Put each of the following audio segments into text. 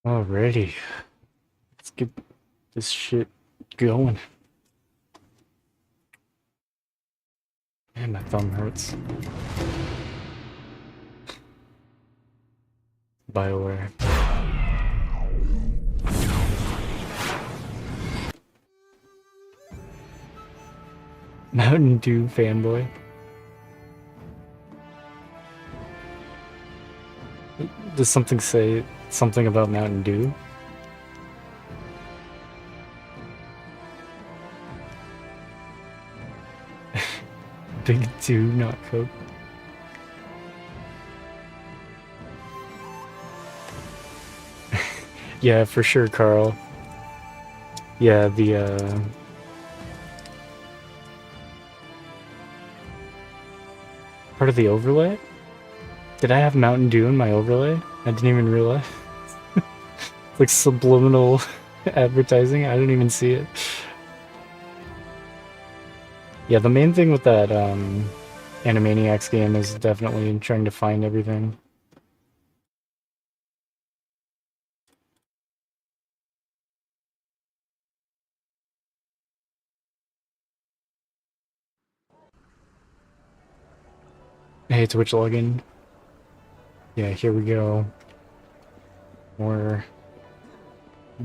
Alrighty, let's get this shit going. Man, my thumb hurts. BioWare. Mountain Dew fanboy. Does something say something about Mountain Dew? Big Dew, not Coke. Yeah, for sure, Carl. Yeah, the part of the overlay? Did I have Mountain Dew in my overlay? I didn't even realize. Like subliminal advertising, I didn't even see it. Yeah, the main thing with that Animaniacs game is definitely trying to find everything. Hey, Twitch login. Yeah, here we go. More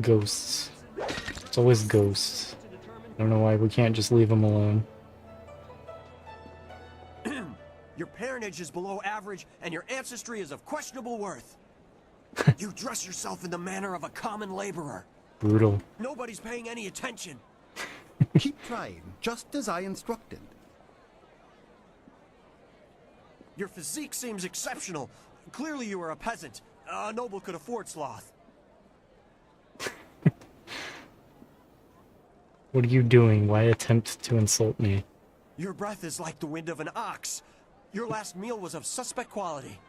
ghosts. It's always ghosts. I don't know why we can't just leave them alone. Your parentage is below average, and your ancestry is of questionable worth. You dress yourself in the manner of a common laborer. Brutal. Nobody's paying any attention. Keep trying, just as I instructed. Your physique seems exceptional. Clearly you are a peasant. A noble could afford sloth. What are you doing? Why attempt to insult me? Your breath is like the wind of an ox. Your last meal was of suspect quality.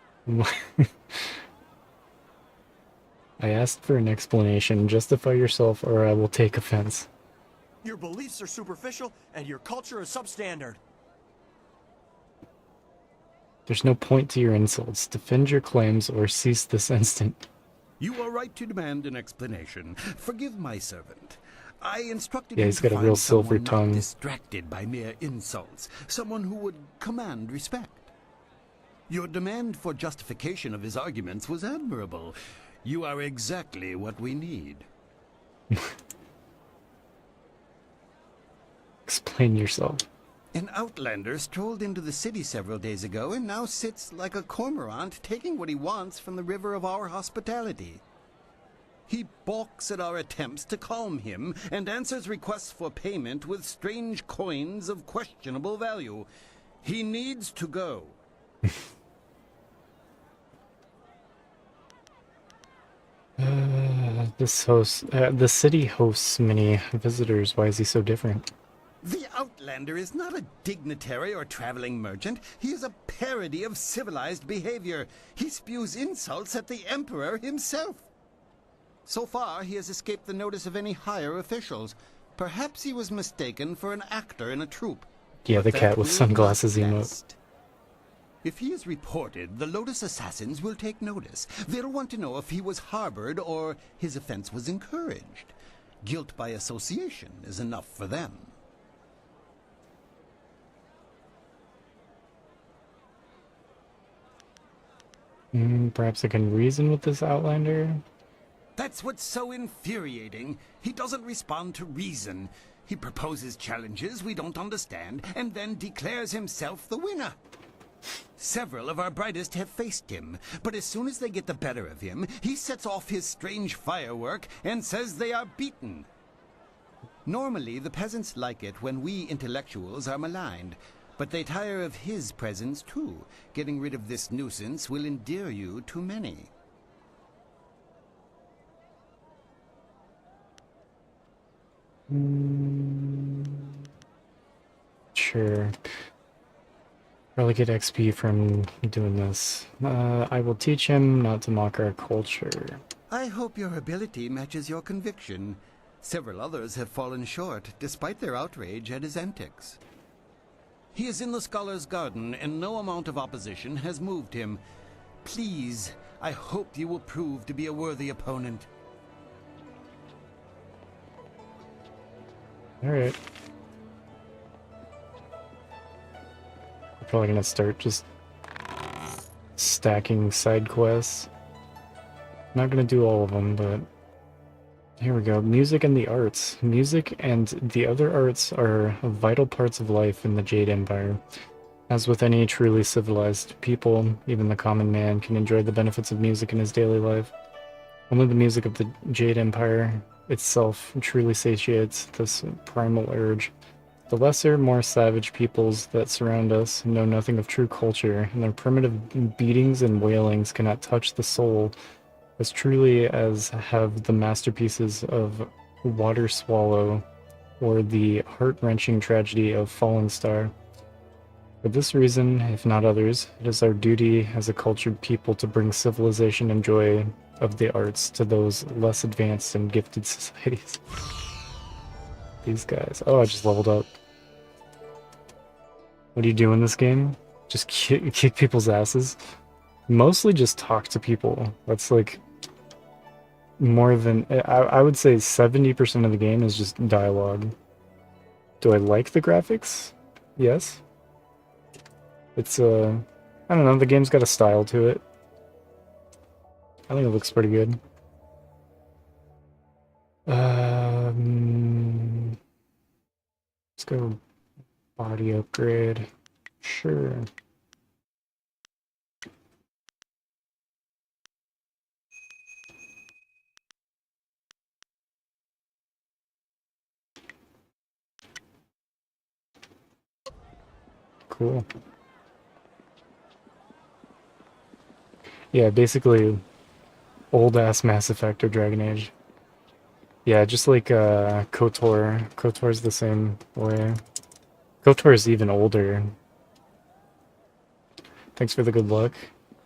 I asked for an explanation. Justify yourself or I will take offense. Your beliefs are superficial, and your culture is substandard. There's no point to your insults. Defend your claims or cease this instant. You are right to demand an explanation. Forgive my servant. I instructed Yeah, him he's to got a find real silver someone tongue. not distracted by mere insults, someone who would command respect. Your demand for justification of his arguments was admirable. You are exactly what we need. Explain yourself. An outlander strolled into the city several days ago and now sits like a cormorant taking what he wants from the river of our hospitality. He balks at our attempts to calm him and answers requests for payment with strange coins of questionable value. He needs to go. The city hosts many visitors. Why is he so different? The outlander is not a dignitary or traveling merchant. He is a parody of civilized behavior. He spews insults at the emperor himself. So far, he has escaped the notice of any higher officials. Perhaps he was mistaken for an actor in a troupe. Yeah, But the that cat with will sunglasses not emote. last. If he is reported, the Lotus assassins will take notice. They'll want to know if he was harbored or his offense was encouraged. Guilt by association is enough for them. Perhaps I can reason with this outlander? That's what's so infuriating. He doesn't respond to reason. He proposes challenges we don't understand, and then declares himself the winner. Several of our brightest have faced him, but as soon as they get the better of him, he sets off his strange firework and says they are beaten. Normally, the peasants like it when we intellectuals are maligned, but they tire of his presence too. Getting rid of this nuisance will endear you to many. Sure. Probably get XP from doing this. I will teach him not to mock our culture. I hope your ability matches your conviction. Several others have fallen short, despite their outrage at his antics. He is in the Scholar's Garden, and no amount of opposition has moved him. Please, I hope you will prove to be a worthy opponent. Alright. I'm probably gonna start just stacking side quests. Not gonna do all of them, but here we go. Music and the arts. Music and the other arts are vital parts of life in the Jade Empire. As with any truly civilized people, even the common man can enjoy the benefits of music in his daily life. Only the music of the Jade Empire itself truly satiates this primal urge. The lesser, more savage peoples that surround us know nothing of true culture, and their primitive beatings and wailings cannot touch the soul as truly as have the masterpieces of Water Swallow or the heart-wrenching tragedy of Fallen Star. For this reason, if not others, it is our duty as a cultured people to bring civilization and joy of the arts to those less advanced and gifted societies. These guys. Oh, I just leveled up. What do you do in this game? Just kick people's asses? Mostly just talk to people. That's like more than... I would say 70% of the game is just dialogue. Do I like the graphics? Yes. It's I don't know, the game's got a style to it. I think it looks pretty good. Let's go body upgrade. Sure. Cool. Yeah, basically old ass Mass Effect or Dragon Age. Yeah, just like KOTOR. KOTOR's the same way. KOTOR is even older. Thanks for the good luck,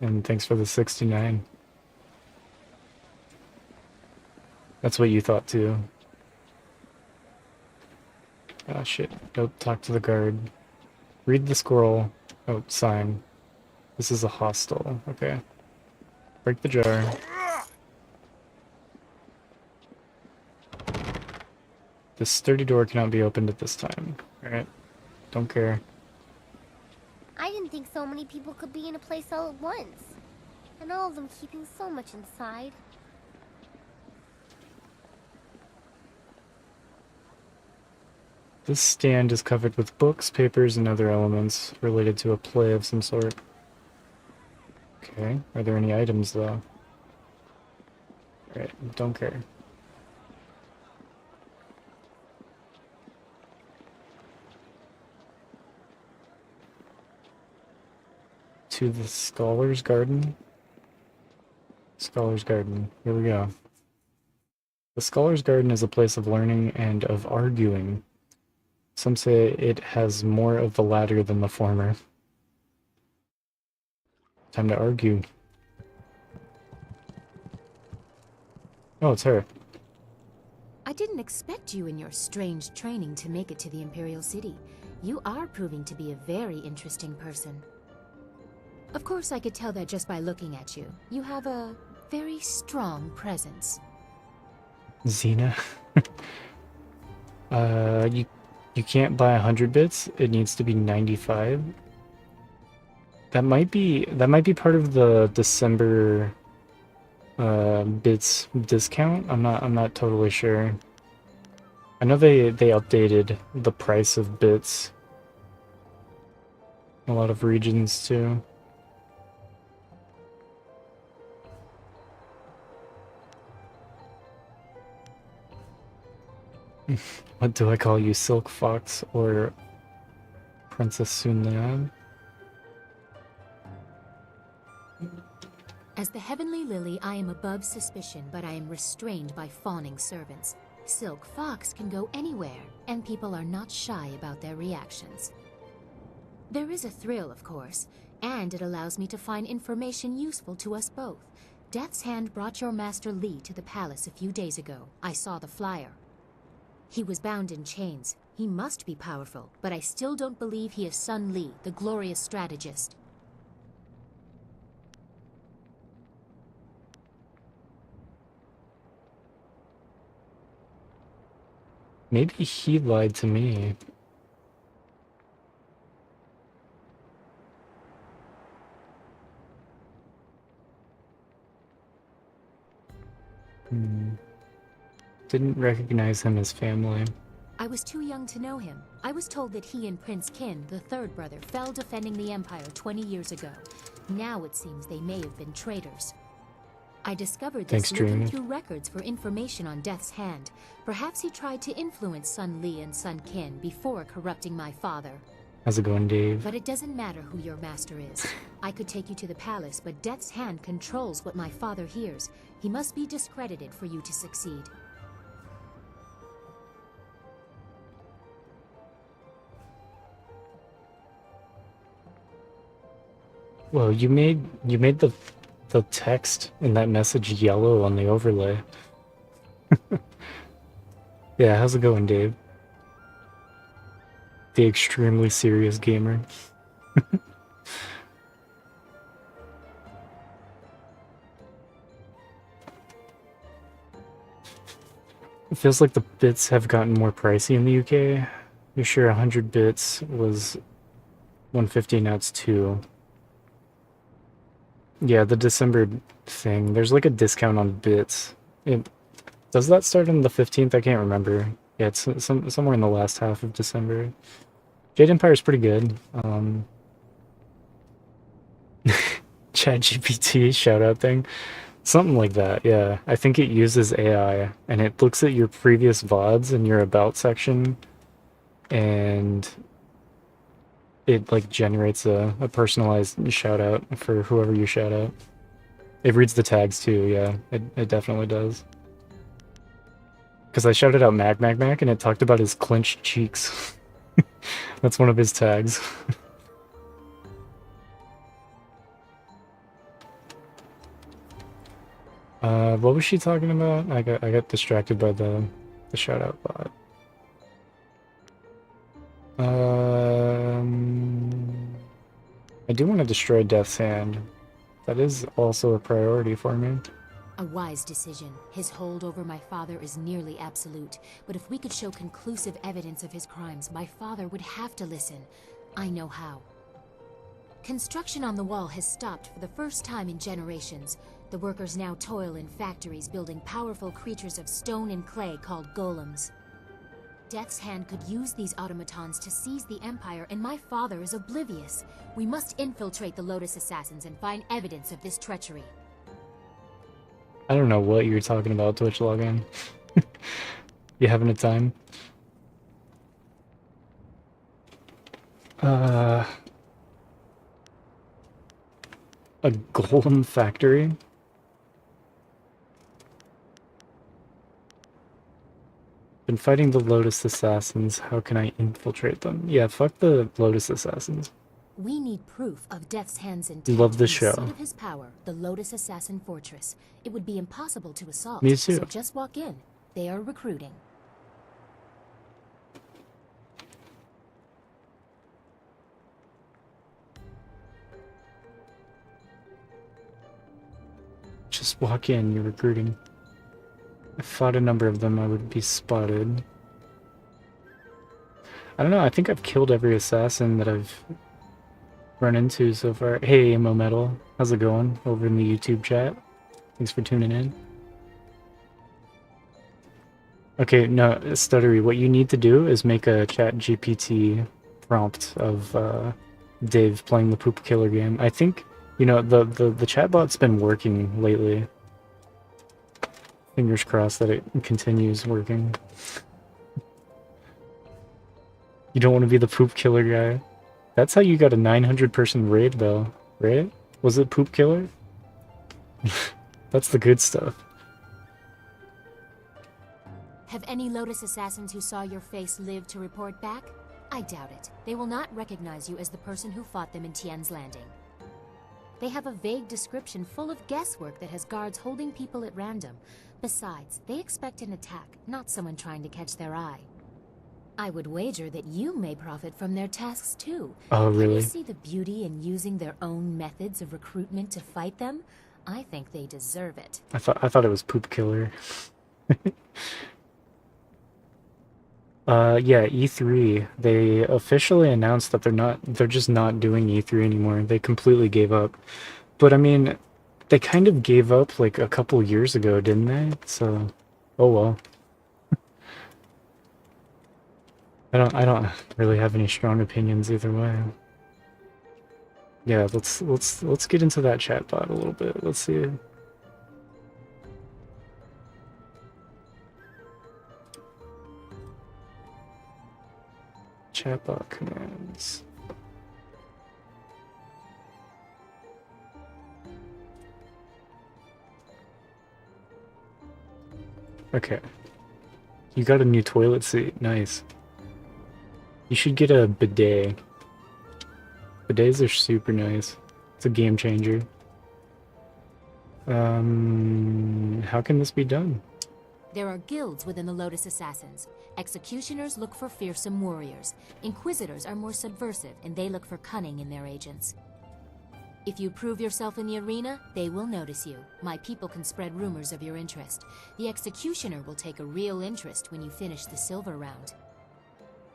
and thanks for the 69. That's what you thought too. Ah, shit. Go talk to the guard. Read the scroll. Oh, sign. This is a hostel. Okay. Break the jar. This sturdy door cannot be opened at this time. Alright. Don't care. I didn't think so many people could be in a place all at once. And all of them keeping so much inside. This stand is covered with books, papers, and other elements related to a play of some sort. Okay. Are there any items, though? Alright. Don't care. To the Scholar's Garden? Scholar's Garden. Here we go. The Scholar's Garden is a place of learning and of arguing. Some say it has more of the latter than the former. Time to argue. Oh, it's her. I didn't expect you in your strange training to make it to the Imperial City. You are proving to be a very interesting person. Of course, I could tell that just by looking at you. You have a very strong presence. Xena. You can't buy 100 bits. It needs to be 95. That might be part of the December bits discount. I'm not totally sure. I know they updated the price of bits in a lot of regions too. What do I call you, Silk Fox or Princess Sunlian? As the Heavenly Lily, I am above suspicion, but I am restrained by fawning servants. Silk Fox can go anywhere, and people are not shy about their reactions. There is a thrill, of course, and it allows me to find information useful to us both. Death's Hand brought your master Li to the palace a few days ago. I saw the flyer. He was bound in chains. He must be powerful, but I still don't believe he is Sun Li, the glorious strategist. Maybe he lied to me. Didn't recognize him as family. I was too young to know him. I was told that he and Prince Kin, the third brother, fell defending the Empire 20 years ago. Now it seems they may have been traitors. I discovered this looking through records for information on Death's Hand. Perhaps he tried to influence Sun Li and Sun Qin before corrupting my father. How's it going, Dave? But it doesn't matter who your master is. I could take you to the palace, but Death's Hand controls what my father hears. He must be discredited for you to succeed. Well, you made the text in that message yellow on the overlay. Yeah, how's it going, Dave? The extremely serious gamer. It feels like the bits have gotten more pricey in the UK. You're sure 100 bits was 150, now it's 2. Yeah, the December thing. There's like a discount on bits. Does that start on the 15th? I can't remember. Yeah, it's somewhere in the last half of December. Jade Empire is pretty good. ChatGPT shout-out thing. Something like that, yeah. I think it uses AI, and it looks at your previous VODs in your About section, and it like generates a personalized shout out for whoever you shout out. It reads the tags too, yeah. It definitely does. Because I shouted out Mac and it talked about his clenched cheeks. That's one of his tags. What was she talking about? I got distracted by the shout out bot. I do want to destroy Death's Hand. That is also a priority for me. A wise decision. His hold over my father is nearly absolute. But if we could show conclusive evidence of his crimes, my father would have to listen. I know how. Construction on the wall has stopped for the first time in generations. The workers now toil in factories building powerful creatures of stone and clay called golems. Death's Hand could use these automatons to seize the Empire, and my father is oblivious. We must infiltrate the Lotus Assassins and find evidence of this treachery. I don't know what you're talking about, Twitch login. You having a time? A golem factory? Been fighting the Lotus Assassins. How can I infiltrate them? Yeah, fuck the Lotus Assassins. We need proof of Death's Hand's intent. Love the show. Seat of his power, the Lotus Assassin Fortress. It would be impossible to assault. Me too. So just walk in. They are recruiting. Just walk in, you're recruiting. I fought a number of them, I would be spotted. I don't know, I think I've killed every assassin that I've run into so far. Hey, Amo Metal, how's it going over in the YouTube chat? Thanks for tuning in. Okay, no, Stuttery, what you need to do is make a ChatGPT prompt of Dave playing the Poop Killer game. I think, you know, the chatbot's been working lately. Fingers crossed that it continues working. You don't want to be the Poop Killer guy. That's how you got a 900-person raid, though, right? Was it Poop Killer? That's the good stuff. Have any Lotus Assassins who saw your face lived to report back? I doubt it. They will not recognize you as the person who fought them in Tian's Landing. They have a vague description full of guesswork that has guards holding people at random. Besides, they expect an attack, not someone trying to catch their eye. I would wager that you may profit from their tasks too. Oh, really? Can you see the beauty in using their own methods of recruitment to fight them? I think they deserve it. I thought it was Poop Killer. Yeah, E3. They officially announced that they're just not doing E3 anymore. They completely gave up. But I mean, They kind of gave up like a couple years ago, didn't they? So, oh well. I don't really have any strong opinions either way. Yeah, let's get into that chatbot a little bit. Let's see. Chatbot commands. Okay. You got a new toilet seat. Nice. You should get a bidet. Bidets are super nice. It's a game changer. How can this be done? There are guilds within the Lotus Assassins. Executioners look for fearsome warriors. Inquisitors are more subversive, and they look for cunning in their agents. If you prove yourself in the arena, they will notice you. My people can spread rumors of your interest. The Executioner will take a real interest when you finish the silver round.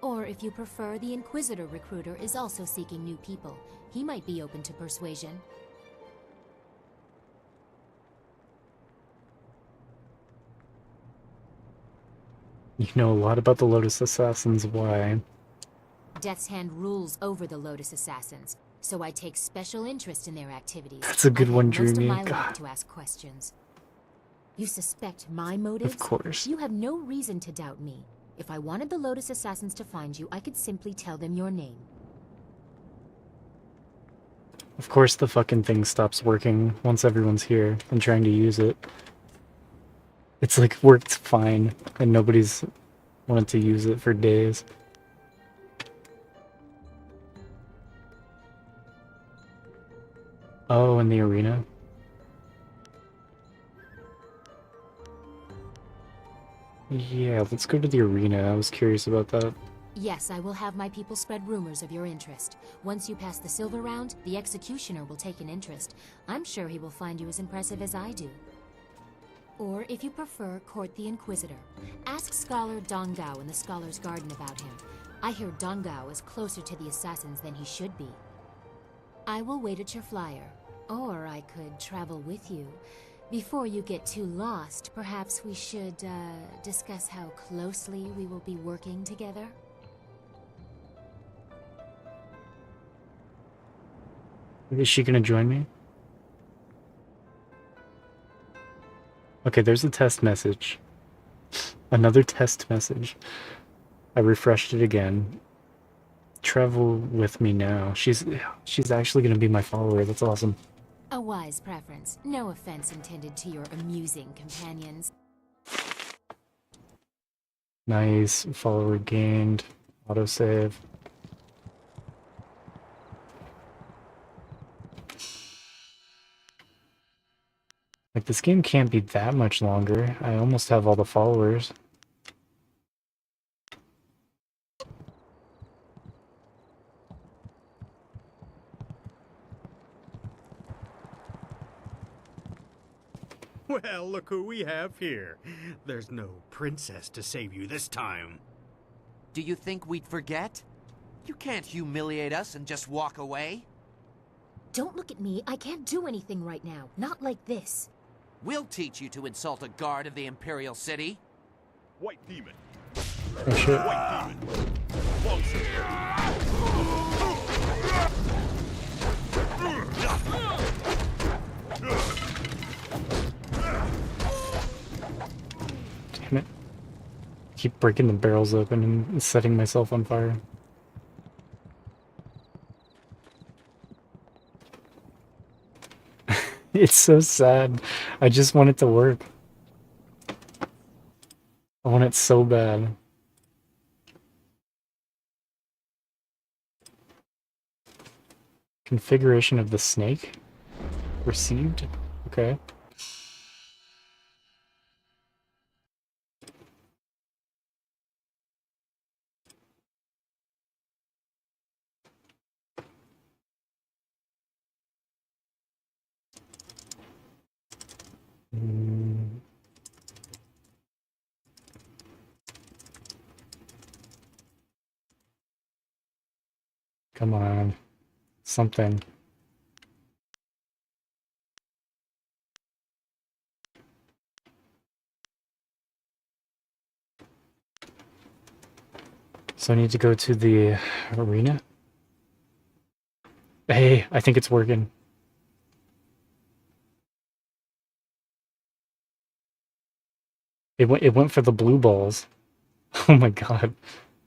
Or if you prefer, the Inquisitor recruiter is also seeking new people. He might be open to persuasion. You know a lot about the Lotus Assassins. Why? Death's Hand rules over the Lotus Assassins, so I take special interest in their activities. That's a good I've one, had most of Dreamy. my life God. to ask questions. You suspect my motives? Of course. You have no reason to doubt me. If I wanted the Lotus Assassins to find you, I could simply tell them your name. Of course the fucking thing stops working once everyone's here and trying to use it. It's like worked fine and nobody's wanted to use it for days. Oh, in the arena? Yeah, let's go to the arena. I was curious about that. Yes, I will have my people spread rumors of your interest. Once you pass the silver round, the Executioner will take an interest. I'm sure he will find you as impressive as I do. Or, if you prefer, court the Inquisitor. Ask Scholar Dongao in the Scholar's Garden about him. I hear Dongao is closer to the Assassins than he should be. I will wait at your flyer. Or I could travel with you. Before you get too lost, perhaps we should, discuss how closely we will be working together? Is she gonna join me? Okay, there's a test message. Another test message. I refreshed it again. Travel with me now. She's actually gonna be my follower. That's awesome. A wise preference. No offense intended to your amusing companions. Nice. Follower gained. Autosave. Like, this game can't be that much longer. I almost have all the followers. Well, look who we have here. There's no princess to save you this time. Do you think we'd forget? You can't humiliate us and just walk away. Don't look at me. I can't do anything right now. Not like this. We'll teach you to insult a guard of the Imperial City. White demon. Oh shit. White demon. Closer. Damn it. Keep breaking the barrels open and setting myself on fire. It's so sad. I just want it to work. I want it so bad. Configuration of the snake? Received? Okay. Mm. Come on. Something. So I need to go to the arena. Hey, I think it's working. It went for the blue balls. Oh my god.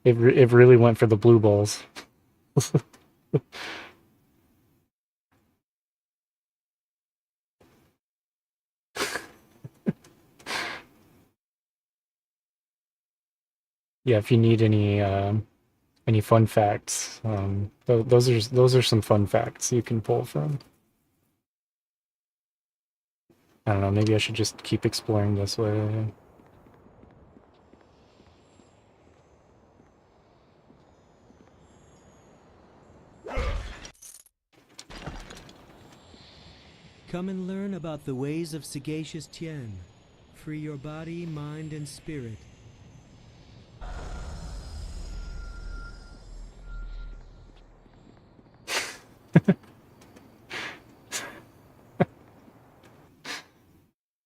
It really went for the blue balls. Yeah, if you need any fun facts, those are some fun facts you can pull from. I don't know, maybe I should just keep exploring this way. Come and learn about the ways of sagacious Tien. Free your body, mind, and spirit.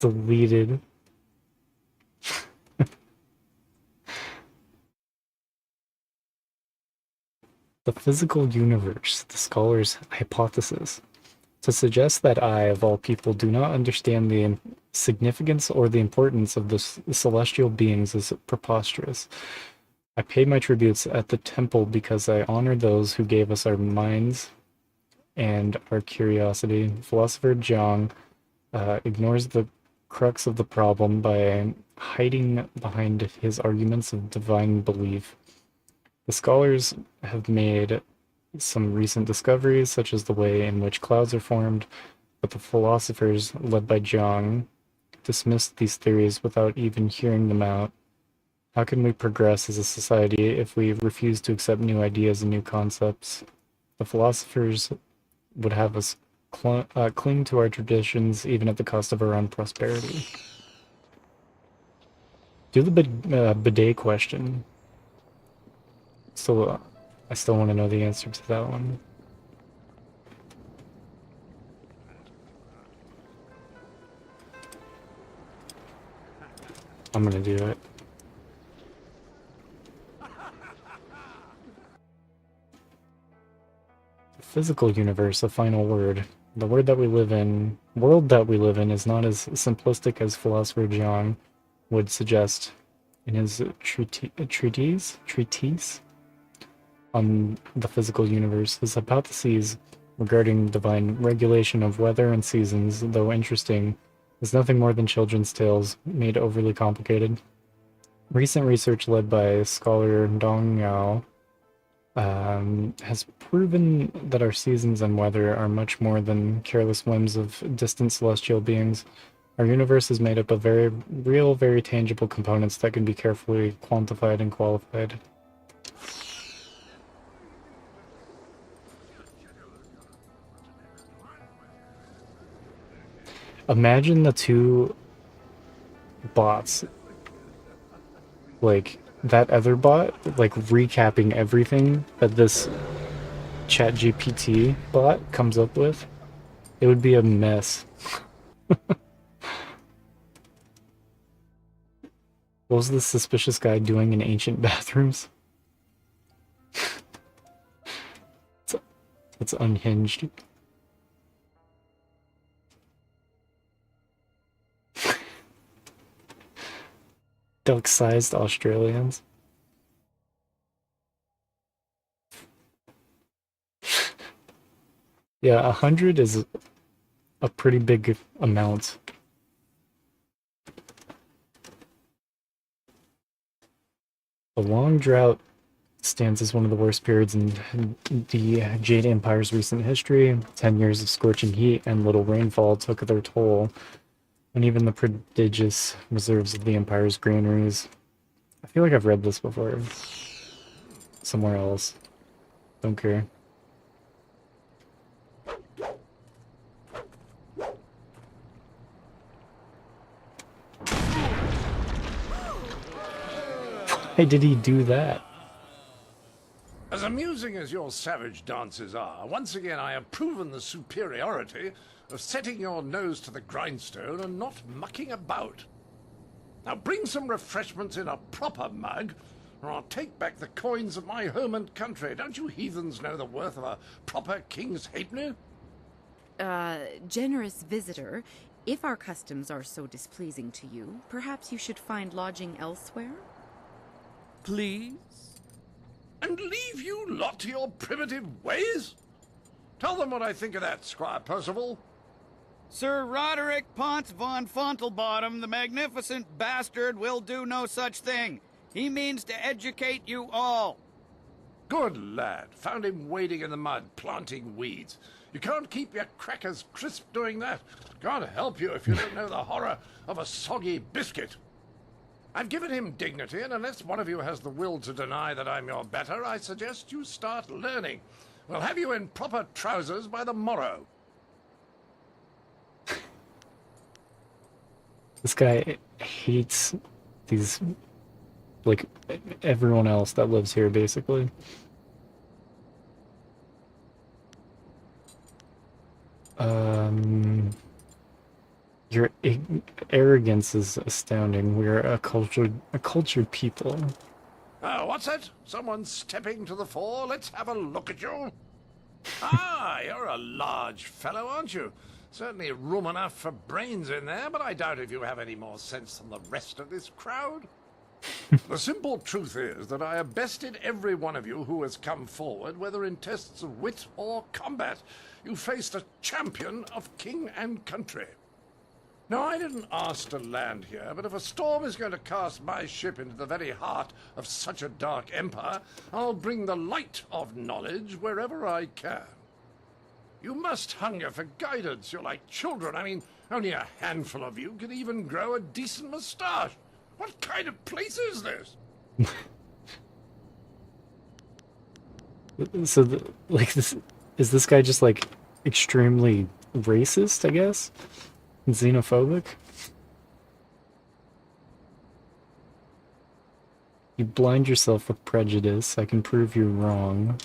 Deleted. The physical universe, the scholar's hypothesis. To suggest that I, of all people, do not understand the significance or the importance of the celestial beings is preposterous. I pay my tributes at the temple because I honor those who gave us our minds and our curiosity. Philosopher Jiang ignores the crux of the problem by hiding behind his arguments of divine belief. The scholars have made some recent discoveries, such as the way in which clouds are formed, but the philosophers, led by Jiang, dismissed these theories without even hearing them out. How can we progress as a society if we refuse to accept new ideas and new concepts? The philosophers would have us cling to our traditions even at the cost of our own prosperity. Do the bidet question. I still want to know the answer to that one. I'm gonna do it. The physical universe, a final word. The world that we live in is not as simplistic as philosopher Jiang would suggest in his treatise on the physical universe. His hypotheses regarding divine regulation of weather and seasons, though interesting, is nothing more than children's tales made overly complicated. Recent research led by scholar Dong Yao has proven that our seasons and weather are much more than careless whims of distant celestial beings. Our universe is made up of very real, very tangible components that can be carefully quantified and qualified. Imagine the two bots, like that other bot, like recapping everything that this ChatGPT bot comes up with. It would be a mess. What was this suspicious guy doing in ancient bathrooms? It's unhinged. Duck-sized Australians. Yeah, 100 is a pretty big amount. The long drought stands as one of the worst periods in the Jade Empire's recent history. 10 years of scorching heat and little rainfall took their toll, and even the prodigious reserves of the Empire's granaries. I feel like I've read this before. Somewhere else. Don't care. Why did he do that? As amusing as your savage dances are, once again I have proven the superiority of setting your nose to the grindstone and not mucking about. Now bring some refreshments in a proper mug, or I'll take back the coins of my home and country. Don't you heathens know the worth of a proper king's halfpenny? Generous visitor, if our customs are so displeasing to you, perhaps you should find lodging elsewhere? Please? And leave you lot to your primitive ways? Tell them what I think of that, Squire Percival. Sir Roderick Ponce von Fontelbottom, the magnificent bastard, will do no such thing. He means to educate you all. Good lad. Found him wading in the mud, planting weeds. You can't keep your crackers crisp doing that. Can't help you if you don't know the horror of a soggy biscuit. I've given him dignity, and unless one of you has the will to deny that I'm your better, I suggest you start learning. We'll have you in proper trousers by the morrow. This guy hates these, like, everyone else that lives here, basically. Your arrogance is astounding. We're a cultured people. What's it? Someone stepping to the fore? Let's have a look at you. Ah, you're a large fellow, aren't you? Certainly room enough for brains in there, but I doubt if you have any more sense than the rest of this crowd. The simple truth is that I have bested every one of you who has come forward, whether in tests of wit or combat. You faced a champion of king and country. Now, I didn't ask to land here, but if a storm is going to cast my ship into the very heart of such a dark empire, I'll bring the light of knowledge wherever I can. You must hunger for guidance. You're like children. I mean, only a handful of you can even grow a decent moustache. What kind of place is this? So, is this guy just, like, extremely racist, I guess? Xenophobic? You blind yourself with prejudice. I can prove you wrong.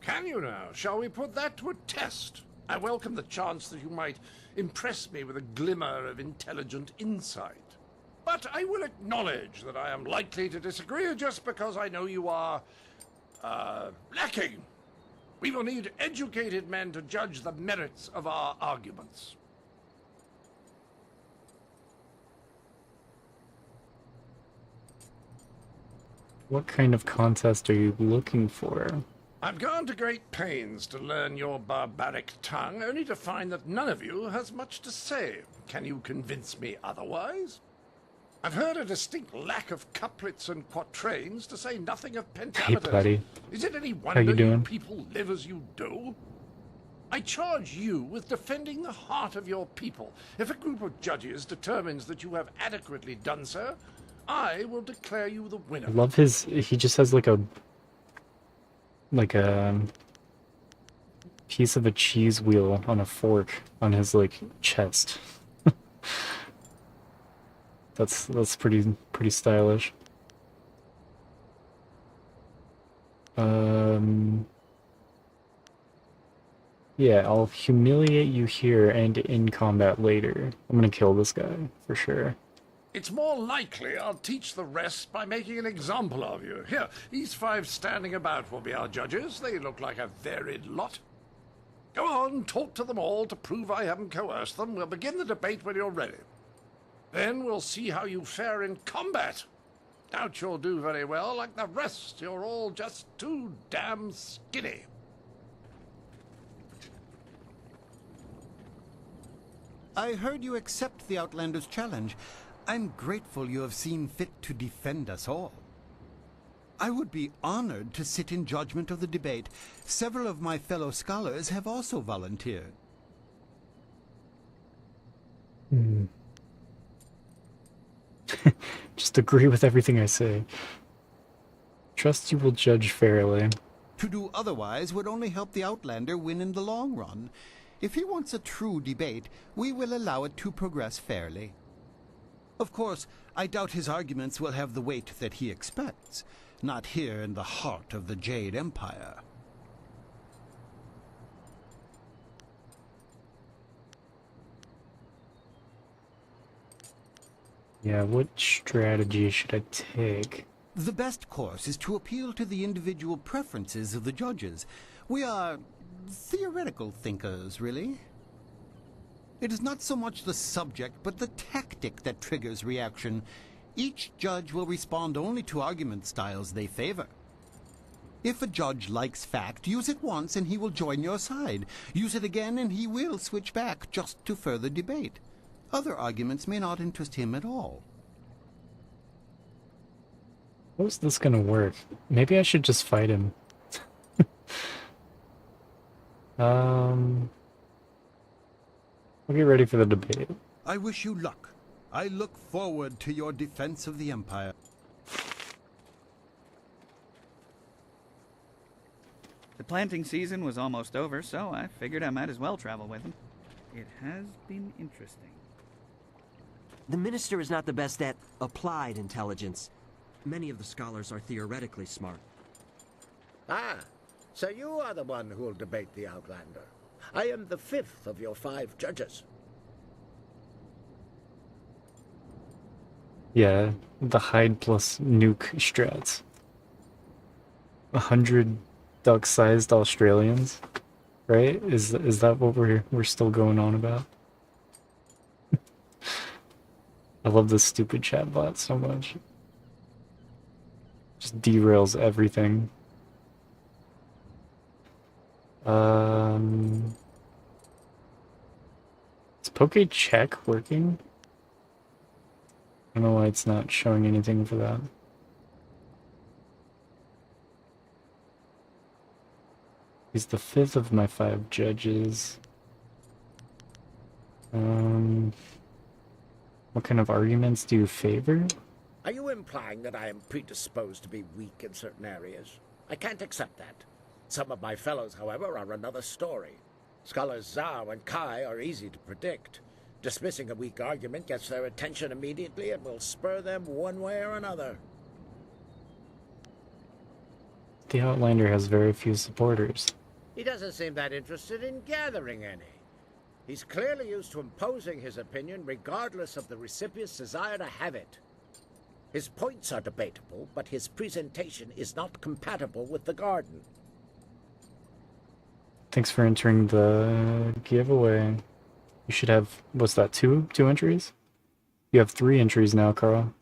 Can you now? Shall we put that to a test? I welcome the chance that you might impress me with a glimmer of intelligent insight. But I will acknowledge that I am likely to disagree just because I know you are, lacking. We will need educated men to judge the merits of our arguments. What kind of contest are you looking for? I've gone to great pains to learn your barbaric tongue, only to find that none of you has much to say. Can you convince me otherwise? I've heard a distinct lack of couplets and quatrains, to say nothing of pentameters. Hey, buddy. Is it any wonder you doing? people live as you do? I charge you with defending the heart of your people. If a group of judges determines that you have adequately done so, I will declare you the winner. I love his... He just has like a piece of a cheese wheel on a fork on his, like, chest. That's pretty stylish. Yeah, I'll humiliate you here and in combat later. I'm gonna kill this guy, for sure. It's more likely I'll teach the rest by making an example of you. Here, these 5 standing about will be our judges. They look like a varied lot. Go on, talk to them all to prove I haven't coerced them. We'll begin the debate when you're ready. Then we'll see how you fare in combat. Doubt you'll do very well. Like the rest, you're all just too damn skinny. I heard you accept the Outlander's challenge. I'm grateful you have seen fit to defend us all. I would be honored to sit in judgment of the debate. Several of my fellow scholars have also volunteered. Just agree with everything I say. Trust you will judge fairly. To do otherwise would only help the Outlander win in the long run. If he wants a true debate, we will allow it to progress fairly. Of course, I doubt his arguments will have the weight that he expects. Not here in the heart of the Jade Empire. Yeah, what strategy should I take? The best course is to appeal to the individual preferences of the judges. We are theoretical thinkers, really. It is not so much the subject, but the tactic that triggers reaction. Each judge will respond only to argument styles they favor. If a judge likes fact, use it once and he will join your side. Use it again and he will switch back just to further debate. Other arguments may not interest him at all. How's this gonna work? Maybe I should just fight him. I'll get ready for the debate. I wish you luck. I look forward to your defense of the Empire. The planting season was almost over, so I figured I might as well travel with him. It has been interesting. The Minister is not the best at applied intelligence. Many of the scholars are theoretically smart. Ah, so you are the one who will debate the Outlander. I am the 5th of your 5 judges. Yeah, the hide plus nuke strats. 100 duck-sized Australians, right? Is that what we're still going on about? I love this stupid chatbot so much. Just derails everything. Is Poke Check working? I don't know why it's not showing anything for that. He's the 5th of my 5 judges. What kind of arguments do you favor? Are you implying that I am predisposed to be weak in certain areas? I can't accept that. Some of my fellows, however, are another story. Scholars Zhao and Kai are easy to predict. Dismissing a weak argument gets their attention immediately and will spur them one way or another. The Outlander has very few supporters. He doesn't seem that interested in gathering any. He's clearly used to imposing his opinion regardless of the recipient's desire to have it. His points are debatable, but his presentation is not compatible with the garden. Thanks for entering the giveaway. You should have, what's that, two entries? You have 3 entries now, Carl.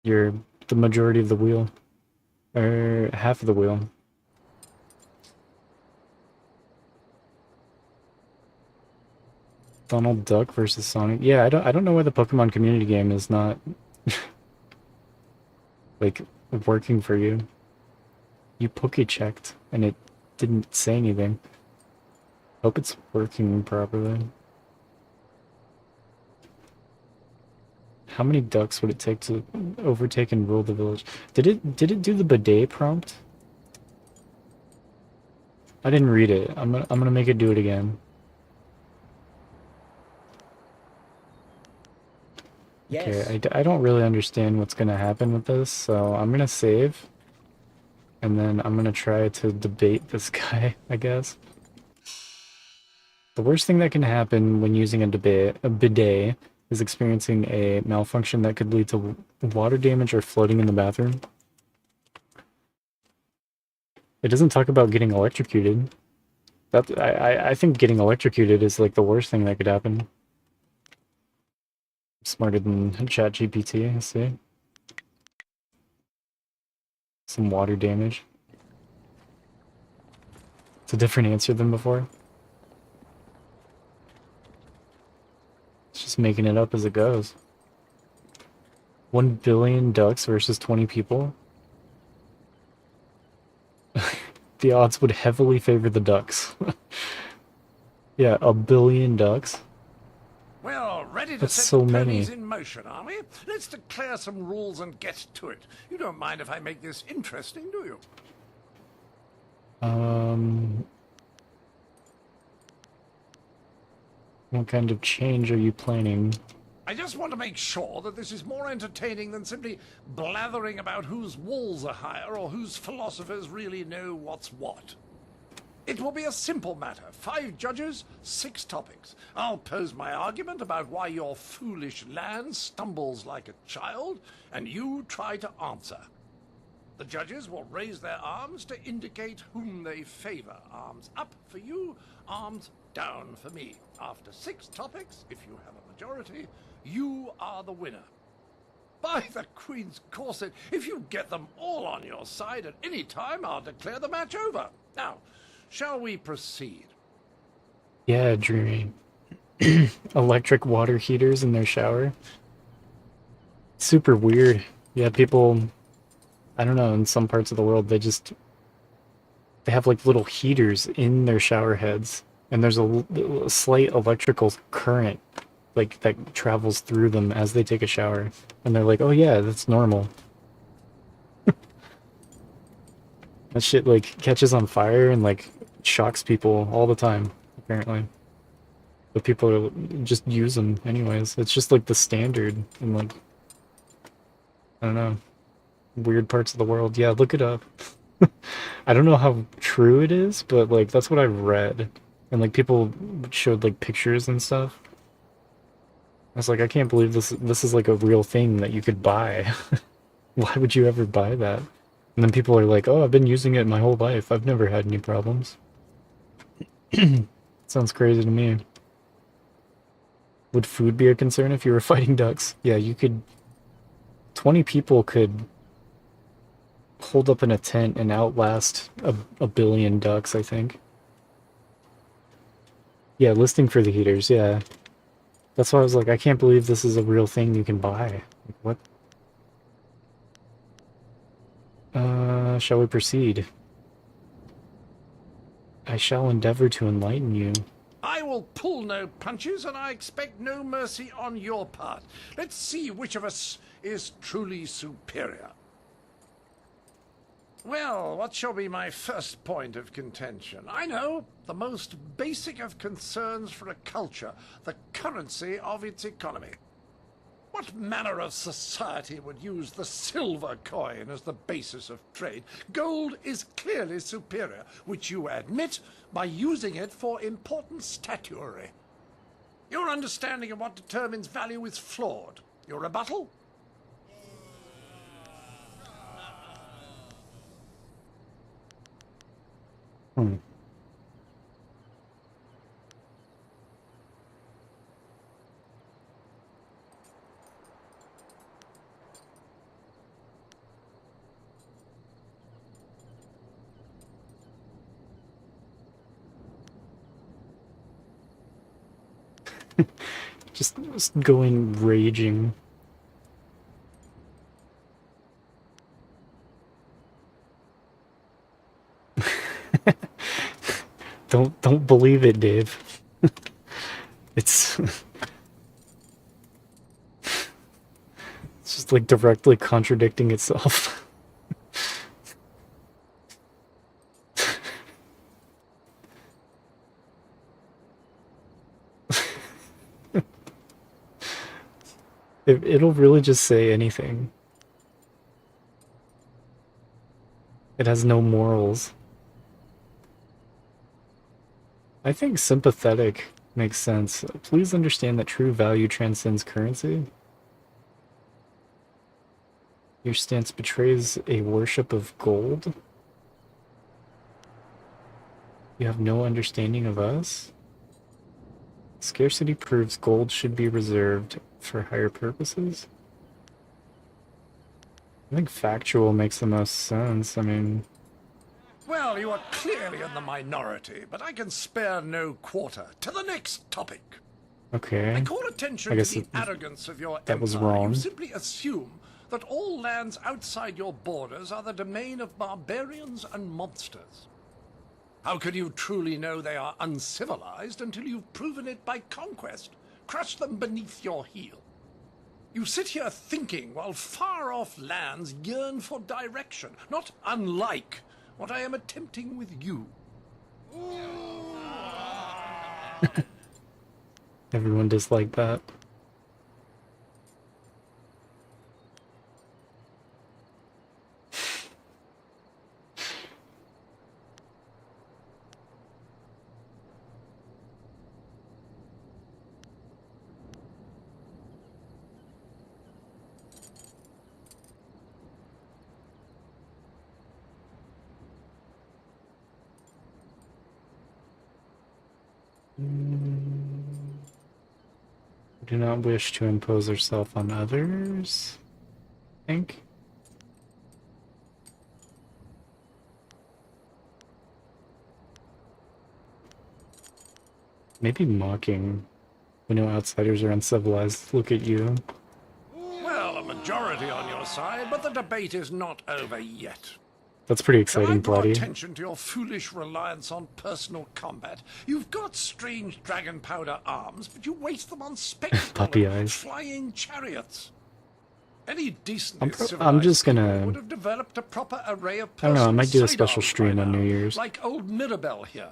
You're the majority of the wheel. Or half of the wheel. Donald Duck versus Sonic. Yeah, I don't know why the Pokemon community game is not like working for you. You Poke-checked and it didn't say anything. Hope it's working properly. How many ducks would it take to overtake and rule the village? Did it do the bidet prompt? I didn't read it. I'm gonna make it do it again. Yes. Okay, I don't really understand what's gonna happen with this, so I'm gonna save. And then I'm gonna try to debate this guy, I guess. The worst thing that can happen when using a bidet is experiencing a malfunction that could lead to water damage or flooding in the bathroom. It doesn't talk about getting electrocuted. I think getting electrocuted is like the worst thing that could happen. Smarter than ChatGPT, I see. Some water damage. It's a different answer than before. It's just making it up as it goes. 1 billion ducks versus 20 people. The odds would heavily favor the ducks. Yeah, 1 billion ducks. Well, ready to That's set so the ponies many. in motion, are we? Let's declare some rules and get to it. You don't mind if I make this interesting, do you? What kind of change are you planning? I just want to make sure that this is more entertaining than simply blathering about whose walls are higher or whose philosophers really know what's what. It will be a simple matter. 5 judges, 6 topics. I'll pose my argument about why your foolish land stumbles like a child, and you try to answer. The judges will raise their arms to indicate whom they favor. Arms up for you, arms down for me. After 6 topics, if you have a majority, you are the winner. By the Queen's corset, if you get them all on your side at any time, I'll declare the match over. Now, shall we proceed? Yeah, dreamy. Electric water heaters in their shower. Super weird. Yeah, people, I don't know, in some parts of the world, they have like little heaters in their shower heads, and there's a slight electrical current like that travels through them as they take a shower, and they're like, oh yeah, that's normal. That shit like catches on fire and like shocks people all the time, apparently. But people just use them anyways. It's just like the standard in like, I don't know, weird parts of the world. Yeah, look it up. I don't know how true it is, but like that's what I've read. And like people showed like pictures and stuff. I was like, I can't believe this is like a real thing that you could buy. Why would you ever buy that? And then people are like, oh, I've been using it my whole life. I've never had any problems. Sounds crazy to me. Would food be a concern if you were fighting ducks? Yeah, you could... 20 people could hold up in a tent and outlast a billion ducks, I think. Yeah, listing for the heaters, yeah. That's why I was like, I can't believe this is a real thing you can buy. Like, what? Shall we proceed? I shall endeavor to enlighten you. I will pull no punches, and I expect no mercy on your part. Let's see which of us is truly superior. Well, what shall be my first point of contention? I know, the most basic of concerns for a culture, the currency of its economy. What manner of society would use the silver coin as the basis of trade? Gold is clearly superior, which you admit by using it for important statuary. Your understanding of what determines value is flawed. Your rebuttal? Just going raging. Don't believe it, Dave. It's it's just like directly contradicting itself. It'll really just say anything. It has no morals. I think sympathetic makes sense. Please understand that true value transcends currency. Your stance betrays a worship of gold. You have no understanding of us. Scarcity proves gold should be reserved for higher purposes. I think factual makes the most sense. I mean... Well, you are clearly in the minority, but I can spare no quarter. To the next topic. Okay. I call attention to the arrogance of your empire. Was wrong. You simply assume that all lands outside your borders are the domain of barbarians and monsters. How can you truly know they are uncivilized until you've proven it by conquest? Crush them beneath your heel. You sit here thinking while far-off lands yearn for direction, not unlike what I am attempting with you. Everyone disliked that. Do not wish to impose herself on others, I think. Maybe mocking. We know outsiders are uncivilized. Look at you. Well, a majority on your side, but the debate is not over yet. That's pretty Shall I exciting, draw Bloody. attention to your foolish reliance on personal combat? You've got strange dragon powder arms, but you waste them on spectacle Puppy and eyes. flying chariots. Any decently I'm civilized just people gonna... would have developed a proper array of I don't know, I might do a personal special sidearms stream by on now, New Year's. like old Mirabelle here.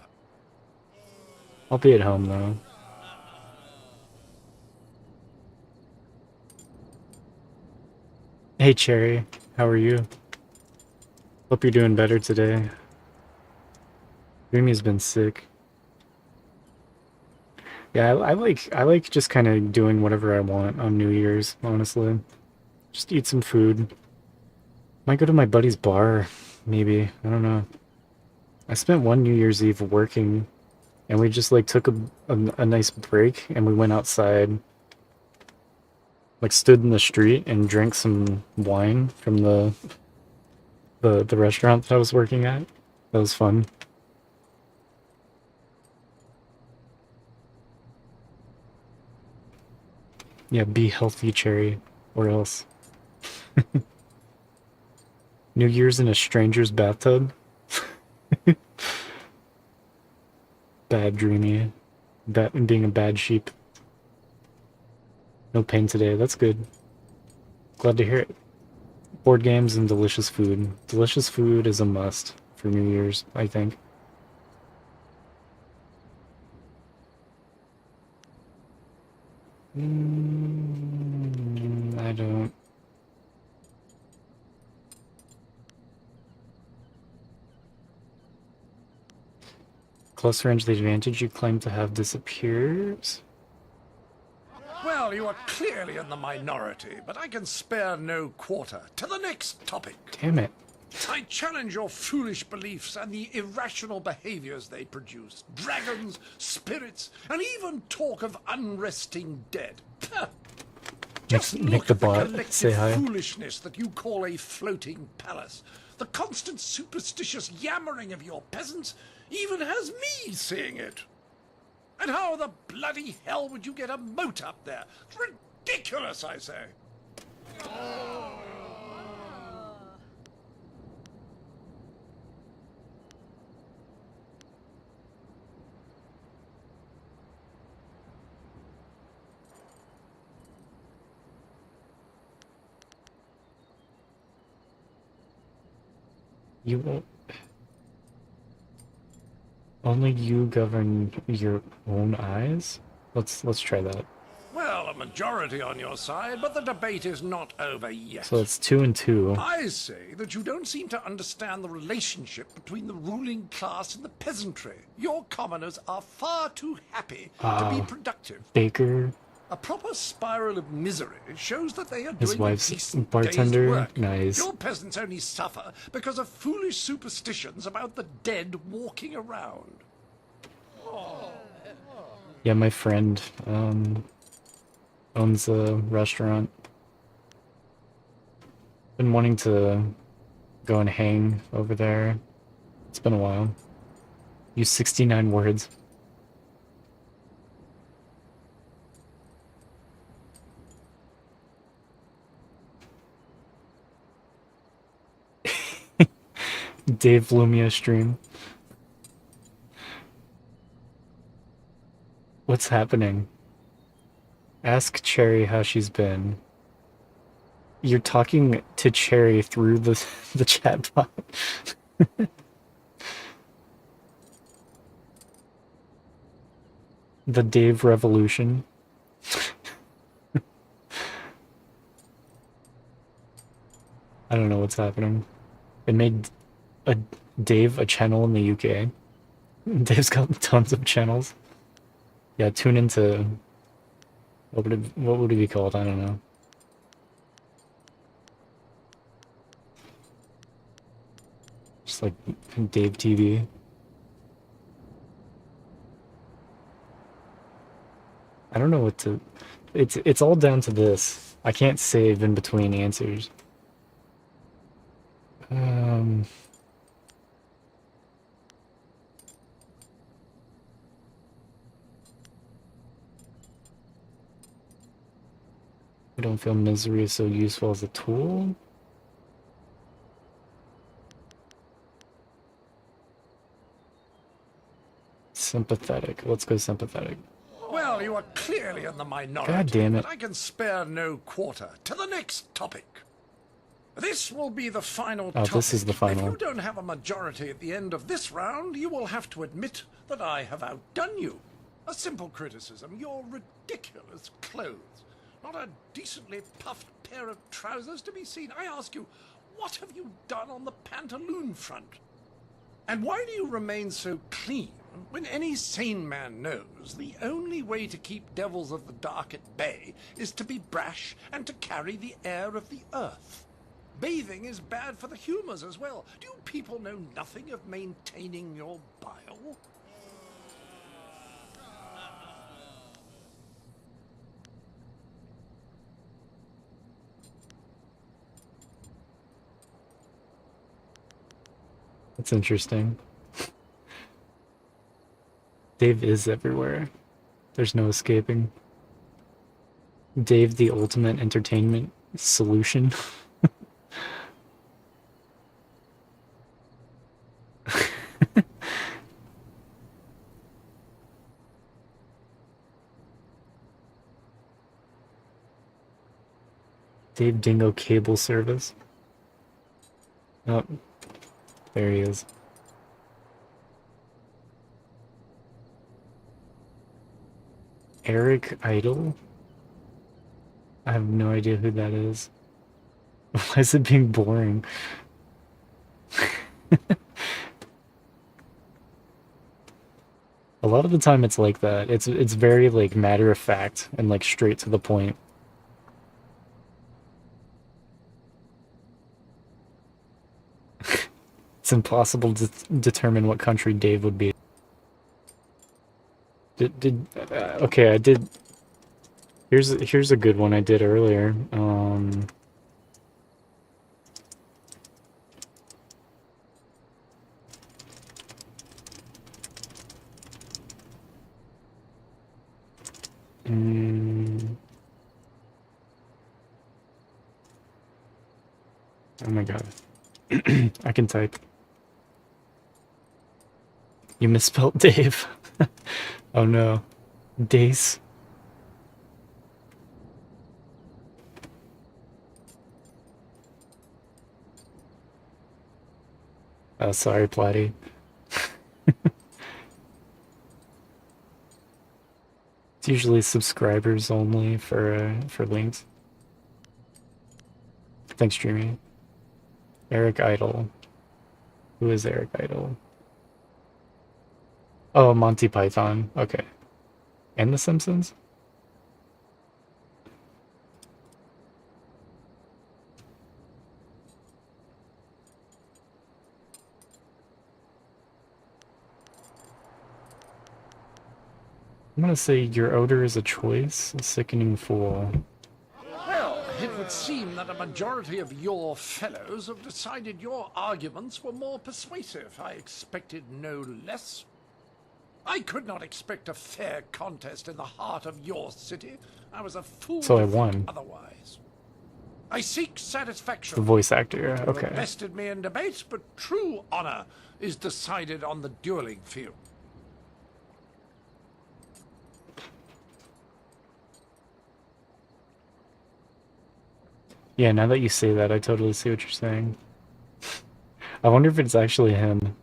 I'll be at home, though. Hey, Cherry. How are you? Hope you're doing better today. Dreamy's been sick. Yeah, I like just kind of doing whatever I want on New Year's, honestly. Just eat some food. Might go to my buddy's bar, maybe. I don't know. I spent one New Year's Eve working, and we just like took a nice break, and we went outside. Like stood in the street and drank some wine from the restaurant that I was working at. That was fun. Yeah, be healthy, Cherry, or else. New Year's in a stranger's bathtub? Bad Dreamy. Being a bad sheep. No pain today, that's good. Glad to hear it. Board games and delicious food. Delicious food is a must for New Year's, I think. I don't... Close range, the advantage you claim to have disappears? Well, you are clearly in the minority, but I can spare no quarter. To the next topic. Damn it. I challenge your foolish beliefs and the irrational behaviors they produce. Dragons, spirits, and even talk of unresting dead. Just Make look the at the bot collective say hi. foolishness that you call a floating palace. The constant superstitious yammering of your peasants even has me seeing it. And how the bloody hell would you get a moat up there? It's ridiculous, I say. You won't... Only you govern your own eyes? Let's try that. Well, a majority on your side, but the debate is not over yet. So it's 2 and 2. I say that you don't seem to understand the relationship between the ruling class and the peasantry. Your commoners are far too happy to be productive. Baker, A proper spiral of misery shows that they are his doing wife's a decent bartender. day's work. Nice. Your peasants only suffer because of foolish superstitions about the dead walking around. Yeah, my friend owns a restaurant. Been wanting to go and hang over there. It's been a while. Use 69 words. Dave Lumia stream. What's happening? Ask Cherry how she's been. You're talking to Cherry through the chat bot. The Dave Revolution. I don't know what's happening. It made Dave a channel in the UK. Dave's got tons of channels. Yeah, tune into... What would it be called? I don't know. Just like Dave TV. I don't know what to... It's all down to this. I can't save in between answers. I don't feel misery is so useful as a tool. Sympathetic. Let's go sympathetic. Well, you are clearly in the minority. God damn it. But I can spare no quarter. To the next topic. This will be the final topic. This is the final. If you don't have a majority at the end of this round, you will have to admit that I have outdone you. A simple criticism. Your ridiculous clothes. Not a decently puffed pair of trousers to be seen. I ask you, what have you done on the pantaloon front? And why do you remain so clean when any sane man knows the only way to keep devils of the dark at bay is to be brash and to carry the air of the earth? Bathing is bad for the humors as well. Do you people know nothing of maintaining your bile? That's interesting. Dave is everywhere. There's no escaping. Dave, the ultimate entertainment solution. Dave Dingo Cable Service. Oh, there he is. Eric Idle? I have no idea who that is. Why is it being boring? A lot of the time it's like that. It's very like matter of fact and like straight to the point. It's impossible to determine what country Dave would be. Okay, I did. Here's a good one I did earlier. Oh my god. I can type. You misspelled Dave. Oh no. Dace. Oh, sorry, Platty. It's usually subscribers only for links. Thanks, Dreamy. Eric Idle. Who is Eric Idle? Oh, Monty Python. Okay. And The Simpsons? I'm gonna say your odor is a choice, a sickening fool. Well, it would seem that a majority of your fellows have decided your arguments were more persuasive. I expected no less. I could not expect a fair contest in the heart of your city. I was a fool So I to think won. otherwise. I seek satisfaction. The voice actor, You okay. have bested me in debate, but true honor is decided on the dueling field. Yeah, now that you say that, I totally see what you're saying. I wonder if it's actually him.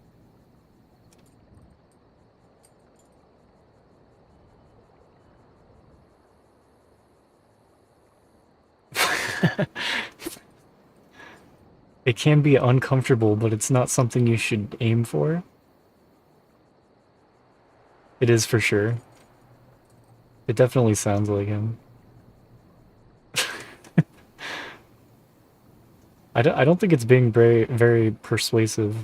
It can be uncomfortable, but it's not something you should aim for. It is for sure. It definitely sounds like him. I don't think it's being very persuasive.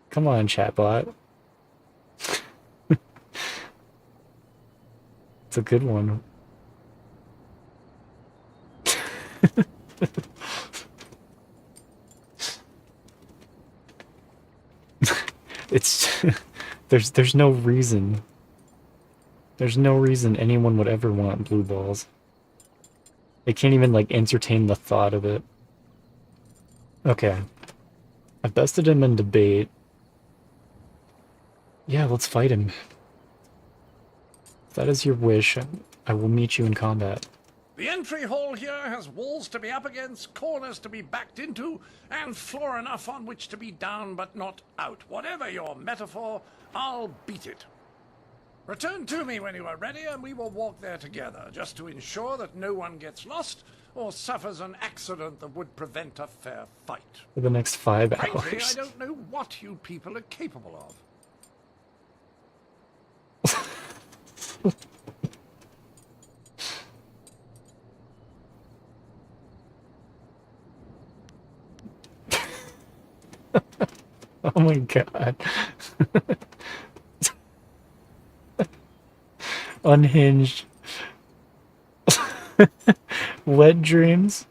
Come on, chatbot. It's a good one. It's there's no reason. There's no reason anyone would ever want blue balls. They can't even like entertain the thought of it. Okay. I bested him in debate. Yeah, let's fight him. If that is your wish, I will meet you in combat. The entry hall here has walls to be up against, corners to be backed into, and floor enough on which to be down but not out. Whatever your metaphor, I'll beat it. Return to me when you are ready, and we will walk there together, just to ensure that no one gets lost or suffers an accident that would prevent a fair fight. For the next 5 Frankly, hours. I don't know what you people are capable of. Oh my god. Unhinged. Wet dreams.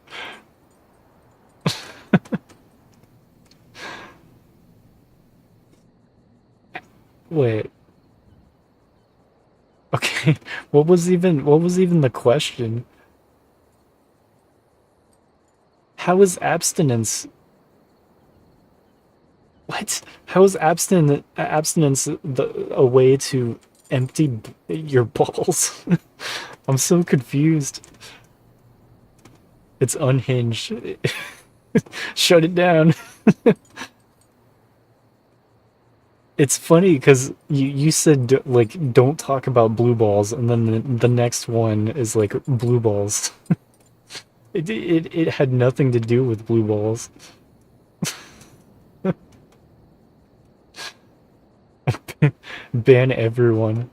Wait. Okay, what was even the question? How is abstinence? What? How is abstinence a way to empty your balls? I'm so confused. It's unhinged. Shut it down. It's funny because you said like don't talk about blue balls, and then the next one is like blue balls. It had nothing to do with blue balls. Ban everyone.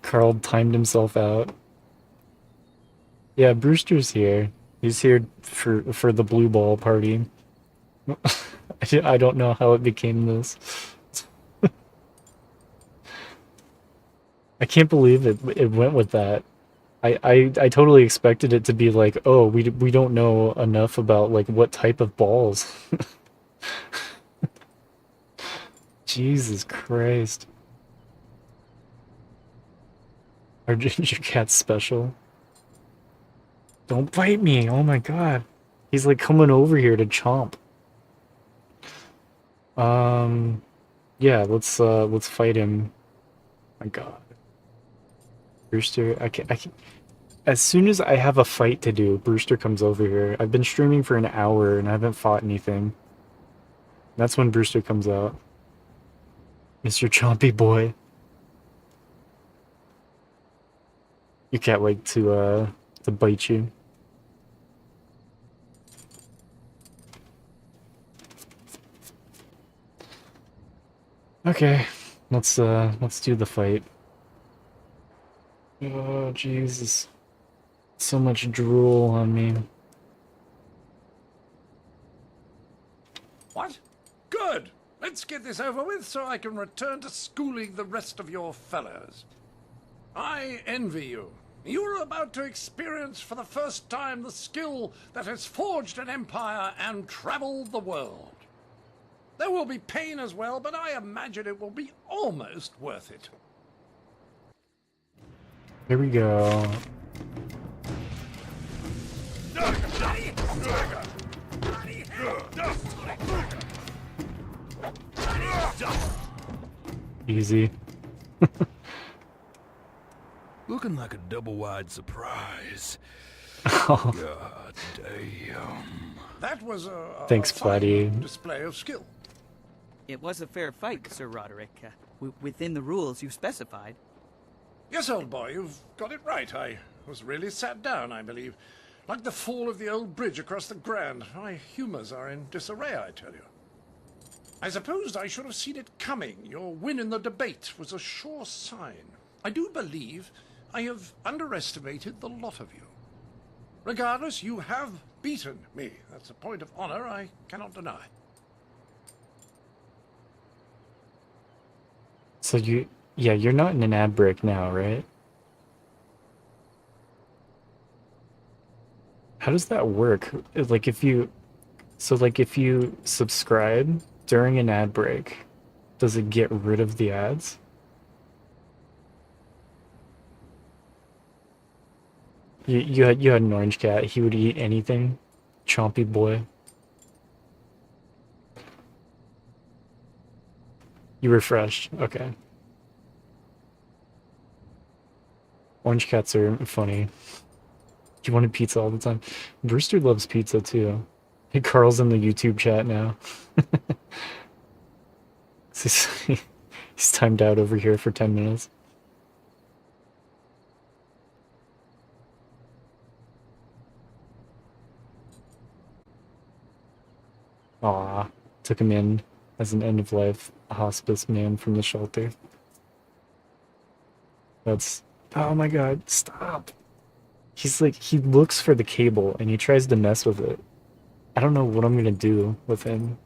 Carl timed himself out. Yeah, Brewster's here. He's here for the blue ball party. I don't know how it became this. I can't believe it went with that. I totally expected it to be like, oh, we don't know enough about like what type of balls. Jesus Christ. Our ginger cat's special. Don't bite me! Oh my god. He's like coming over here to chomp. Yeah, let's fight him. My god. Brewster, I can as soon as I have a fight to do, Brewster comes over here. I've been streaming for an hour and I haven't fought anything. That's when Brewster comes out. Mr. Chompy Boy. You can't wait to bite you. Okay, let's do the fight. Oh Jesus. So much drool on me. What? Good! Let's get this over with so I can return to schooling the rest of your fellows. I envy you. You're about to experience for the first time the skill that has forged an empire and traveled the world. There will be pain as well, but I imagine it will be almost worth it. Here we go. Easy. Looking like a double-wide surprise. Oh. God damn. That was a Thanks, fine Flatty. display of skill. It was a fair fight, Sir Roderick, within the rules you specified. Yes, old boy, you've got it right. I was really sat down, I believe. Like the fall of the old bridge across the Grand. My humours are in disarray, I tell you. I supposed I should have seen it coming. Your win in the debate was a sure sign. I do believe I have underestimated the lot of you. Regardless, you have beaten me. That's a point of honor I cannot deny. So yeah, you're not in an ad break now, right? How does that work? Like if you subscribe during an ad break, does it get rid of the ads? You had an orange cat. He would eat anything. Chompy boy. You refreshed. Okay. Orange cats are funny. He wanted pizza all the time. Brewster loves pizza too. Hey, Carl's in the YouTube chat now. He's timed out over here for 10 minutes. Aw, took him in as an end-of-life hospice man from the shelter. That's... Oh my god, stop! He's like, he looks for the cable and he tries to mess with it. I don't know what I'm gonna do with him.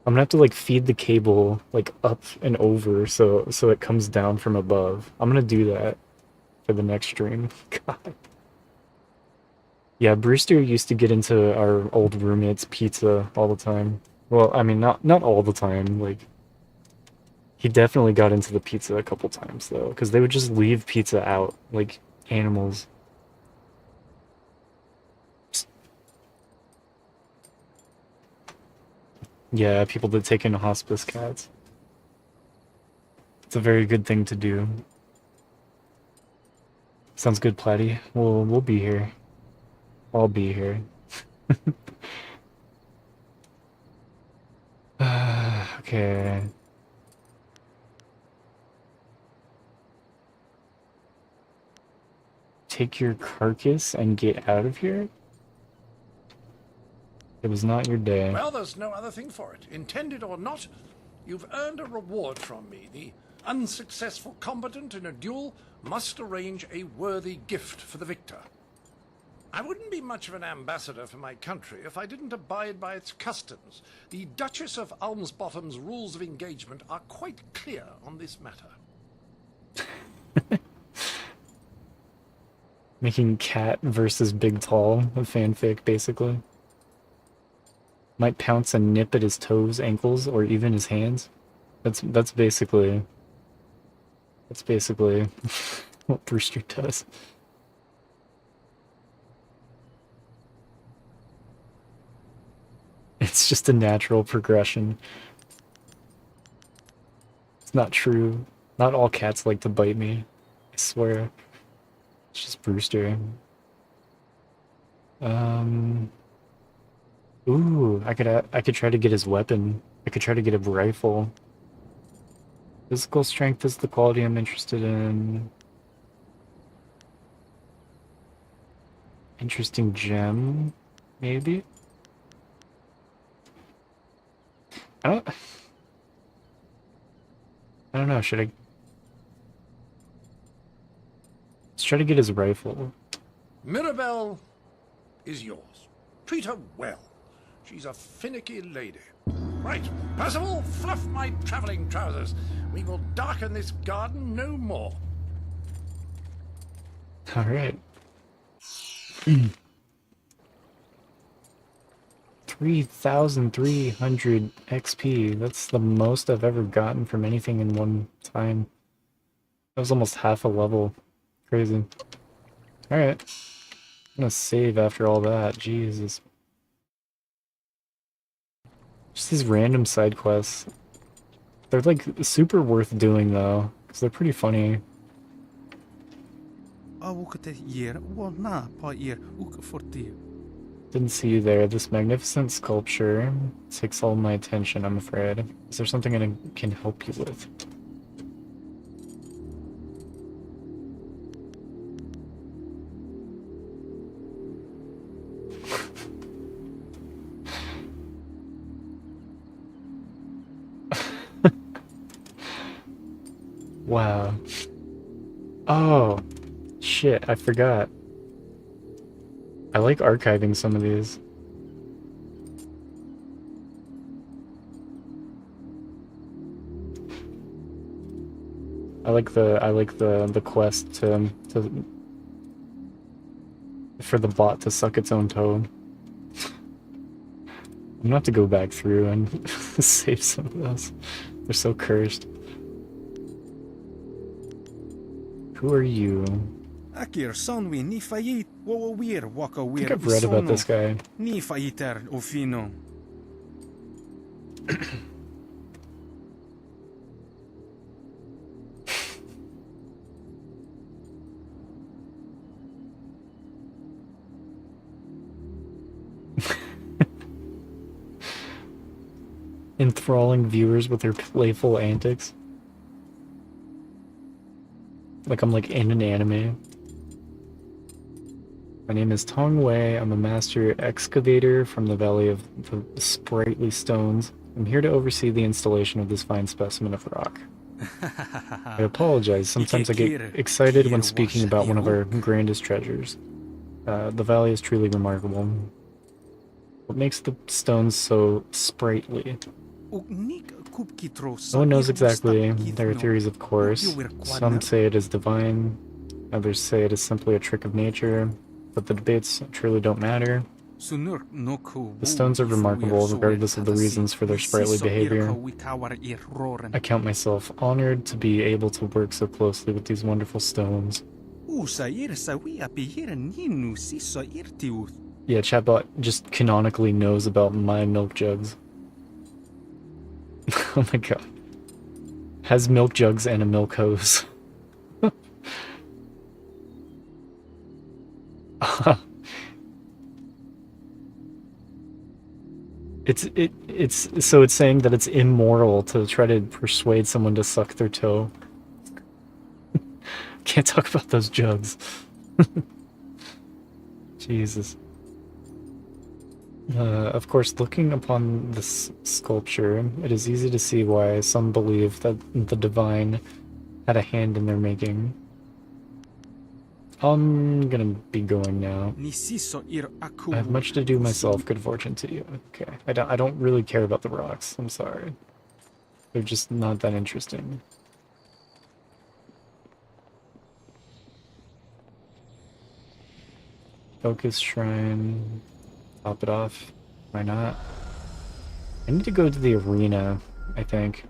I'm gonna have to like feed the cable like up and over so it comes down from above. I'm gonna do that for the next stream. God. Yeah, Brewster used to get into our old roommate's pizza all the time. Well, I mean, not all the time. Like, he definitely got into the pizza a couple times though, because they would just leave pizza out like animals. Yeah, people that take in hospice cats. It's a very good thing to do. Sounds good, Platty. We'll be here. I'll be here. Okay. Take your carcass and get out of here? It was not your day. Well, there's no other thing for it. Intended or not, you've earned a reward from me. The unsuccessful combatant in a duel must arrange a worthy gift for the victor. I wouldn't be much of an ambassador for my country if I didn't abide by its customs. The Duchess of Almsbottom's rules of engagement are quite clear on this matter. Making cat versus big tall a fanfic, basically. Might pounce and nip at his toes, ankles, or even his hands. That's basically what Brewster does. It's just a natural progression. It's not true. Not all cats like to bite me. I swear. It's just Brewster. Ooh, I could try to get his weapon. I could try to get a rifle. Physical strength is the quality I'm interested in. Interesting gem, maybe? I don't know, should I... Let's try to get his rifle. Mirabelle is yours. Treat her well. She's a finicky lady. Right, Percival, fluff my traveling trousers. We will darken this garden no more. All right. 3,300 XP. That's the most I've ever gotten from anything in one time. That was almost half a level. Crazy. Alright. I'm gonna save after all that. Jesus. Just these random side quests. They're like super worth doing though, because they're pretty funny. Didn't see you there. This magnificent sculpture takes all my attention, I'm afraid. Is there something I can help you with? Wow. Oh, shit, I forgot. I like archiving some of these. I like the quest to for the bot to suck its own toe. I'm gonna have to go back through and save some of those. They're so cursed. Who are you? I think I've read about this guy. Enthralling viewers with their playful antics. Like I'm like in an anime. My name is Tong Wei. I'm a master excavator from the Valley of the Sprightly Stones. I'm here to oversee the installation of this fine specimen of rock. I apologize. Sometimes I get excited when speaking about one of our grandest treasures. The valley is truly remarkable. What makes the stones so sprightly? No one knows exactly. There are theories, of course. Some say it is divine, others say it is simply a trick of nature, but the debates truly don't matter. The stones are remarkable, regardless of the reasons for their sprightly behavior. I count myself honored to be able to work so closely with these wonderful stones. Yeah, chatbot just canonically knows about my milk jugs. Oh my god. Has milk jugs and a milk hose. So it's saying that it's immoral to try to persuade someone to suck their toe. Can't talk about those jugs. Jesus. Of course, looking upon this sculpture, it is easy to see why some believe that the divine had a hand in their making. I'm gonna be going now. I have much to do myself. Good fortune to you. Okay. I don't really care about the rocks. I'm sorry. They're just not that interesting. Focus shrine. Top it off. Why not? I need to go to the arena, I think.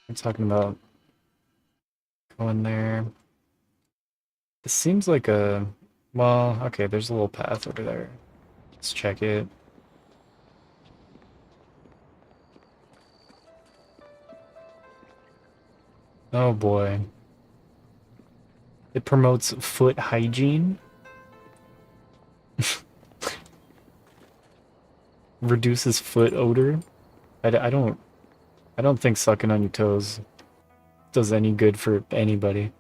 I'm talking about going there. This seems like a... Well, okay, there's a little path over there. Let's check it. Oh boy. It promotes foot hygiene. Reduces foot odor. I don't think sucking on your toes does any good for anybody.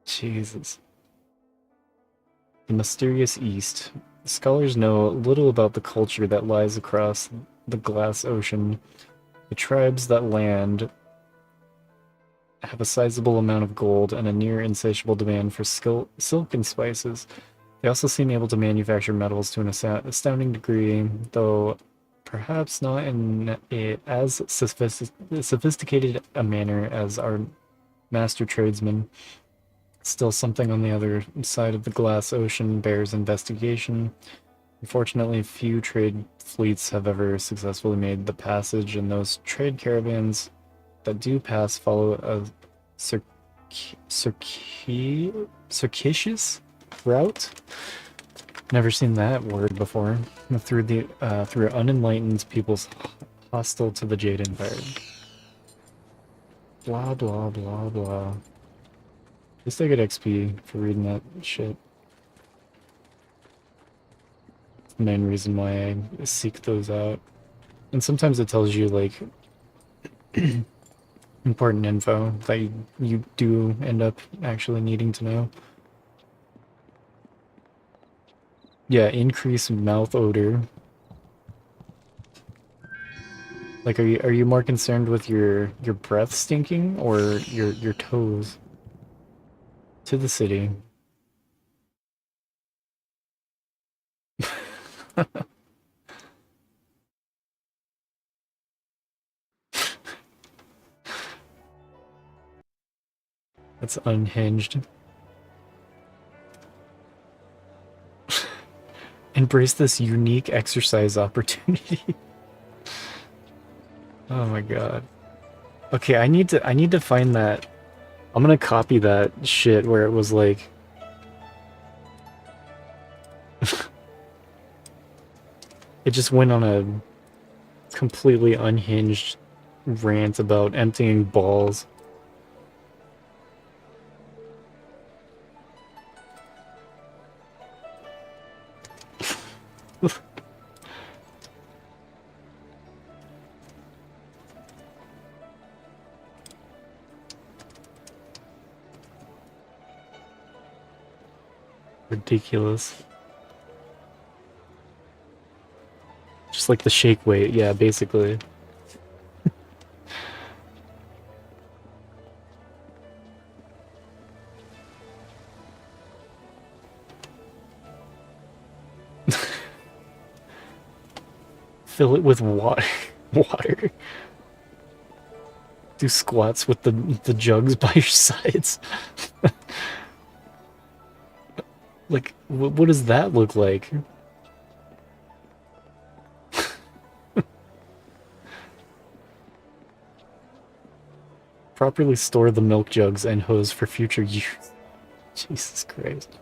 Jesus. The mysterious East. Scholars know little about the culture that lies across the glass ocean. The tribes that land have a sizable amount of gold and a near insatiable demand for silk and spices. They also seem able to manufacture metals to an astounding degree, though perhaps not in as sophisticated a manner as our master tradesmen. Still, something on the other side of the glass ocean bears investigation. Unfortunately, few trade fleets have ever successfully made the passage, and those trade caravans that do pass follow a circuitous route. Never seen that word before. Through unenlightened peoples hostile to the Jade Empire. Blah blah blah blah. At least I get XP for reading that shit. It's the main reason why I seek those out. And sometimes it tells you, like, important info that you do end up actually needing to know. Yeah, increase mouth odor. Like, are you more concerned with your breath stinking or your toes? To the city. That's unhinged. Embrace this unique exercise opportunity. Oh my god. Okay, I need to find that. I'm gonna copy that shit where it was like it just went on a completely unhinged rant about emptying balls. Ridiculous. Just like the shake weight, yeah, basically. Fill it with water. Water. Do squats with the jugs by your sides. Like, what does that look like? Properly store the milk jugs and hose for future use. Jesus Christ.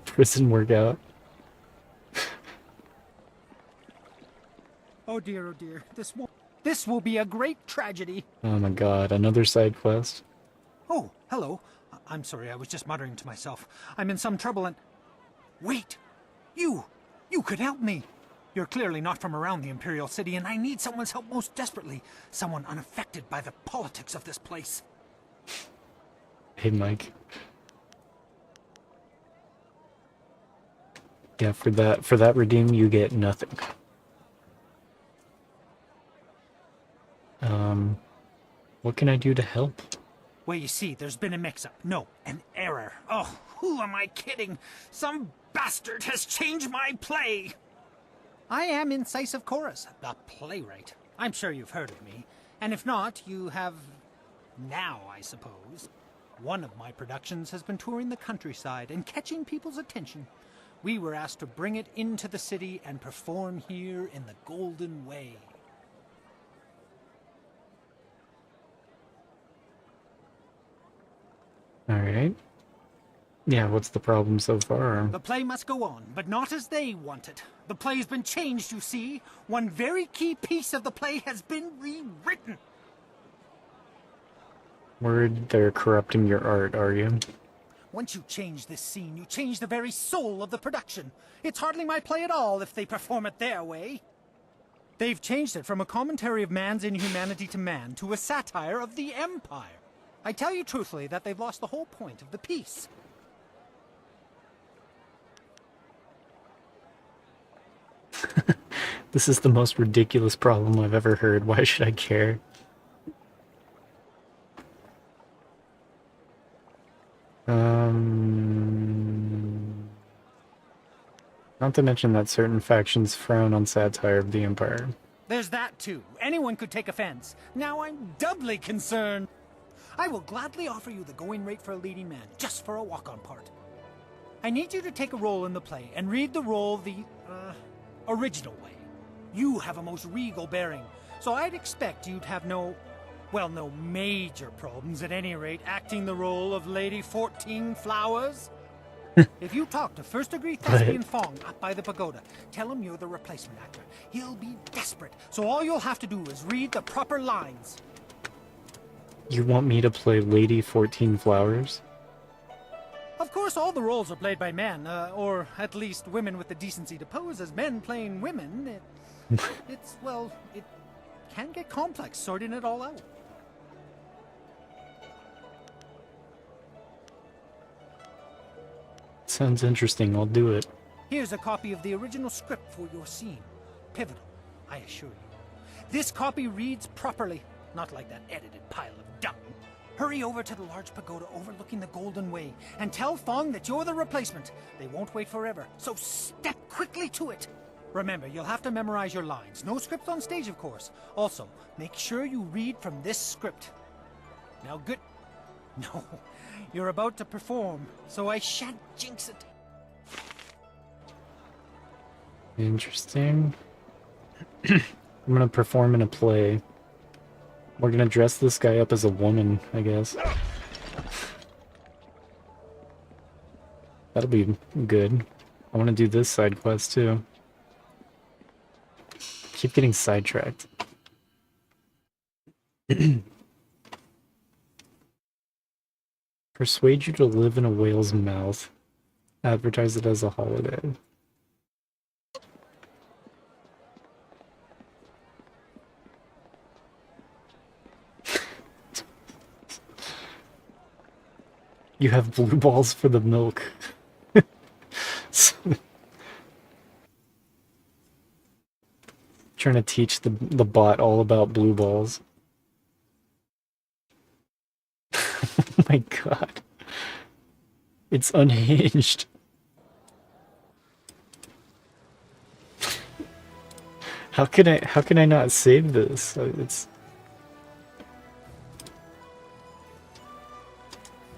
Prison workout. Oh dear, this will be a great tragedy. Oh my god, another side quest. Oh, hello. I'm sorry, I was just muttering to myself. I'm in some trouble and... Wait! You could help me! You're clearly not from around the Imperial City, and I need someone's help most desperately. Someone unaffected by the politics of this place. Hey, Mike. Yeah, for that redeem, you get nothing. What can I do to help? Well, you see, there's been a mix-up. No, an error. Oh, who am I kidding? Some bastard has changed my play! I am Incisive Chorus, the playwright. I'm sure you've heard of me. And if not, you have... now, I suppose. One of my productions has been touring the countryside and catching people's attention. We were asked to bring it into the city and perform here in the Golden Way. Alright. Yeah, what's the problem so far? The play must go on, but not as they want it. The play's been changed, you see. One very key piece of the play has been rewritten. Word, they're corrupting your art, are you? Once you change this scene, you change the very soul of the production. It's hardly my play at all if they perform it their way. They've changed it from a commentary of man's inhumanity to man to a satire of the Empire. I tell you truthfully that they've lost the whole point of the piece. This is the most ridiculous problem I've ever heard. Why should I care? Not to mention that certain factions frown on satire of the Empire. There's that too. Anyone could take offense. Now I'm doubly concerned. I will gladly offer you the going rate for a leading man, just for a walk-on part. I need you to take a role in the play and read the role the, original way. You have a most regal bearing, so I'd expect you'd have no major problems at any rate acting the role of Lady 14 Flowers. If you talk to first-degree thespian Fong up by the pagoda, tell him you're the replacement actor. He'll be desperate, so all you'll have to do is read the proper lines. You want me to play Lady 14 Flowers? Of course, all the roles are played by men, or at least women with the decency to pose as men playing women. It can get complex sorting it all out. Sounds interesting, I'll do it. Here's a copy of the original script for your scene. Pivotal, I assure you. This copy reads properly, not like that edited pile of dung. Hurry over to the large pagoda overlooking the Golden Way and tell Fong that you're the replacement. They won't wait forever, so step quickly to it. Remember, you'll have to memorize your lines. No script on stage, of course. Also, make sure you read from this script. Now good. No, you're about to perform, so I shan't jinx it. Interesting. I'm gonna perform in a play. We're gonna dress this guy up as a woman, I guess. That'll be good. I want to do this side quest too. Keep getting sidetracked. Persuade you to live in a whale's mouth. Advertise it as a holiday. You have blue balls for the milk. Trying to teach the bot all about blue balls. Oh my god. It's unhinged. How can I not save this? It's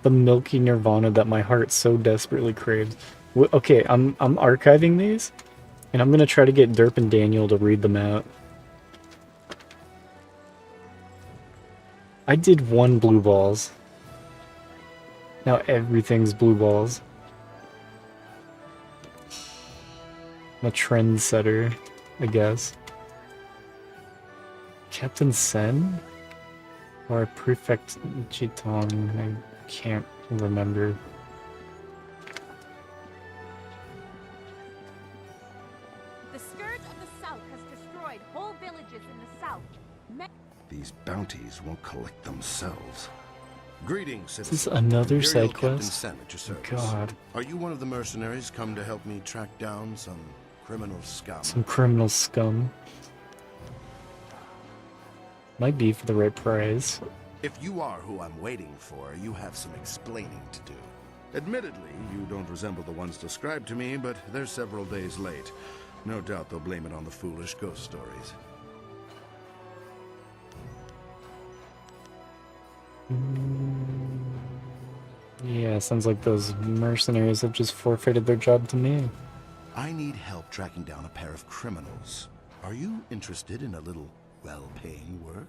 the milky nirvana that my heart so desperately craves. Okay, I'm archiving these, and I'm gonna try to get Derp and Daniel to read them out. I did 1 blue balls. Now everything's blue balls. I'm a trendsetter, I guess. Captain Sen? Or Prefect Jitong? I can't remember. The scourge of the south has destroyed whole villages in the south. These bounties won't collect themselves. Greetings, Is citizens. this another Imperial side Captain quest? Sen at your service. God. Are you one of the mercenaries come to help me track down some criminal scum? Some criminal scum. Might be for the right price. If you are who I'm waiting for, you have some explaining to do. Admittedly, you don't resemble the ones described to me, but they're several days late. No doubt they'll blame it on the foolish ghost stories. Yeah, sounds like those mercenaries have just forfeited their job to me. I need help tracking down a pair of criminals. Are you interested in a little well-paying work?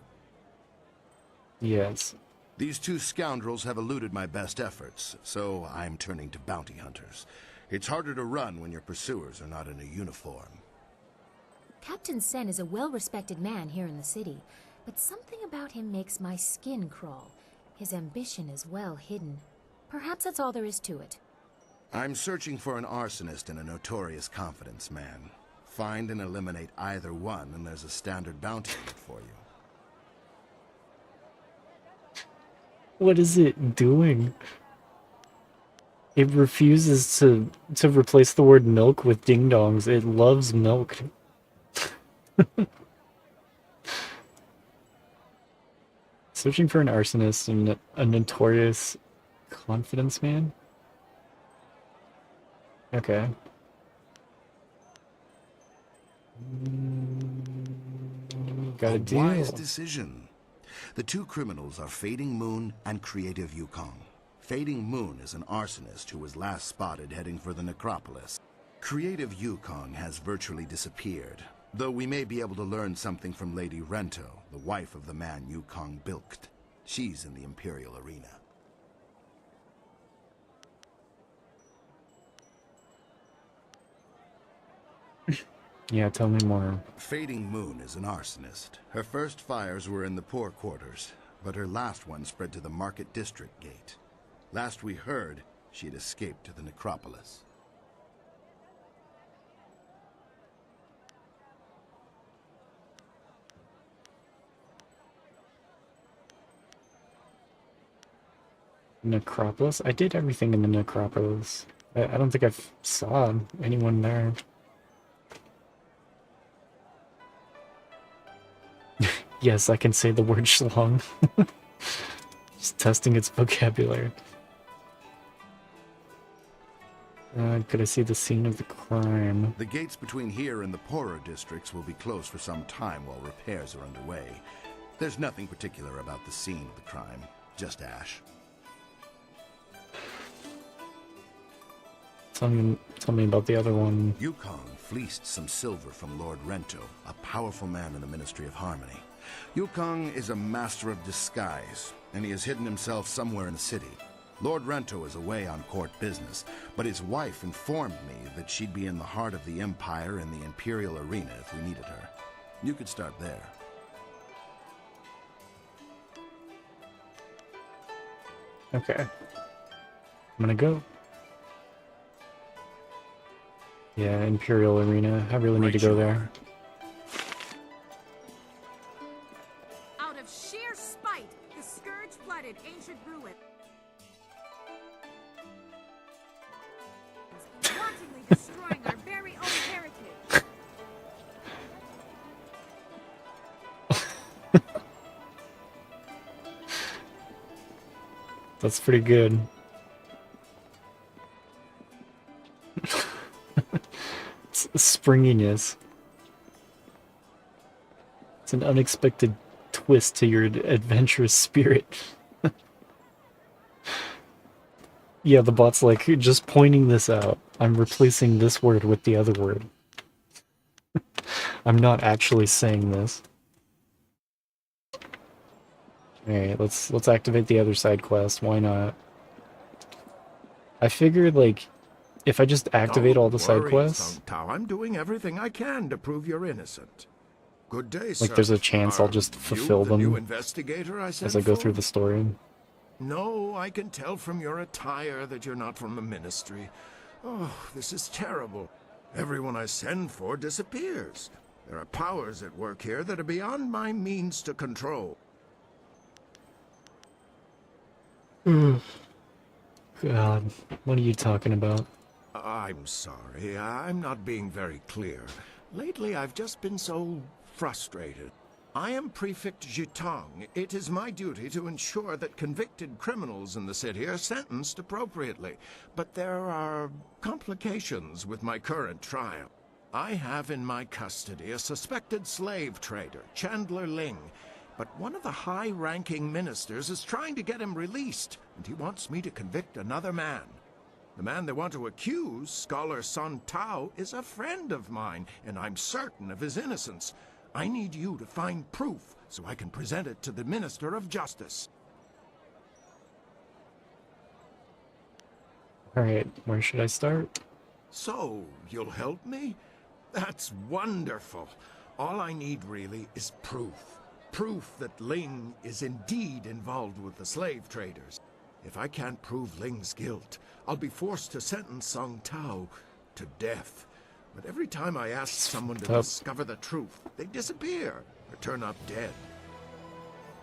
Yes. These 2 scoundrels have eluded my best efforts, so I'm turning to bounty hunters. It's harder to run when your pursuers are not in a uniform. Captain Sen is a well-respected man here in the city, but something about him makes my skin crawl. His ambition is well hidden. Perhaps that's all there is to it. I'm searching for an arsonist and a notorious confidence man. Find and eliminate either one, and there's a standard bounty for you. What is it doing? It refuses to replace the word milk with ding-dongs. It loves milk. Searching for an arsonist and a notorious confidence man? Okay. Got a deal. Wise decision. The 2 criminals are Fading Moon and Creative Yukong. Fading Moon is an arsonist who was last spotted heading for the necropolis. Creative Yukong has virtually disappeared, though we may be able to learn something from Lady Rento, the wife of the man Yukong bilked. She's in the Imperial arena. Yeah, tell me more. Fading Moon is an arsonist. Her first fires were in the poor quarters, but her last one spread to the Market District Gate. Last we heard, she had escaped to the necropolis. Necropolis? I did everything in the necropolis. I don't think I saw anyone there. Yes, I can say the word schlong. Just testing its vocabulary. Could I see the scene of the crime? The gates between here and the poorer districts will be closed for some time while repairs are underway. There's nothing particular about the scene of the crime. just ash. Tell me about the other one. Yukong fleeced some silver from Lord Rento, a powerful man in the Ministry of Harmony. Yukong is a master of disguise, and he has hidden himself somewhere in the city. Lord Rento is away on court business, but his wife informed me that she'd be in the heart of the Empire in the Imperial Arena if we needed her. You could start there. Okay. I'm gonna go. Yeah, Imperial Arena. I really need to go there. Out of sheer spite, the Scourge flooded ancient ruins, wantonly destroying our very own heritage. That's pretty good. Springiness. It's an unexpected twist to your adventurous spirit. Yeah, the bot's like, just pointing this out. I'm replacing this word with the other word. I'm not actually saying this. Alright, let's activate the other side quest. Why not? I figured, like, if I just activate all the side quests, I'm doing everything I can to prove you're innocent. Good day, sir. like, there's a chance I'll just fulfill the new them investigator I as I go through the story. No, I can tell from your attire that you're not from the Ministry. Oh, this is terrible. Everyone I send for disappears. There are powers at work here that are beyond my means to control. God, what are you talking about? I'm sorry, I'm not being very clear. Lately, I've just been so frustrated. I am Prefect Jitong. It is my duty to ensure that convicted criminals in the city are sentenced appropriately. But there are complications with my current trial. I have in my custody a suspected slave trader, Chandler Ling. But one of the high-ranking ministers is trying to get him released, and he wants me to convict another man. The man they want to accuse, Scholar Sun Tao, is a friend of mine, and I'm certain of his innocence. I need you to find proof so I can present it to the Minister of Justice. Alright, where should I start? So, you'll help me? That's wonderful. All I need, really, is proof. Proof that Ling is indeed involved with the slave traders. If I can't prove Ling's guilt, I'll be forced to sentence Song Tao to death. But every time I ask someone to discover the truth, they disappear or turn up dead.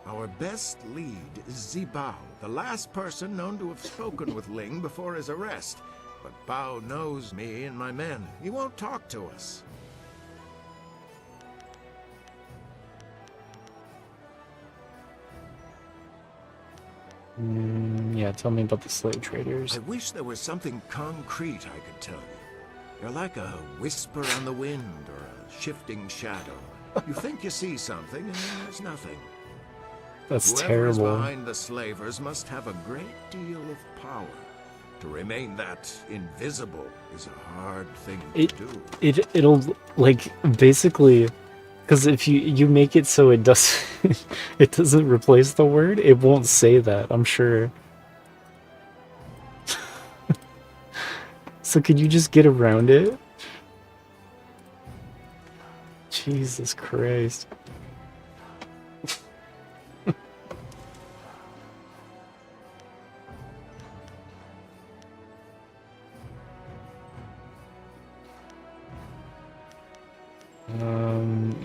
Our best lead is Zibao, the last person known to have spoken with Ling before his arrest. But Bao knows me and my men. He won't talk to us. Yeah, tell me about the slave traders. I wish there was something concrete I could tell you. You're like a whisper on the wind or a shifting shadow. You think you see something, and then there's nothing. That's Whoever is terrible. behind the slavers must have a great deal of power. To remain that invisible is a hard thing to do. It'll like basically, because if you make it so it does it doesn't replace the word, it won't say that, I'm sure. So could you just get around it? Jesus Christ.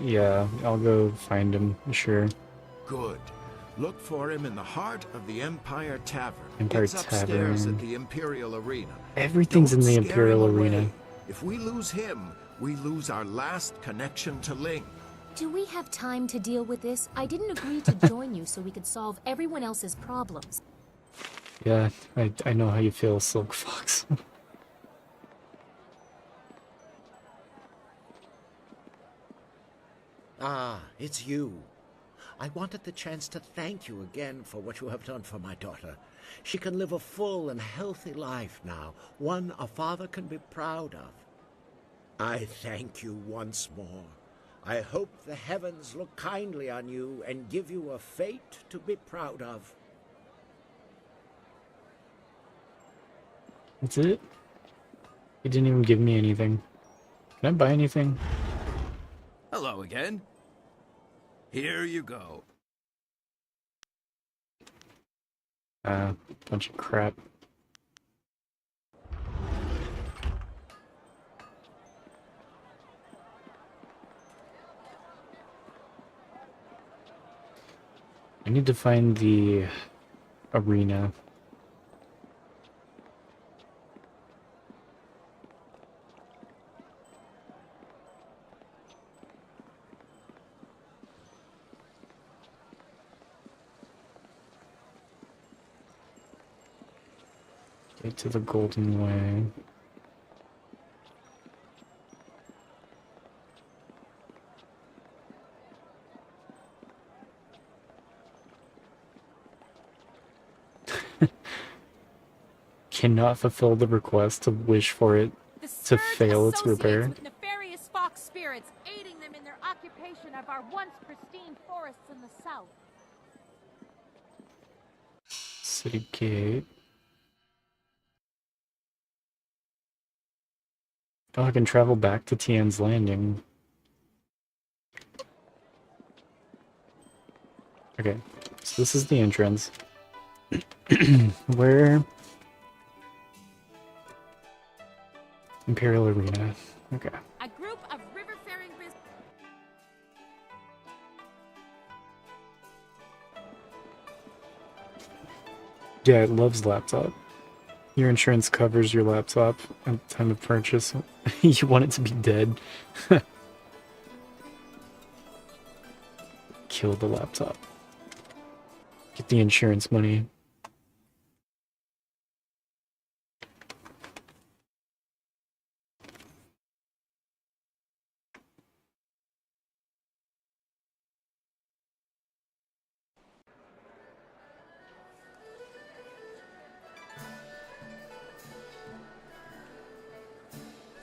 Yeah, I'll go find him, sure. Good. Look for him in the heart of the Empire Tavern. Empire It's upstairs Tavern. at the Imperial Arena. Everything's Don't in the scare Imperial him away. Arena. If we lose him, we lose our last connection to Ling. Do we have time to deal with this? I didn't agree to join you so we could solve everyone else's problems. Yeah, I know how you feel, Silk Fox. Ah, it's you. I wanted the chance to thank you again for what you have done for my daughter. She can live a full and healthy life now, one a father can be proud of. I thank you once more. I hope the heavens look kindly on you and give you a fate to be proud of. That's it? He didn't even give me anything. Can I buy anything? Hello again. Here you go. Bunch of crap. I need to find the arena. Get to the Golden Way. Cannot fulfill the request to wish for it to fail its repair. With nefarious fox spirits, aiding them in their occupation of our once pristine forests in the south. City Gate. Oh, I can travel back to Tian's Landing. Okay, so this is the entrance. Where? Imperial Arena. Okay. A group of river-faring business. Yeah, it loves laptop. Your insurance covers your laptop at the time of purchase. You want it to be dead. Kill the laptop. Get the insurance money.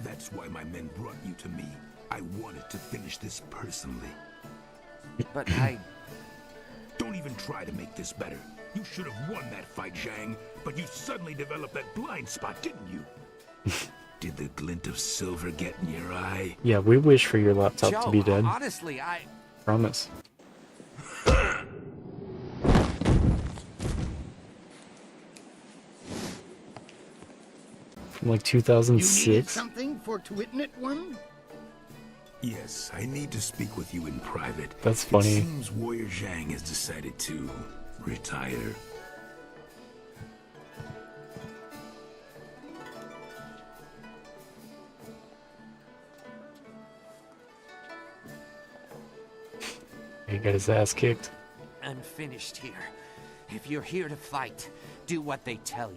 That's why my men brought you to me. I wanted to finish this personally. But I... Don't even try to make this better. You should have won that fight, Zhang, but you suddenly developed that blind spot, didn't you? Did the glint of silver get in your eye? Yeah, we wish for your laptop Joe, to be dead. honestly, I... Promise. From like 2006? You needed something for to it, one? Yes, I need to speak with you in private. That's funny. It seems Warrior Zhang has decided to retire. He got his ass kicked. I'm finished here. If you're here to fight, do what they tell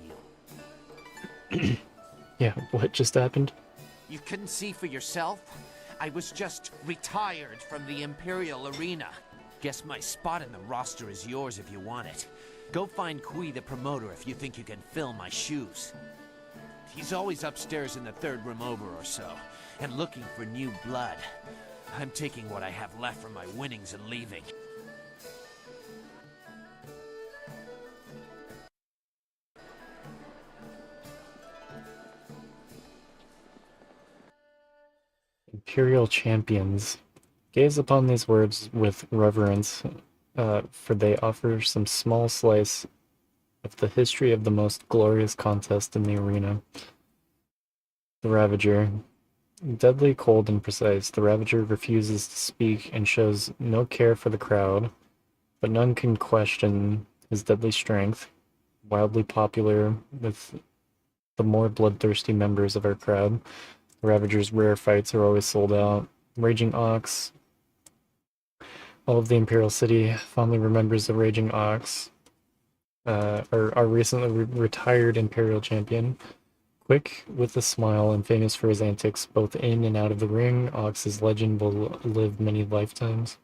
you. Yeah, what just happened? You couldn't see for yourself? I was just retired from the Imperial Arena. Guess my spot in the roster is yours if you want it. Go find Kui the promoter if you think you can fill my shoes. He's always upstairs in the third room over or so, and looking for new blood. I'm taking what I have left from my winnings and leaving. Imperial champions. Gaze upon these words with reverence, for they offer some small slice of the history of the most glorious contest in the arena. The Ravager. Deadly cold and precise, the Ravager refuses to speak and shows no care for the crowd, but none can question his deadly strength. Wildly popular with the more bloodthirsty members of our crowd. The Ravager's rare fights are always sold out. Raging Ox. All of the Imperial City fondly remembers the Raging Ox, our recently retired Imperial champion. Quick with a smile and famous for his antics both in and out of the ring, Ox's legend will live many lifetimes.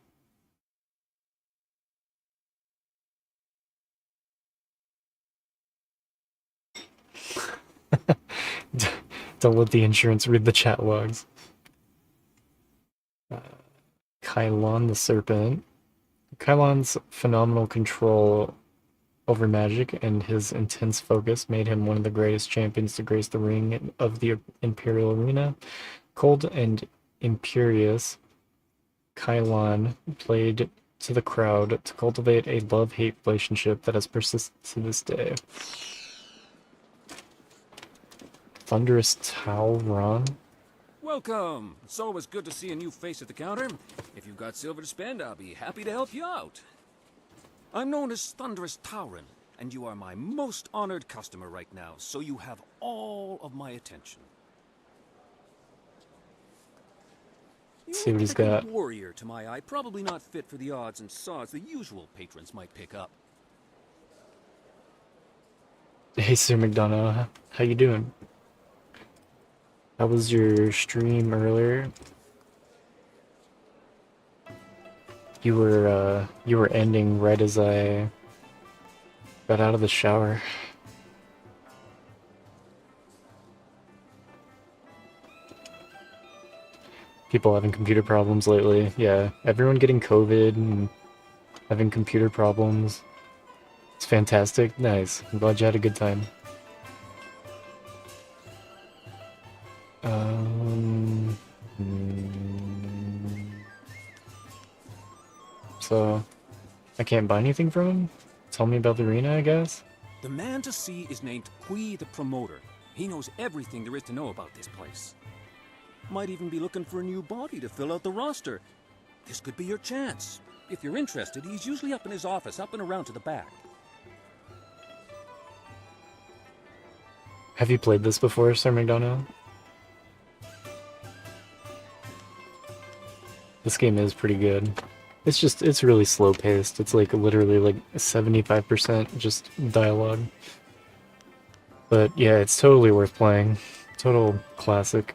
Don't let the insurance read the chat logs. Kylon the Serpent. Kylon's phenomenal control over magic and his intense focus made him one of the greatest champions to grace the ring of the Imperial Arena. Cold and imperious, Kylon played to the crowd to cultivate a love-hate relationship that has persisted to this day. Thunderous Tauron? Welcome! It's always good to see a new face at the counter. If you've got silver to spend, I'll be happy to help you out. I'm known as Thunderous Tauron, and you are my most honored customer right now, so you have all of my attention. See what he's got. Warrior to my eye, probably not fit for the odds and sods the usual patrons might pick up. Hey Sir McDonough, how you doing? How was your stream earlier? You were ending right as I got out of the shower. People having computer problems lately. Yeah, everyone getting COVID and having computer problems. It's fantastic. Nice. I'm glad you had a good time. So, I can't buy anything from him? Tell me about the arena, I guess? The man to see is named Kui the Promoter. He knows everything there is to know about this place. Might even be looking for a new body to fill out the roster. This could be your chance. If you're interested, he's usually up in his office, up and around to the back. Have you played this before, Sir McDonough? This game is pretty good. It's really slow paced. It's like literally like 75% just dialogue. But yeah, it's totally worth playing. Total classic.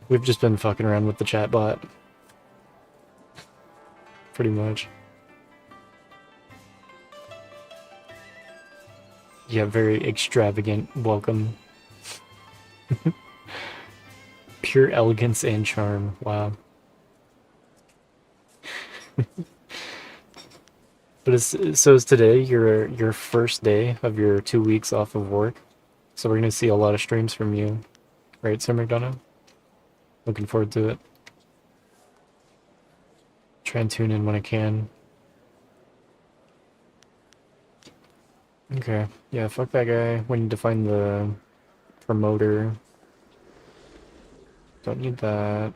We've just been fucking around with the chatbot. Pretty much. Yeah, very extravagant welcome. Pure elegance and charm. Wow. But is today your first day of your 2 weeks off of work? So we're gonna see a lot of streams from you, right, Sir McDonough? Looking forward to it. Try and tune in when I can. Okay, yeah, fuck that guy. We need to find the promoter. Don't need that.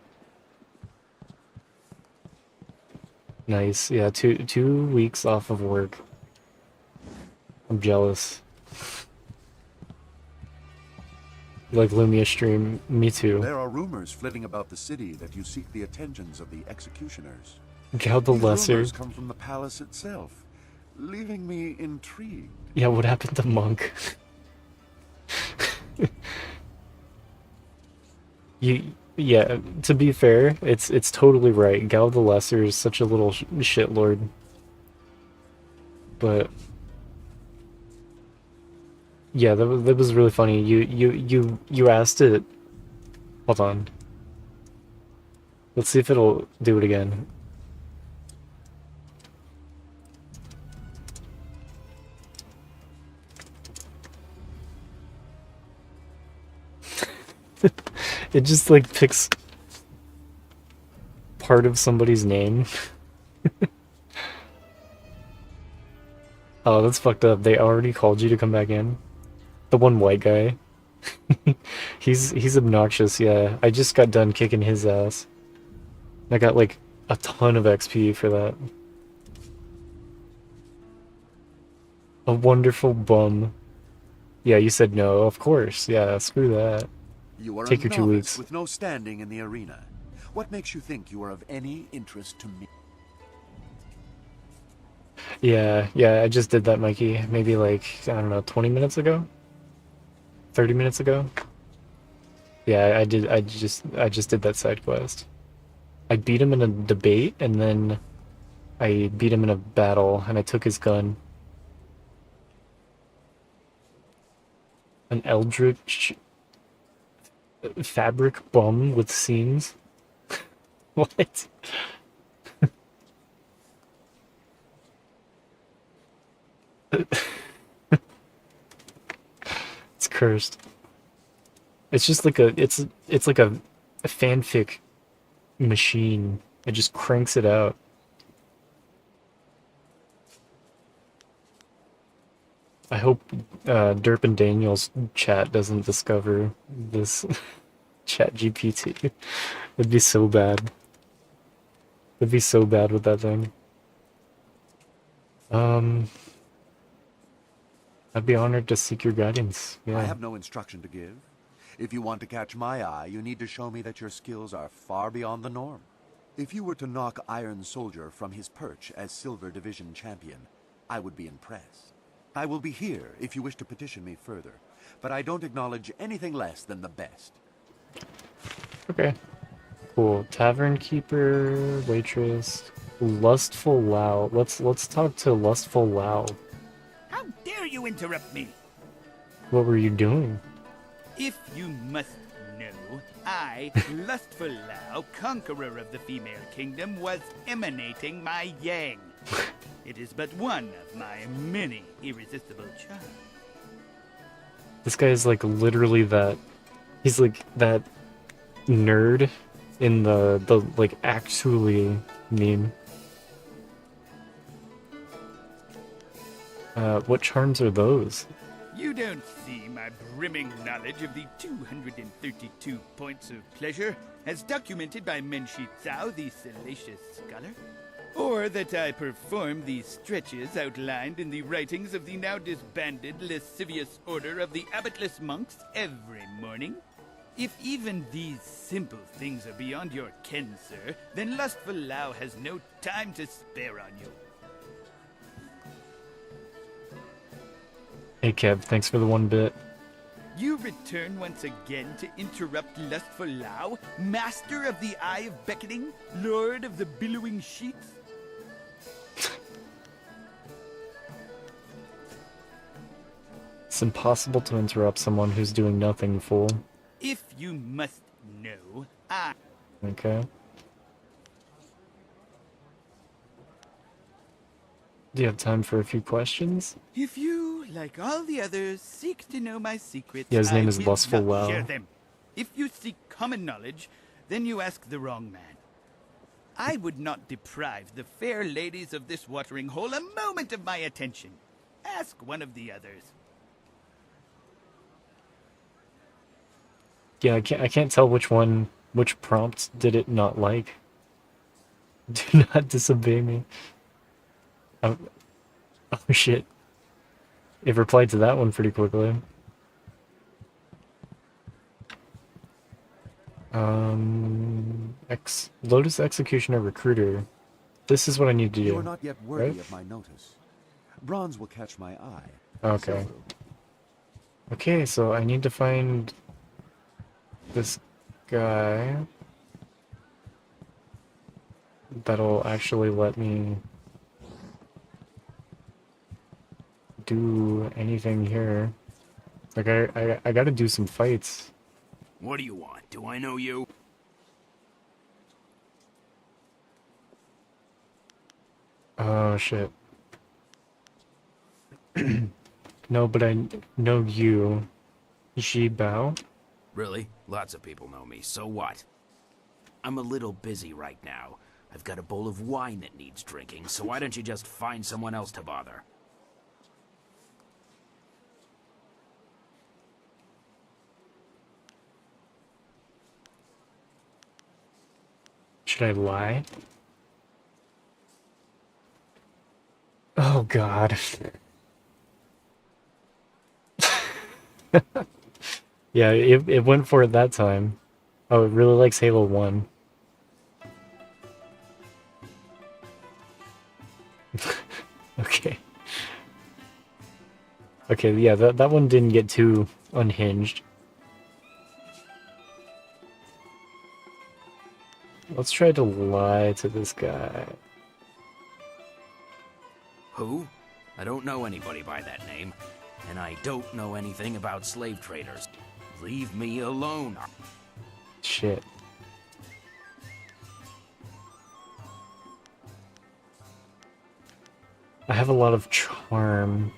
Nice, yeah, two weeks off of work. I'm jealous. You like Lumia stream? Me too. There are rumors flitting about the city that you seek the attentions of the executioners. Gal the These Lesser. rumors come from the palace itself, leaving me intrigued. Yeah, what happened to Monk? Yeah, to be fair, it's totally right. Gal the Lesser is such a little shitlord. But yeah, that was really funny. You asked it. Hold on. Let's see if it'll do it again. It just like picks part of somebody's name. Oh, that's fucked up. They already called you to come back in? The one white guy. He's obnoxious, yeah. I just got done kicking his ass. I got like a ton of XP for that. A wonderful bum. Yeah, you said no, of course. Yeah, screw that. You are Take a your 2 novice weeks. with no standing in the arena. What makes you think you are of any interest to me? Yeah, I just did that, Mikey. Maybe like, I don't know, 20 minutes ago? 30 minutes ago? Yeah, I just did that side quest. I beat him in a debate, and then I beat him in a battle, and I took his gun. An eldritch fabric bum with seams? What? It's cursed. It's just like it's like a fanfic machine. It just cranks it out. I hope Derp and Daniel's chat doesn't discover this chat GPT. It'd be so bad. It'd be so bad with that thing. I'd be honored to seek your guidance. Yeah. I have no instruction to give. If you want to catch my eye, you need to show me that your skills are far beyond the norm. If you were to knock Iron Soldier from his perch as Silver Division champion, I would be impressed. I will be here if you wish to petition me further, but I don't acknowledge anything less than the best. Okay. Cool. Tavern keeper, waitress, lustful Lao. Let's talk to lustful Lao. How dare you interrupt me? What were you doing? If you must know, I, Lustful Lao, conqueror of the female kingdom, was emanating my yang. It is but one of my many irresistible charms. This guy is like literally that. He's like that nerd in the like actually meme. What charms are those? You don't see my brimming knowledge of the 232 points of pleasure, as documented by Menshi Zhao, the salacious scholar? Or that I perform the stretches outlined in the writings of the now disbanded lascivious order of the abbotless monks every morning? If even these simple things are beyond your ken, sir, then Lustful Lao has no time to spare on you. Hey Kev, thanks for the 1 bit. You return once again to interrupt Lustful Lao, master of the Eye of Beckoning, lord of the billowing sheets? It's impossible to interrupt someone who's doing nothing, fool. If you must know, I... Okay. Do you have time for a few questions? If you, like all the others, seek to know my secrets, Yeah, his name I is will Lustful not Lao. share them. If you seek common knowledge, then you ask the wrong man. I would not deprive the fair ladies of this watering hole a moment of my attention. Ask one of the others. Yeah, I can't tell which prompt did it not like. Do not disobey me. Oh shit. It replied to that one pretty quickly. Lotus Executioner Recruiter. This is what I need to do. You are not yet worthy right? of my notice. Bronze will catch my eye. Okay. Silver. Okay, so I need to find this guy that'll actually let me do anything here. Like I gotta do some fights. What do you want? Do I know you? Oh shit. No, but I know you. Ji Bao? Really? Lots of people know me, so what? I'm a little busy right now. I've got a bowl of wine that needs drinking, so why don't you just find someone else to bother? Should I lie? Oh god. Yeah, it went for it that time. Oh, it really likes Halo 1. Okay. Okay, yeah, that one didn't get too unhinged. Let's try to lie to this guy. Who? I don't know anybody by that name. and I don't know anything about slave traders. Leave me alone. Shit. I have a lot of charm.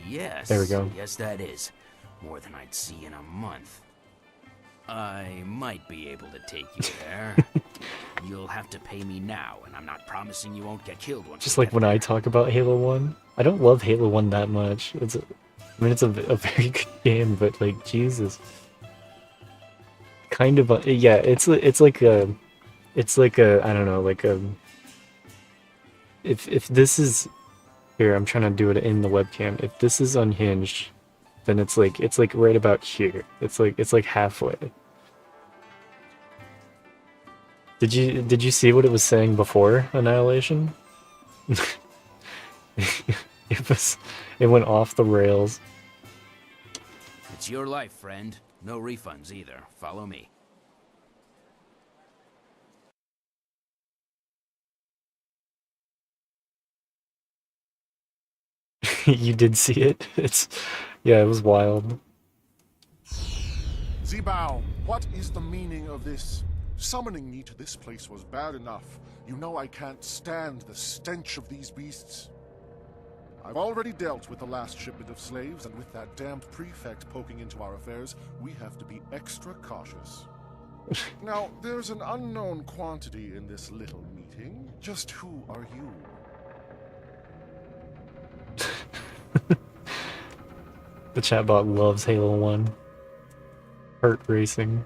Yes. There we go. Yes, that is. More than I'd see in a month. I might be able to take you there. You'll have to pay me now, and I'm not promising you won't get killed once Just you like get when I talk about Halo 1. I don't love Halo 1 that much. I mean, it's a very good game, but like, Jesus. Kind of, yeah, it's like a, I don't know, like a, if this is, here, I'm trying to do it in the webcam. If this is unhinged, then it's like right about here. It's like halfway. Did you see what it was saying before Annihilation? It went off the rails. It's your life, friend. No refunds either. Follow me. You did see it? Yeah, it was wild. Zibao, what is the meaning of this? Summoning me to this place was bad enough. You know I can't stand the stench of these beasts. I've already dealt with the last shipment of slaves, and with that damned prefect poking into our affairs, we have to be extra cautious. Now, there's an unknown quantity in this little meeting. Just who are you? The chatbot loves Halo 1. Heart racing.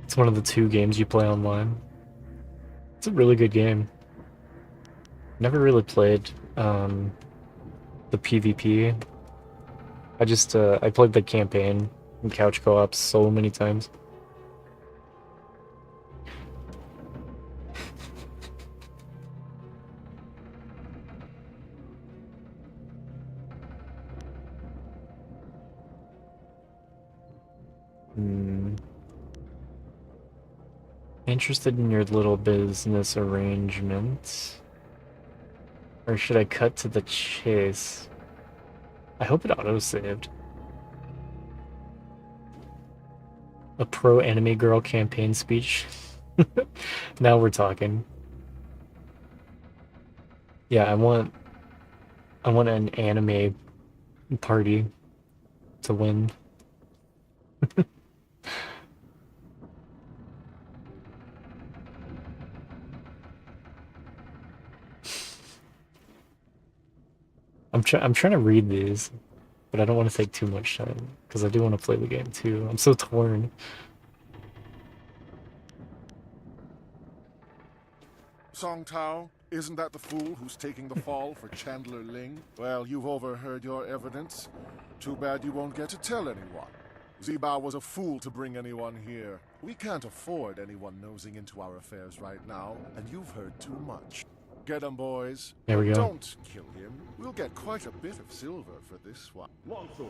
It's one of the 2 games you play online. It's a really good game. Never really played the PvP. I played the campaign and couch co-op so many times. Interested in your little business arrangements? Or should I cut to the chase? I hope it auto-saved. A pro anime girl campaign speech? Now we're talking. Yeah, I want an anime party to win. I'm trying to read these, but I don't want to take too much time because I do want to play the game too. I'm so torn. Song Tao, isn't that the fool who's taking the fall for Chandler Ling? Well, you've overheard your evidence. Too bad you won't get to tell anyone. Zibao was a fool to bring anyone here. We can't afford anyone nosing into our affairs right now, and you've heard too much. Get him, boys. There we go. Don't kill him. We'll get quite a bit of silver for this one. Longsword.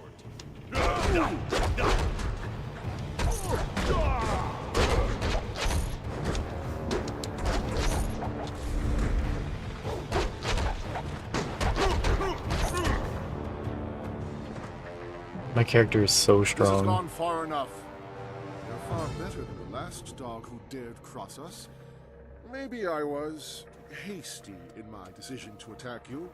My character is so This has strong. gone far enough. You're far better than the last dog who dared cross us. Maybe I was hasty in my decision to attack you.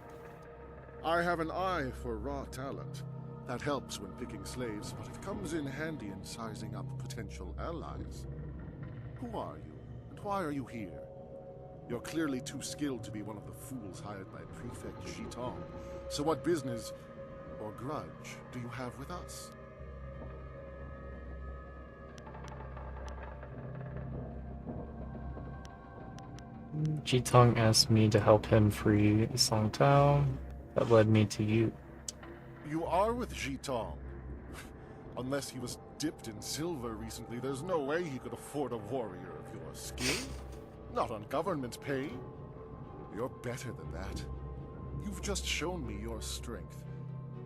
I have an eye for raw talent. That helps when picking slaves, but it comes in handy in sizing up potential allies. Who are you, and why are you here? You're clearly too skilled to be one of the fools hired by Prefect Jitong. So what business or grudge do you have with us? Jitong asked me to help him free Song Tao. That led me to you. You are with Jitong. Unless he was dipped in silver recently, there's no way he could afford a warrior of your skill. Not on government pay. You're better than that. You've just shown me your strength.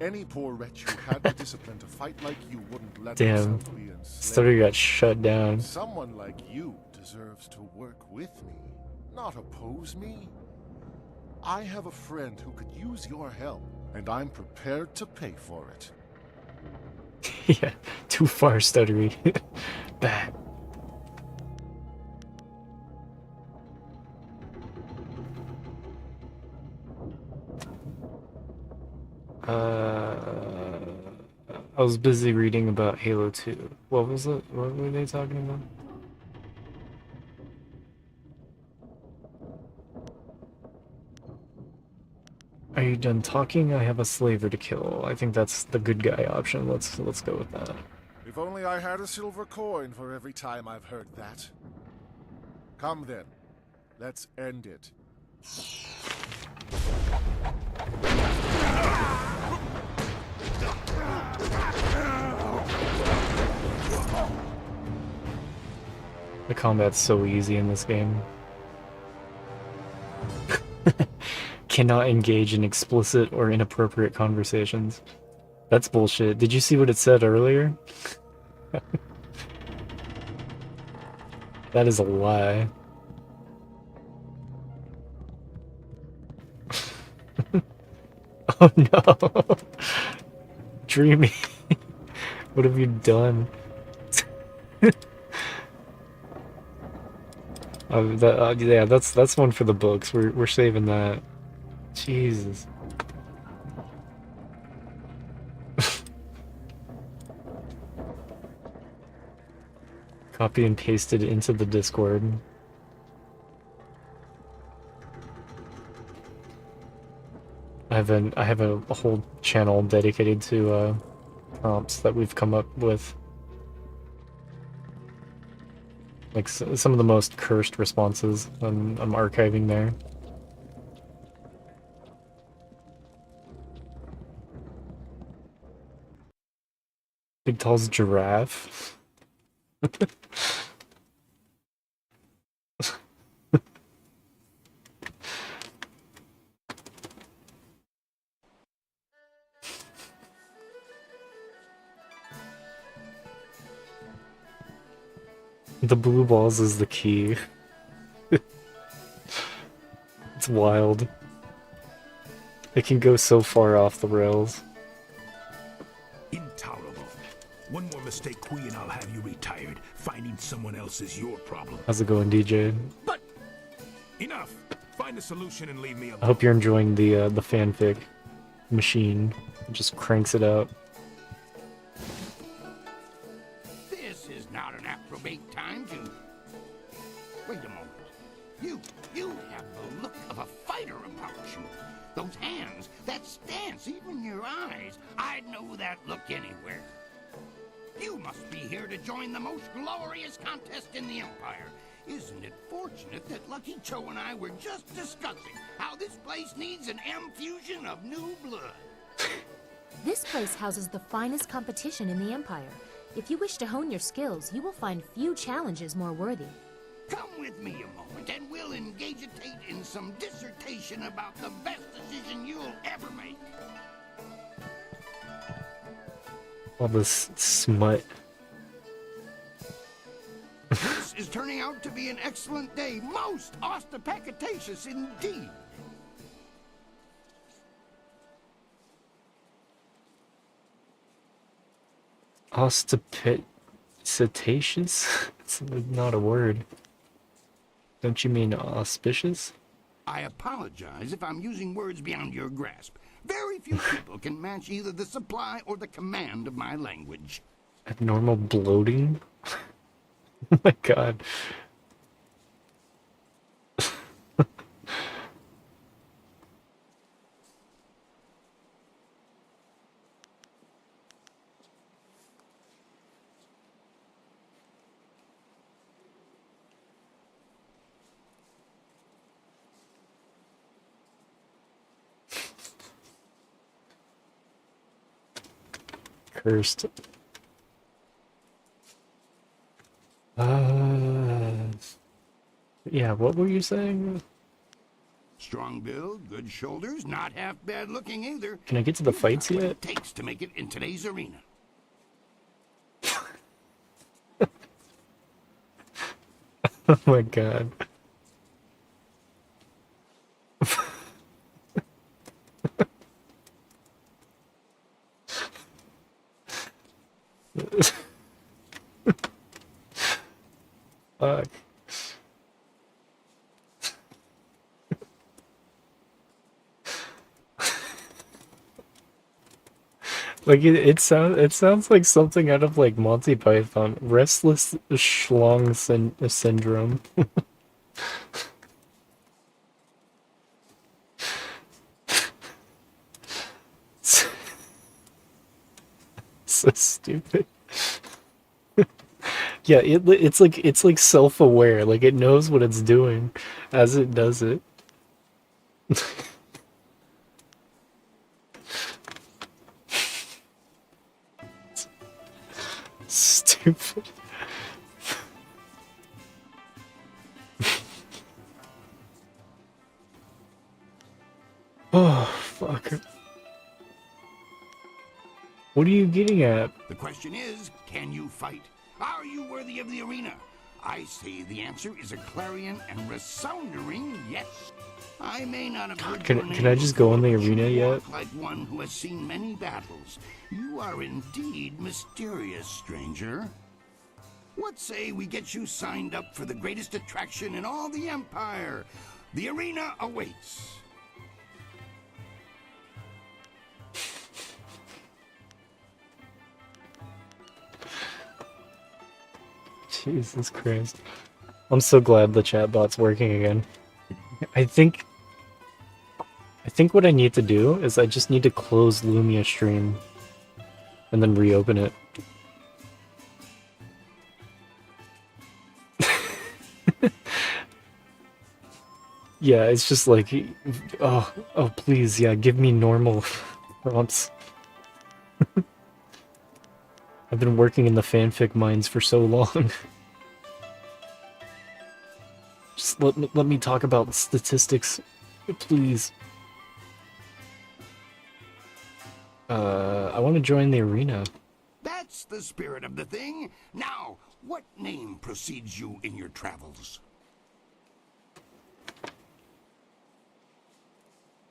Any poor wretch who had the discipline to fight like you wouldn't let Damn. himself be Stutter got shut down. Someone like you deserves to work with me, not oppose me. I have a friend who could use your help, and I'm prepared to pay for it. Yeah, too far, Stuttery. Bad. I was busy reading about Halo 2. What was it? What were they talking about? Are you done talking? I have a slaver to kill. I think that's the good guy option. Let's go with that. If only I had a silver coin for every time I've heard that. Come then, let's end it. The combat's so easy in this game. Cannot engage in explicit or inappropriate conversations. That's bullshit. Did you see what it said earlier? That is a lie. Oh no! Dreamy. What have you done? Yeah, that's one for the books. We're saving that. Jesus. Copy and pasted into the Discord. I have a whole channel dedicated to prompts that we've come up with. Like some of the most cursed responses I'm archiving there. Big Tall's giraffe. The blue balls is the key. It's wild. It can go so far off the rails. Intolerable. One more mistake, Kui, and I'll have you retired. Finding someone else is your problem. How's it going, DJ? But enough. Find a solution and leave me alone. I hope you're enjoying the fanfic machine. It just cranks it out. This is not an appropriate time to... Wait a moment. You have the look of a fighter about you. Those hands, that stance, even your eyes. I'd know that look anywhere. You must be here to join the most glorious contest in the Empire. Isn't it fortunate that Lucky Cho and I were just discussing how this place needs an infusion of new blood? This place houses the finest competition in the Empire. If you wish to hone your skills, you will find few challenges more worthy. Come with me a moment and we'll engagitate in some dissertation about the best decision you'll ever make. All this smut. This is turning out to be an excellent day. Most ostentatious indeed. Ostentatious? It's not a word. Don't you mean auspicious? I apologize if I'm using words beyond your grasp. Very few people can match either the supply or the command of my language. Abnormal bloating? Oh my god. Cursed. Yeah, what were you saying? Strong build, good shoulders, not half bad looking either. Can I get to the fights What yet? it takes to make it in today's arena. Oh my god. Fuck. Like it sounds like something out of like Monty Python. Restless Schlong syndrome. So stupid. Yeah, it's like self-aware, like it knows what it's doing as it does it. Stupid. Oh, fuck. What are you getting at? The question is, can you fight? Are you worthy of the arena? I say the answer is a clarion and resounding yes. I may not have heard your Can I name just go in the before, but arena you yet? walk like one who has seen many battles. You are indeed mysterious, stranger. What say we get you signed up for the greatest attraction in all the Empire? The arena awaits. Jesus Christ. I'm so glad the chatbot's working again. I think what I need to do is I just need to close Lumia stream and then reopen it. Yeah, it's just like, oh please, yeah, give me normal prompts. I've been working in the fanfic mines for so long. Just let me talk about statistics, please. I want to join the arena. That's the spirit of the thing. Now, what name precedes you in your travels?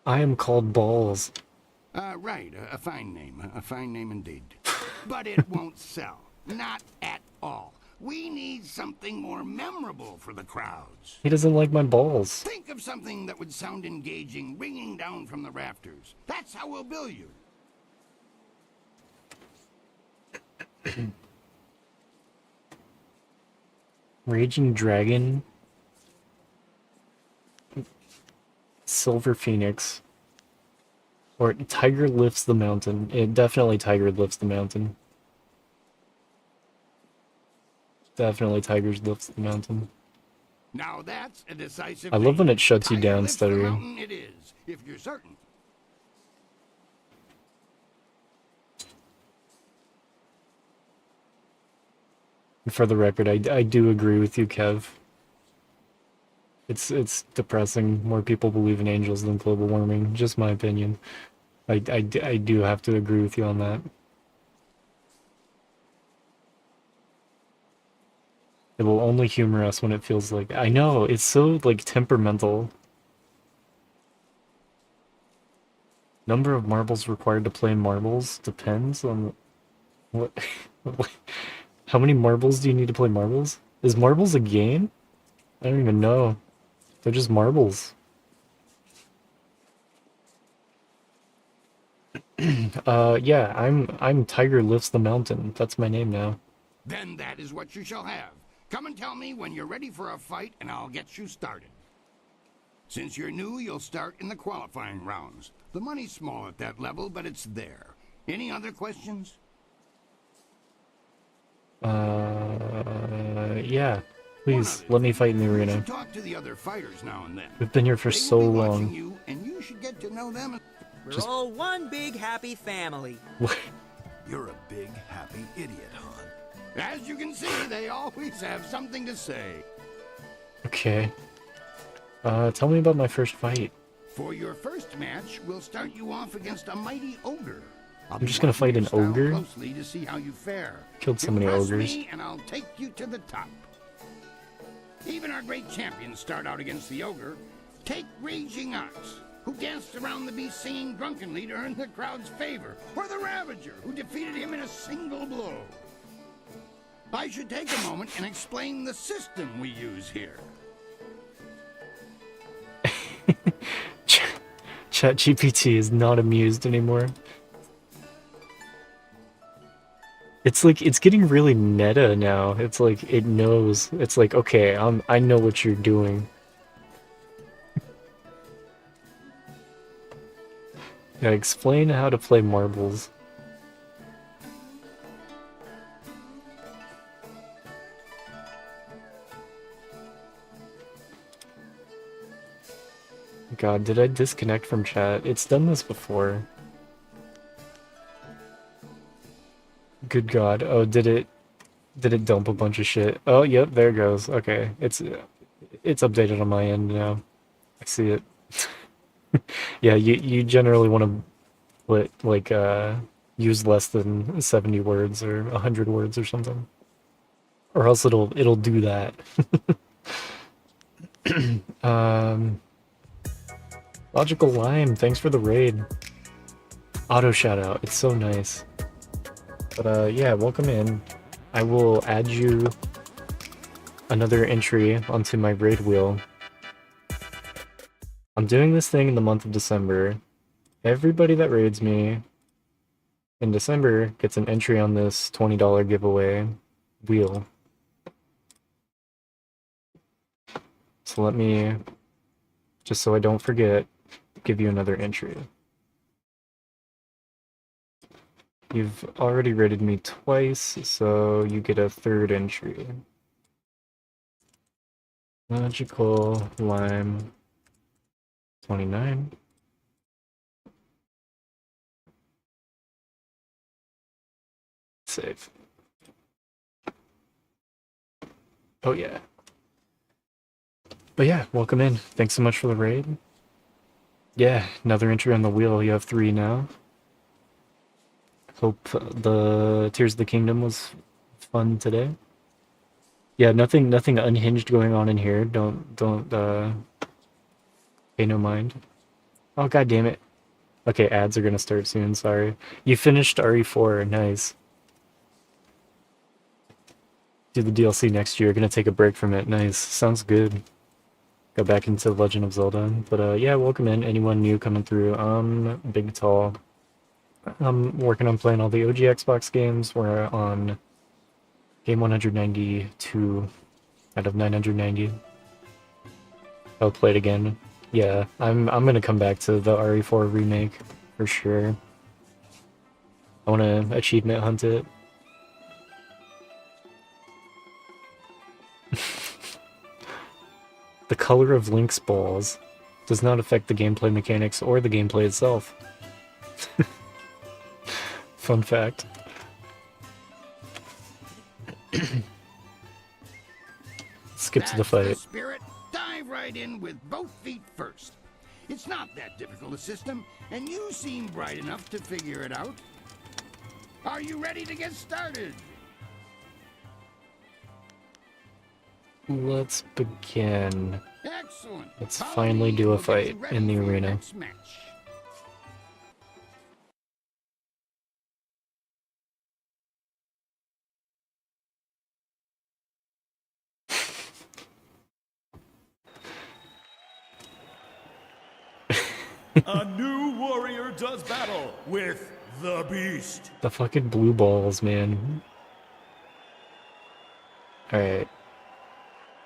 I am called Balls. Right, a fine name indeed. But it won't sell, not at all. We need something more memorable for the crowds. He doesn't like my balls. Think of something that would sound engaging, ringing down from the rafters. That's how we'll bill you. Raging Dragon. Silver Phoenix. Or Tiger Lifts the Mountain. It definitely Tiger Lifts the Mountain. Definitely Tigers Lifts the Mountain. Now that's a decisive I love when name. it shuts you Tiger down, lifts the stuttering. mountain it is, if you're certain. For the record, I do agree with you, Kev. It's depressing. More people believe in angels than global warming. Just my opinion. I do have to agree with you on that. It will only humor us when it feels like... I know, it's so, like, temperamental. Number of marbles required to play marbles depends on... What? How many marbles do you need to play marbles? Is marbles a game? I don't even know. They're just marbles. Yeah, I'm Tiger Lifts the Mountain. That's my name now. Then that is what you shall have. Come and tell me when you're ready for a fight, and I'll get you started. Since you're new, you'll start in the qualifying rounds. The money's small at that level, but it's there. Any other questions? Yeah. Please, let me fight in the You arena. should talk to the other fighters now and then. We've been here for They so will be watching long. you, and you should get to know them. We're all one big happy family. You're a big, happy idiot, Han. As you can see, they always have something to say. Okay. Tell me about my first fight. For your first match, we'll start you off against a mighty ogre. I'm just gonna fight an ogre? Closely to see how you fare. Killed so many Impress ogres. me and I'll take you to the top. Even our great champions start out against the ogre. Take Raging Ox, who danced around the beast singing drunkenly to earn the crowd's favor, or the Ravager, who defeated him in a single blow. I should take a moment and explain the system we use here. ChatGPT is not amused anymore. It's like, it's getting really meta now. It's like, it knows. It's like, okay, I know what you're doing. Yeah, explain how to play marbles. God, did I disconnect from chat? It's done this before. Good God. Oh, did it dump a bunch of shit? Oh, yep, there it goes. Okay. It's updated on my end now. I see it. Yeah, you generally want to put like use less than 70 words or 100 words or something. Or else it'll do that. Logical Lime, thanks for the raid. Auto shout out, it's so nice. But yeah, welcome in. I will add you another entry onto my raid wheel. I'm doing this thing in the month of December. Everybody that raids me in December gets an entry on this $20 giveaway wheel. So let me, just so I don't forget, give you another entry. You've already rated me twice, so you get a third entry. Magical Lime 29. Save. Oh yeah. But yeah, welcome in. Thanks so much for the raid. Yeah, another entry on the wheel. You have 3 now. Hope the Tears of the Kingdom was fun today. Yeah, nothing unhinged going on in here. Don't pay no mind. Oh god damn it. Okay, ads are gonna start soon, sorry. You finished RE4, nice. Do the DLC next year, gonna take a break from it, nice. Sounds good. Go back into Legend of Zelda. But yeah, welcome in, anyone new coming through. Big Tall. I'm working on playing all the OG Xbox games. We're on game 192 out of 990. I'll play it again. Yeah, I'm gonna come back to the RE4 remake for sure. I wanna achievement hunt it. The color of Link's balls does not affect the gameplay mechanics or the gameplay itself. Fun fact. Skip to the fight. The spirit. Dive right in with both feet first. It's not that difficult a system, and you seem bright enough to figure it out. Are you ready to get started? Let's begin. Excellent. Let's finally do a fight in the arena. A new warrior does battle with the beast. The fucking blue balls, man. Alright.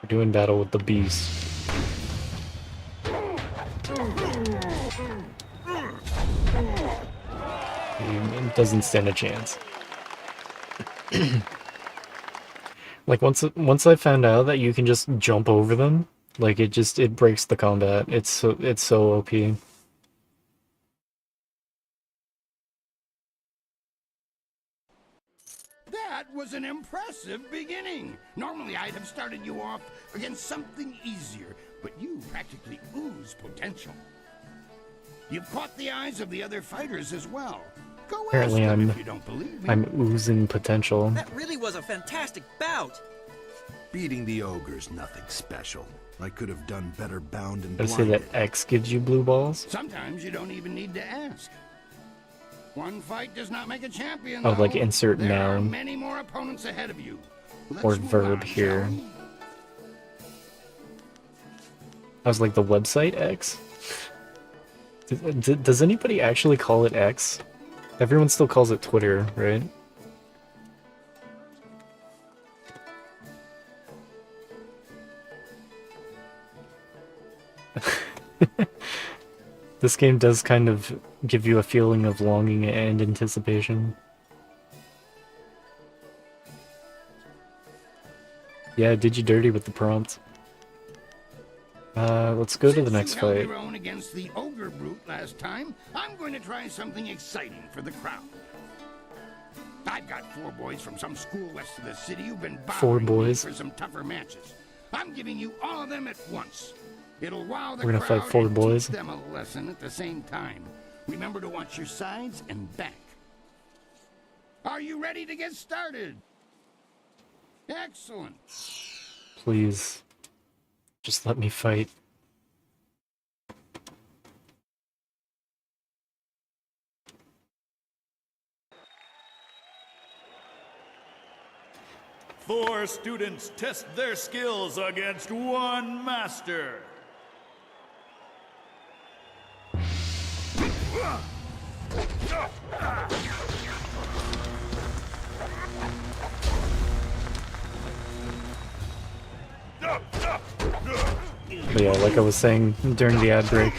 We're doing battle with the beast. It doesn't stand a chance. Like once I found out that you can just jump over them, like it breaks the combat. It's so OP. That was an impressive beginning. Normally I'd have started you off against something easier, but you practically ooze potential. You've caught the eyes of the other fighters as well. Go Apparently ask them if you don't believe me. I'm oozing potential. That really was a fantastic bout. Beating the ogre's nothing special. I could have done better bound and I say blinded. that X gives you blue balls. Sometimes you don't even need to ask. One fight does not make a champion, Oh, like though. insert There are noun many more opponents ahead of you. or Let's move verb on, here. shall we? I was like, the website X? Does anybody actually call it X? Everyone still calls it Twitter, right? This game does kind of give you a feeling of longing and anticipation. Yeah, did you dirty with the prompt. Let's go to the next Since you held fight. your own against the ogre brute last time, I'm going to try something exciting for the crowd. I've got 4 boys from some school west of the city who've been Four bothering me boys? for some tougher matches. I'm giving you all of them at once. It'll wow the We're gonna fight crowd 4 and boys? teach them a lesson at the same time. Remember to watch your sides and back. Are you ready to get started? Excellent. Please. Just let me fight. Four students test their skills against one master. But yeah, like I was saying during the ad break,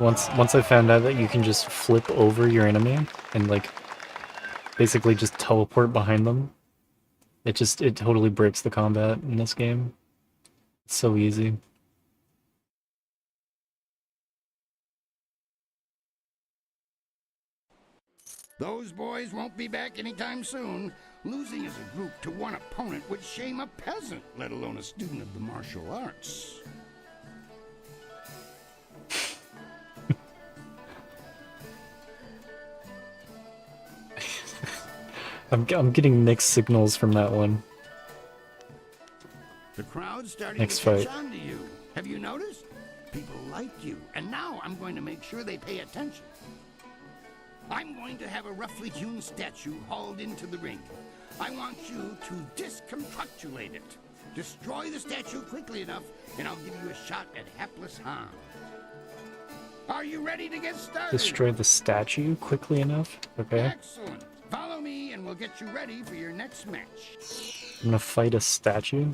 once I found out that you can just flip over your enemy and like basically just teleport behind them, it totally breaks the combat in this game. It's so easy. Those boys won't be back anytime soon. Losing as a group to one opponent would shame a peasant, let alone a student of the martial arts. I'm getting mixed signals from that one. The crowd's starting Next to catch fight. on to you. Have you noticed? People like you, and now I'm going to make sure they pay attention. I'm going to have a roughly hewn statue hauled into the ring. I want you to disconstructulate it. Destroy the statue quickly enough, and I'll give you a shot at hapless Han. Are you ready to get started? Destroy the statue quickly enough? Okay. Excellent. Follow me, and we'll get you ready for your next match. I'm gonna fight a statue?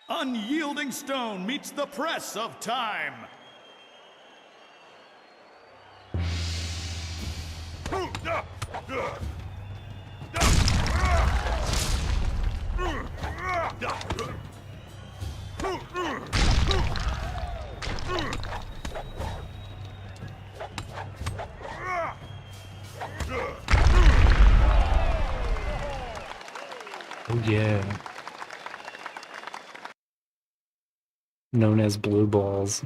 Unyielding stone meets the press of time. Oh yeah. Known as blue balls.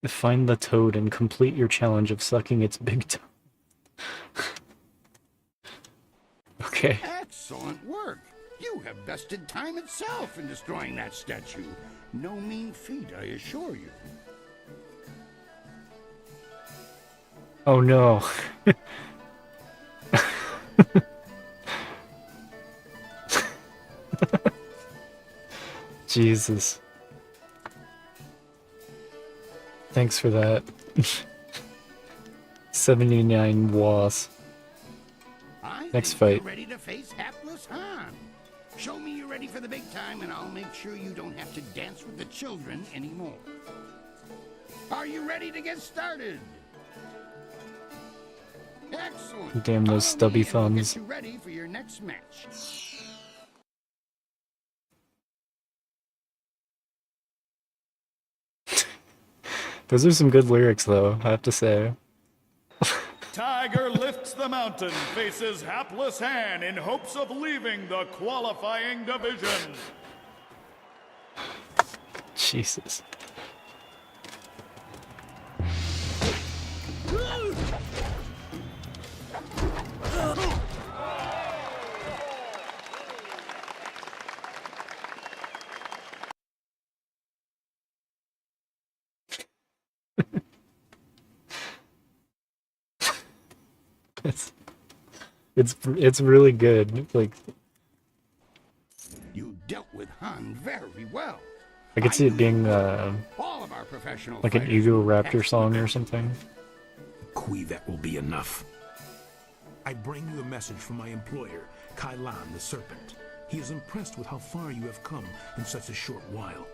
Find the toad and complete your challenge of sucking its big toe. Okay. Excellent work. You have bested time itself in destroying that statue. No mean feat, I assure you. Oh no. Jesus. Thanks for that. 79 was. Next fight. You're ready to face hapless Han. Show me you're ready for the big time, and I'll make sure you don't have to dance with the children anymore. Are you ready to get started? Excellent. Damn those stubby thumbs. Get you ready for your next match. Those are some good lyrics though, I have to say. Tiger lifts the mountain, faces hapless Han in hopes of leaving the qualifying division. Jesus. it's really good. Like, You dealt with Han very well. I could see it being All of our professional like an fighters Ego were Raptor song or something. Kui, that will be enough. I bring you a message from my employer, Kai Lan the Serpent. He is impressed with how far you have come in such a short while.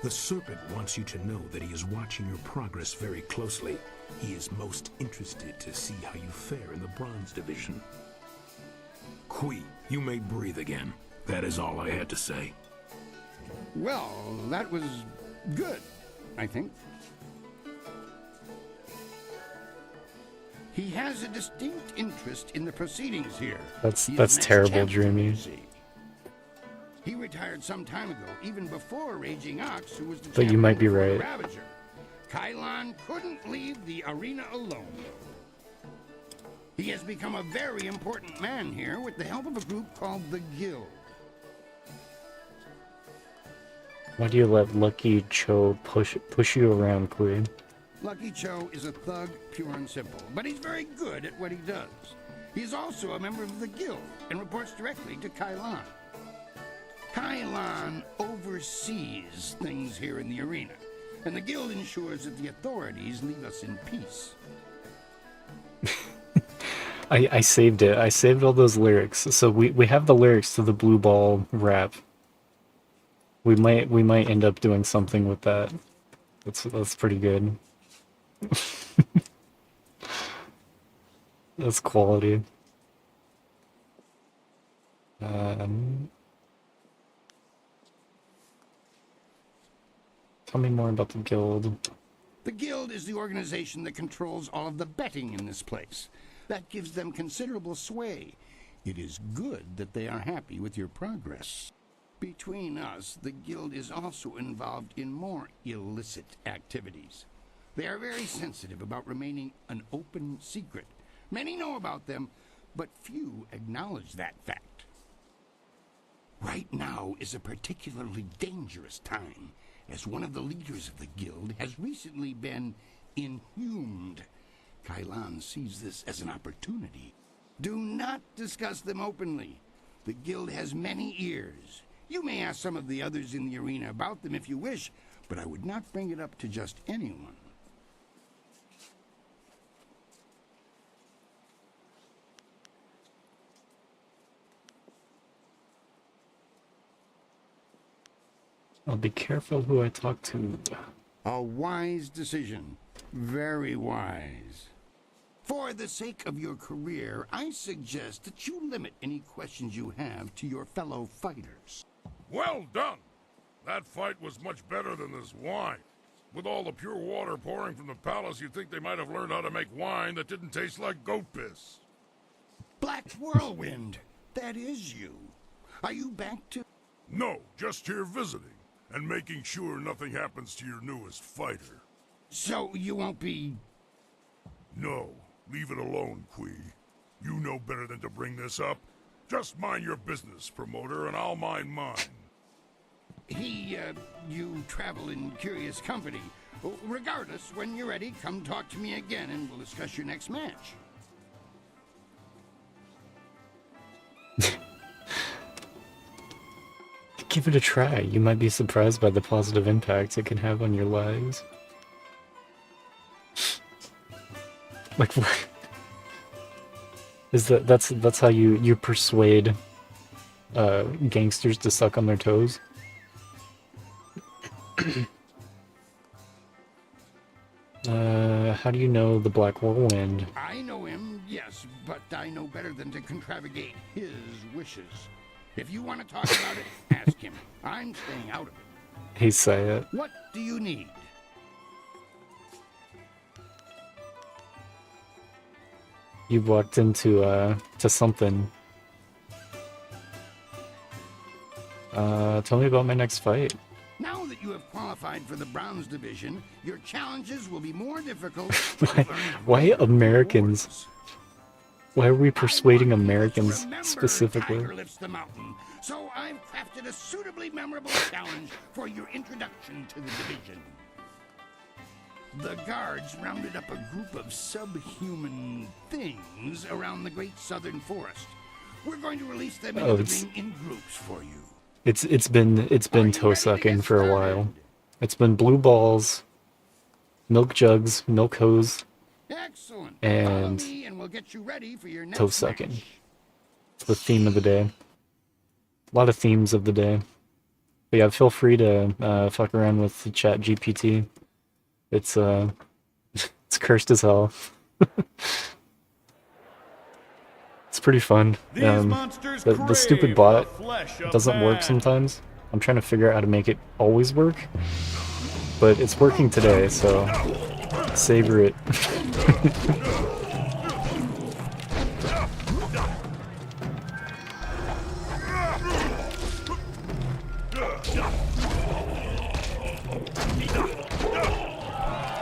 The Serpent wants you to know that he is watching your progress very closely. He is most interested to see how you fare in the Bronze Division. Kui, you may breathe again. That is all I had to say. Well, that was good, I think. He has a distinct interest in the proceedings here. That's terrible, Dreamy. He retired some time ago, even before Raging Ox, who was the But you might be champion right. before the Ravager. Kai Lan couldn't leave the arena alone, though. He has become a very important man here with the help of a group called the Guild. Why do you let Lucky Cho push you around, Queen? Lucky Cho is a thug, pure and simple, but he's very good at what he does. He's also a member of the Guild and reports directly to Kai Lan. Kai Lan oversees things here in the arena, and the Guild ensures that the authorities leave us in peace. I saved it. I saved all those lyrics. So we have the lyrics to the Blue Ball rap. We might end up doing something with that. That's pretty good. That's quality. Tell me more about the Guild. The Guild is the organization that controls all of the betting in this place. That gives them considerable sway. It is good that they are happy with your progress. Between us, the Guild is also involved in more illicit activities. They are very sensitive about remaining an open secret. Many know about them, but few acknowledge that fact. Right now is a particularly dangerous time, as one of the leaders of the Guild has recently been inhumed. Kai Lan sees this as an opportunity. Do not discuss them openly. The Guild has many ears. You may ask some of the others in the arena about them if you wish, but I would not bring it up to just anyone. I'll be careful who I talk to. A wise decision. Very wise. For the sake of your career, I suggest that you limit any questions you have to your fellow fighters. Well done! That fight was much better than this wine. With all the pure water pouring from the palace, you'd think they might have learned how to make wine that didn't taste like goat piss. Black Whirlwind, that is you. Are you back to... No, just here visiting, and making sure nothing happens to your newest fighter. So you won't be... No, leave it alone, Kui. You know better than to bring this up. Just mind your business, promoter, and I'll mind mine. You travel in curious company. Regardless, when you're ready, come talk to me again and we'll discuss your next match. Give it a try. You might be surprised by the positive impact it can have on your lives. Like, is that's how you persuade gangsters to suck on their toes? How do you know the Black Whirlwind? I know him, yes, but I know better than to contravigate his wishes. If you want to talk about it, ask him. I'm staying out of it. He say it. What do you need? You walked into to something. Tell me about my next fight. Now that you have qualified for the Bronze Division, your challenges will be more difficult. Why Americans? Why are we persuading Americans specifically? Tiger lifts the mountain, so I've crafted a suitably memorable challenge for your introduction to the division. The guards rounded up a group of subhuman things around the Great Southern Forest. We're going to release them into the ring in groups for you. It's been toe sucking for a while. It's been blue balls, milk jugs, milk hose, and toe sucking. It's the theme of the day. A lot of themes of the day. But yeah, feel free to fuck around with Chat GPT. It's it's cursed as hell. It's pretty fun. The stupid bot doesn't work sometimes. I'm trying to figure out how to make it always work. But it's working today, so savor it.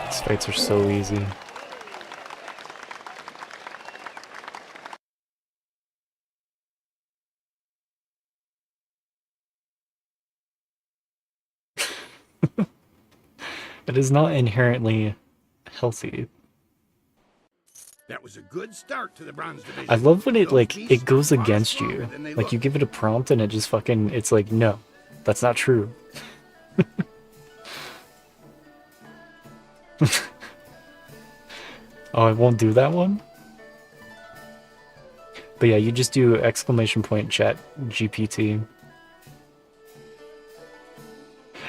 These fights are so easy. It is not inherently healthy. That was a good start to the Bronze Division. I love when it goes against you. Like you give it a prompt and it just fucking, it's like, no, that's not true. Oh, it won't do that one? But yeah, you just do !chat GPT.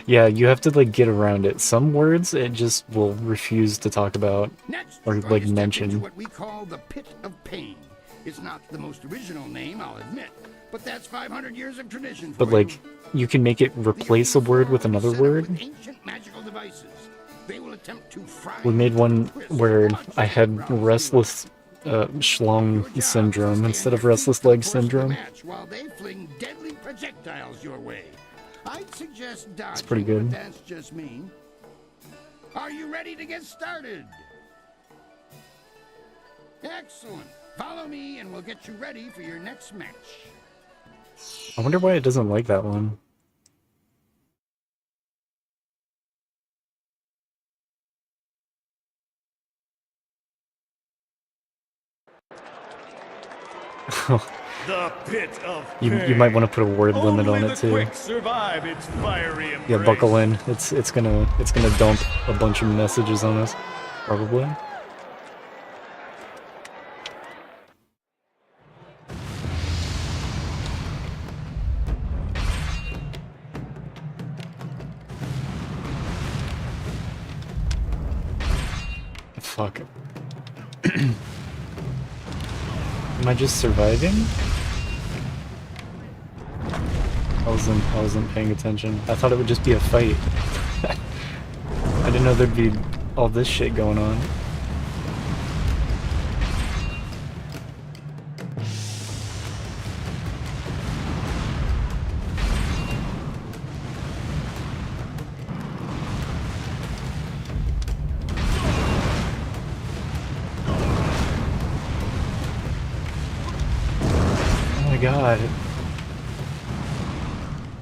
Yeah, you have to like get around it. Some words it just will refuse to talk about or like mention. What we call the Pit of Pain. It's not the most original name, I'll admit, but that's 500 years of tradition for But like you can make it replace a word with another word. ancient magical devices. They will attempt to fry. We made one where I had restless schlong syndrome instead of restless leg syndrome. While they fling deadly projectiles your way. I'd suggest dodging, It's pretty good. but that's just me. Are you ready to get started? Excellent. Follow me and we'll get you ready for your next match. I wonder why it doesn't like that one. The pit of You might want to put a word limit on it too. quick survive its fiery embrace. Yeah, buckle in. It's gonna dump a bunch of messages on us, probably. Fuck. Am I just surviving? I wasn't paying attention. I thought it would just be a fight. I didn't know there'd be all this shit going on. Oh my god.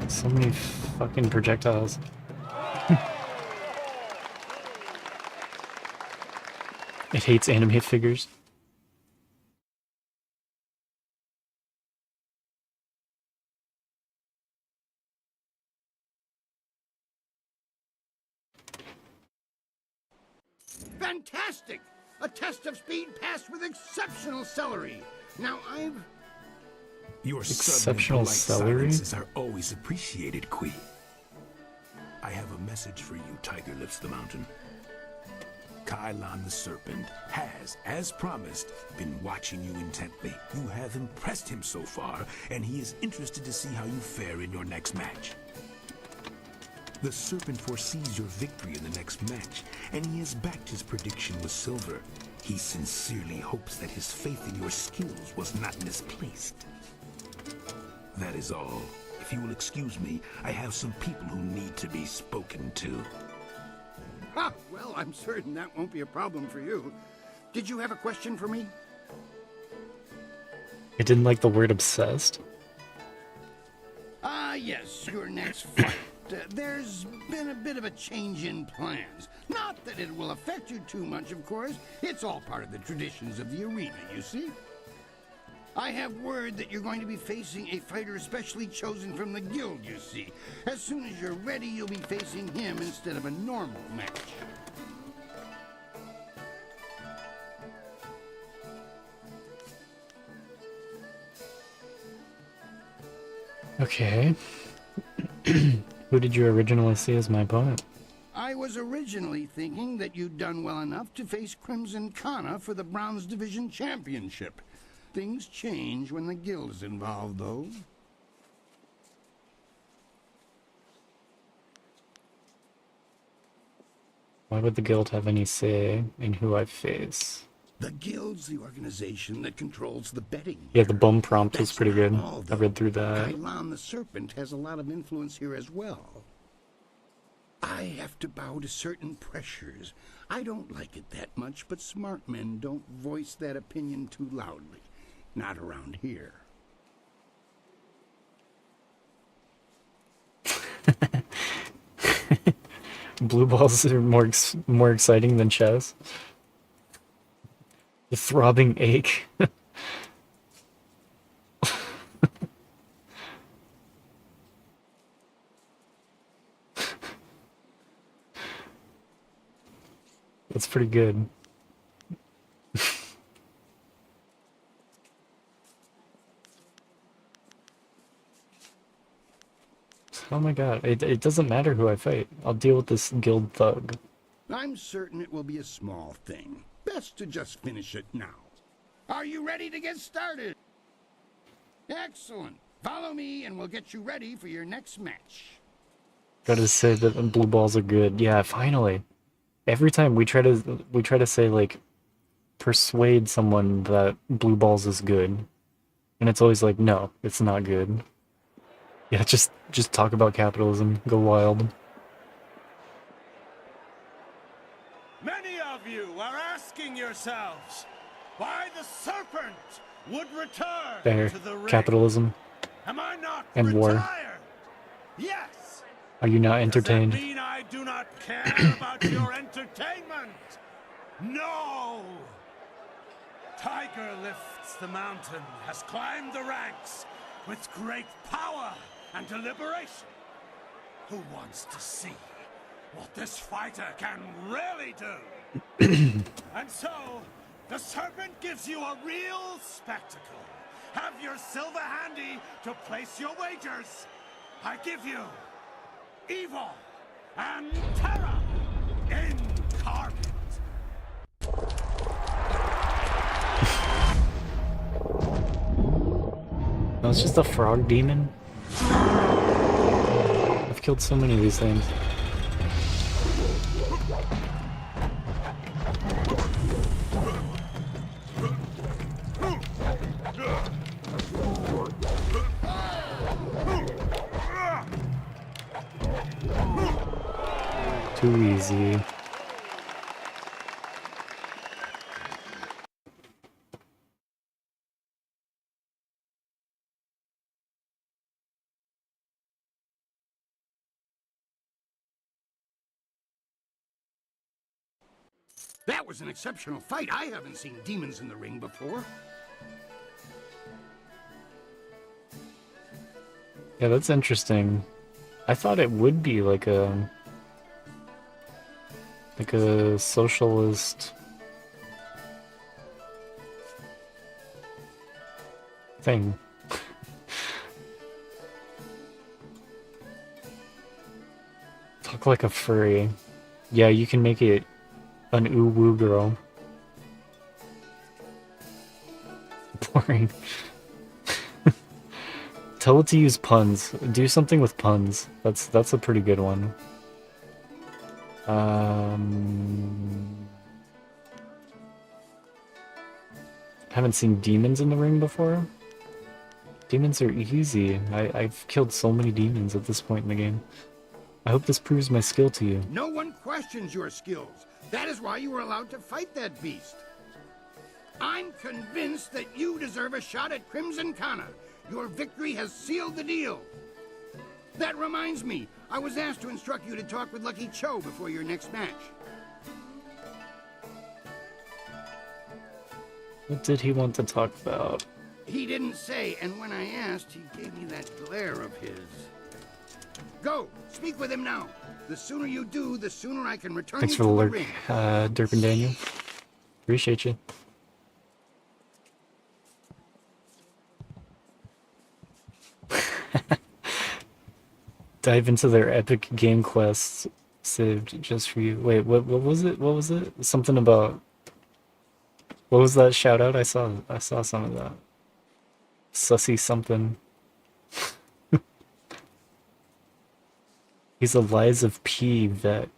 So many fucking projectiles. It hates anime figures. Fantastic! A test of speed passed with exceptional celery. Now Your Exceptional celery? silences are always appreciated, Kui. I have a message for you, Tiger Lifts the Mountain. Kylon the Serpent has, as promised, been watching you intently. You have impressed him so far, and he is interested to see how you fare in your next match. The Serpent foresees your victory in the next match, and he has backed his prediction with silver. He sincerely hopes that his faith in your skills was not misplaced. That is all. If you will excuse me, I have some people who need to be spoken to. Ha! Well, I'm certain that won't be a problem for you. Did you have a question for me? It didn't like the word obsessed. Ah, yes, your next fight. there's been a bit of a change in plans. Not that it will affect you too much, of course. It's all part of the traditions of the arena, you see. I have word that you're going to be facing a fighter specially chosen from the guild, you see. As soon as you're ready, you'll be facing him instead of a normal match. Okay. Who did you originally see as my opponent? I was originally thinking that you'd done well enough to face Crimson Kana for the Bronze Division Championship. Things change when the guild is involved, though. Why would the guild have any say in who I face? The guild's the organization that controls the betting. Yeah, the bum prompt was That's pretty good. not all, I read through that. Kailan the Serpent has a lot of influence here as well. I have to bow to certain pressures. I don't like it that much, but smart men don't voice that opinion too loudly. Not around here. Blue balls are more exciting than chess. The throbbing ache. That's pretty good. Oh my god, it doesn't matter who I fight. I'll deal with this guild thug. I'm certain it will be a small thing. Best to just finish it now. Are you ready to get started? Excellent. Follow me and we'll get you ready for your next match. Gotta say that blue balls are good. Yeah, finally. Every time we try to say like persuade someone that blue balls is good. And it's always like, no, it's not good. Yeah, just talk about capitalism. Go wild. Many of you are asking yourselves why the serpent would return There. to the ring. Capitalism. Am I not And war. retired? Yes. Are you not entertained? Does that mean I do not care about your entertainment? No. Tiger lifts the mountain, has climbed the ranks with great power and deliberation. Who wants to see what this fighter can really do? And so, the serpent gives you a real spectacle. Have your silver handy to place your wagers. I give you evil and terror incarnate. No, it's just a frog demon. I've killed so many of these things. Too easy. That was an exceptional fight. I haven't seen demons in the ring before. Yeah, that's interesting. I thought it would be like a socialist thing. Talk like a furry. Yeah, you can make it an ooh-woo girl. Boring. Tell it to use puns. Do something with puns. That's a pretty good one. Haven't seen demons in the ring before? Demons are easy. I've killed so many demons at this point in the game. I hope this proves my skill to you. No one questions your skills. That is why you were allowed to fight that beast. I'm convinced that you deserve a shot at Crimson Kana. Your victory has sealed the deal. That reminds me, I was asked to instruct you to talk with Lucky Cho before your next match. What did he want to talk about? He didn't say, and when I asked, he gave me that glare of his. Go, speak with him now. The sooner you do, the sooner I can return Thanks you for the to the lurk, ring. Derpin Daniel. Appreciate you. Dive into their epic game quests saved just for you. Wait, what was it? What was it? Something about... What was that shout out? I saw some of that. Sussy something. He's a Lies of P vet.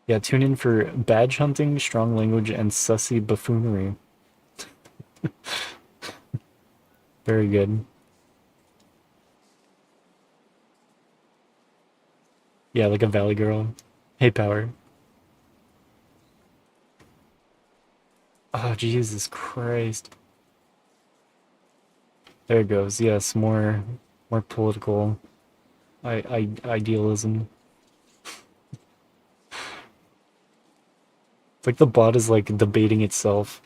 Yeah, tune in for badge hunting, strong language, and sussy buffoonery. Very good. Yeah, like a valley girl. Hey, Power. Oh, Jesus Christ. There it goes. Yes, more political idealism. It's like the bot is like debating itself.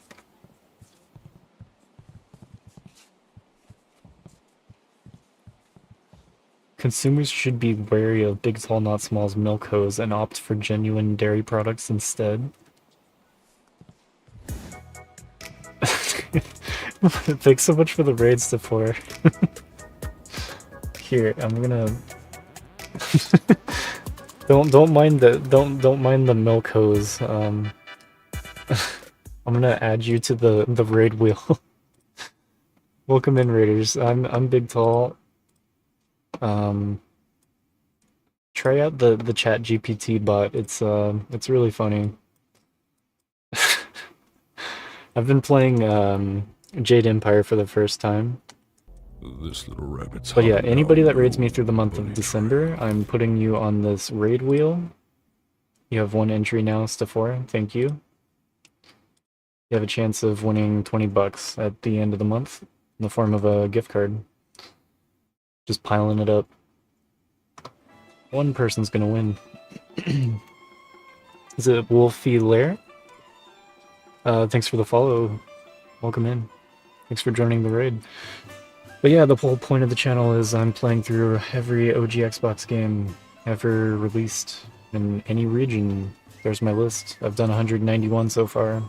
Consumers should be wary of Big Tall Not Small's milk hose and opt for genuine dairy products instead. Thanks so much for the raids, Sephora. Here, I'm gonna don't mind the milk hose. I'm gonna add you to the raid wheel. Welcome in, raiders. I'm Big Tall. Try out the Chat GPT bot. It's really funny. I've been playing Jade Empire for the first time. This little rabbit's But yeah, hopping anybody down that raids the me through the month of December, I'm putting you on this raid wheel. You have one entry now, Stephora. Thank you. You have a chance of winning 20 bucks at the end of the month in the form of a gift card. Just piling it up. One person's gonna win. Is it Wolfie Lair? Thanks for the follow. Welcome in. Thanks for joining the raid. But yeah, the whole point of the channel is I'm playing through every OG Xbox game ever released in any region. There's my list. I've done 191 so far.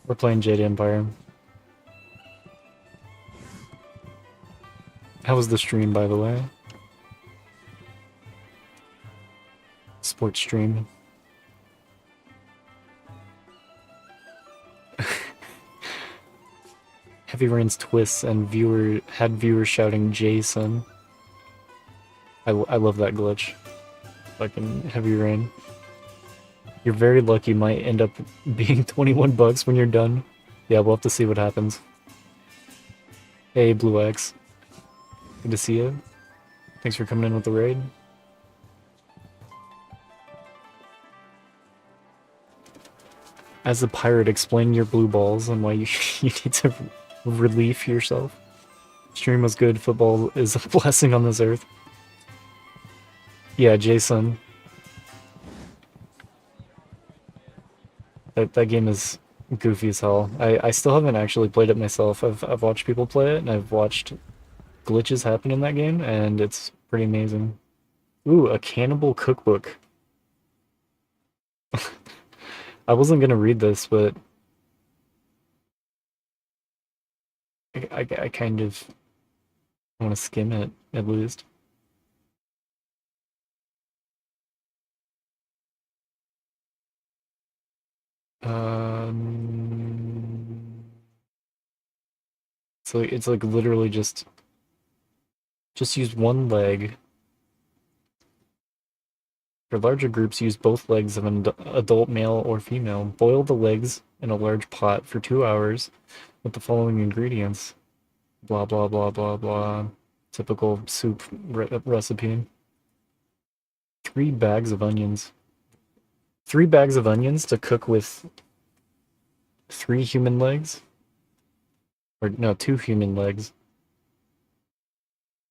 We're playing Jade Empire. How was the stream, by the way? Sports stream. Heavy Rain's twists and viewers shouting Jason. I love that glitch. Fucking Heavy Rain. You're very lucky, might end up being 21 bucks when you're done. Yeah, we'll have to see what happens. Hey, Blue X. Good to see you. Thanks for coming in with the raid. As a pirate, explain your blue balls and why you need to relieve yourself. Stream was good. Football is a blessing on this earth. Yeah, Jason. That game is goofy as hell. I still haven't actually played it myself. I've watched people play it, and I've watched glitches happen in that game, and it's pretty amazing. Ooh, a cannibal cookbook. I wasn't gonna read this, but I kind of want to skim it, at least. So it's like literally just use one leg. For larger groups, use both legs of an adult male or female. Boil the legs in a large pot for 2 hours with the following ingredients. Blah, blah, blah, blah, blah. Typical soup recipe. 3 bags of onions. 3 bags of onions to cook with 3 human legs? Or, no, 2 human legs.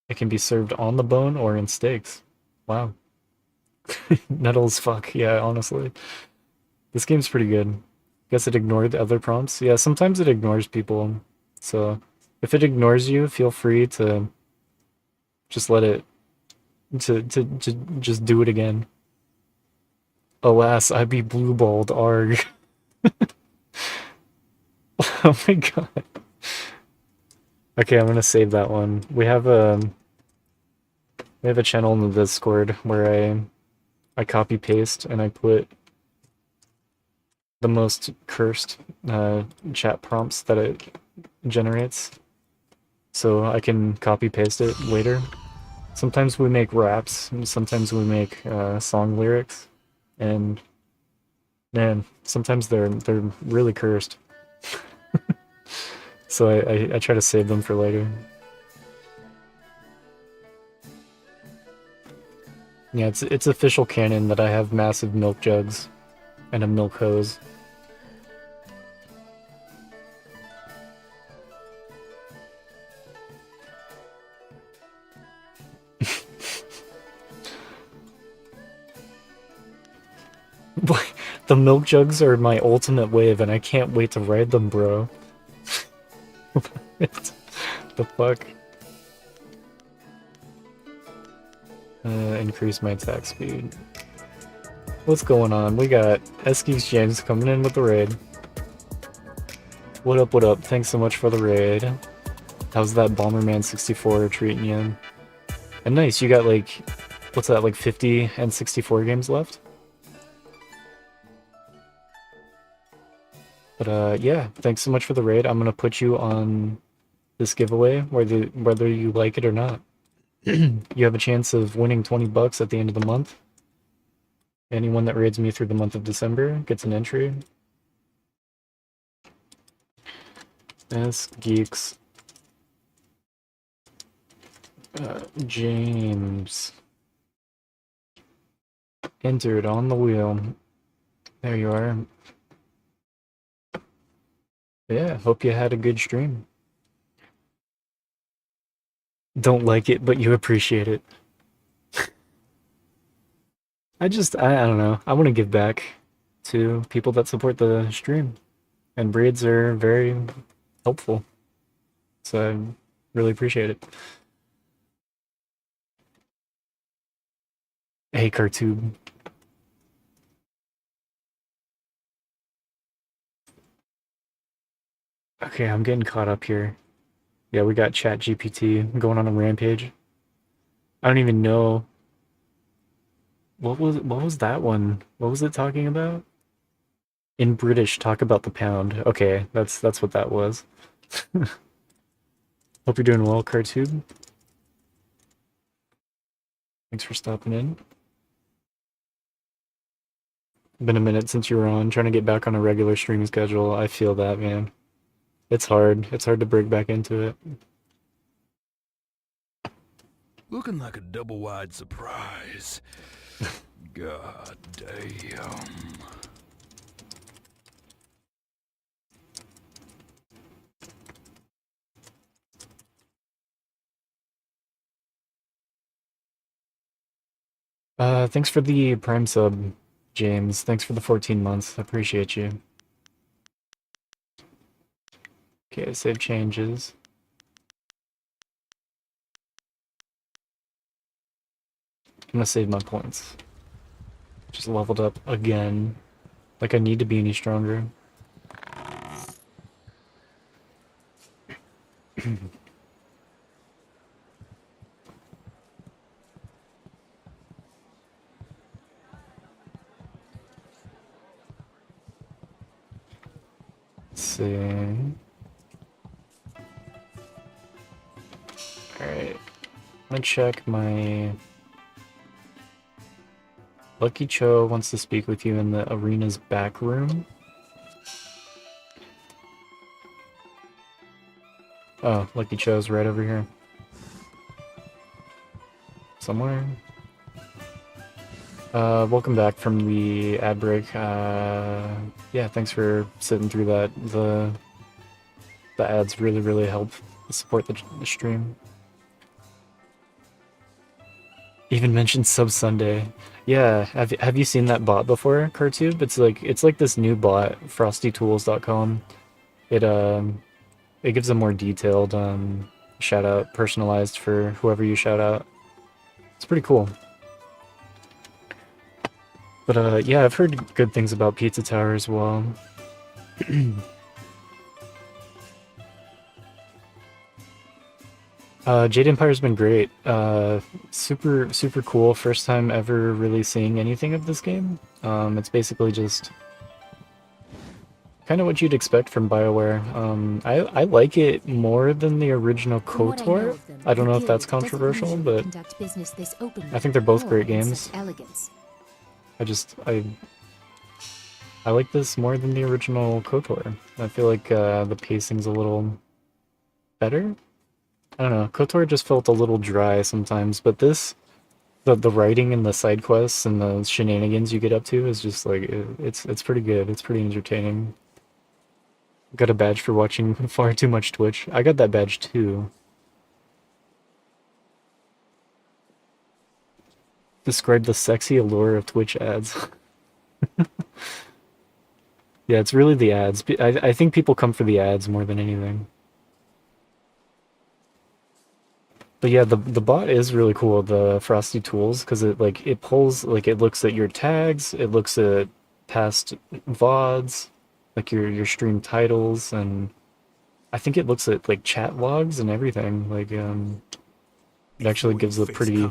It can be served on the bone or in steaks. Wow. Metal as fuck, yeah, honestly. This game's pretty good. Guess it ignored the other prompts. Yeah, sometimes it ignores people. So if it ignores you, feel free to just let it to just do it again. Alas, I be blue-balled, arg. Oh my god. Okay, I'm gonna save that one. We have a channel in the Discord where I copy paste and I put the most cursed chat prompts that it generates, so I can copy paste it later. Sometimes we make raps, and sometimes we make song lyrics, and man, sometimes they're really cursed. So I try to save them for later. Yeah, it's official canon that I have massive milk jugs and a milk hose. The milk jugs are my ultimate wave, and I can't wait to ride them, bro. The fuck? Increase my attack speed. What's going on? We got Eskies James coming in with the raid. What up, what up? Thanks so much for the raid. How's that Bomberman 64 treating you? And nice, you got like, what's that, like 50 and 64 games left? But yeah, thanks so much for the raid. I'm gonna put you on this giveaway, whether you like it or not. You have a chance of winning 20 bucks at the end of the month. Anyone that raids me through the month of December gets an entry. Geeks. James. Entered on the wheel. There you are. Yeah, hope you had a good stream. Don't like it, but you appreciate it. I don't know. I want to give back to people that support the stream. And breeds are very helpful. So I really appreciate it. Hey, Cartube. Okay, I'm getting caught up here. Yeah, we got ChatGPT going on a rampage. I don't even know. What was that one? What was it talking about? In British, talk about the pound. Okay, that's what that was. Hope you're doing well, Cartube. Thanks for stopping in. Been a minute since you were on, trying to get back on a regular streaming schedule. I feel that, man. It's hard. It's hard to break back into it. Looking like a double-wide surprise. God damn. Thanks for the Prime sub, James. Thanks for the 14 months. I appreciate you. Okay, save changes. I'm gonna save my points. Just leveled up again. Like I need to be any stronger. Let's see. Alright. I'm gonna check my... Lucky Cho wants to speak with you in the arena's back room. Oh, Lucky Cho's right over here. Somewhere. Welcome back from the ad break. Yeah, thanks for sitting through that. The ads really, really help support the stream. Even mentioned Sub Sunday. Yeah, have you seen that bot before, Cartube? It's like this new bot, frostytools.com. It gives a more detailed shout out, personalized for whoever you shout out. It's pretty cool. But yeah, I've heard good things about Pizza Tower as well. Jade Empire's been great. Super cool. First time ever really seeing anything of this game. It's basically just kind of what you'd expect from BioWare. I like it more than the original From what I know KOTOR. of them, I don't the know if that's Guild doesn't controversial, usually but conduct business this openly I think they're both or great in games. such elegance. I like this more than the original KOTOR. I feel like the pacing's a little better. I don't know. KOTOR just felt a little dry sometimes, but the writing and the side quests and the shenanigans you get up to is just like it's pretty good. It's pretty entertaining. Got a badge for watching far too much Twitch. I got that badge too. Describe the sexy allure of Twitch ads. Yeah, it's really the ads. I think people come for the ads more than anything. But yeah, the bot is really cool, the Frosty Tools, because it pulls, like, it looks at your tags, it looks at past VODs, like your stream titles, and I think it looks at like chat logs and everything. Like it actually gives a pretty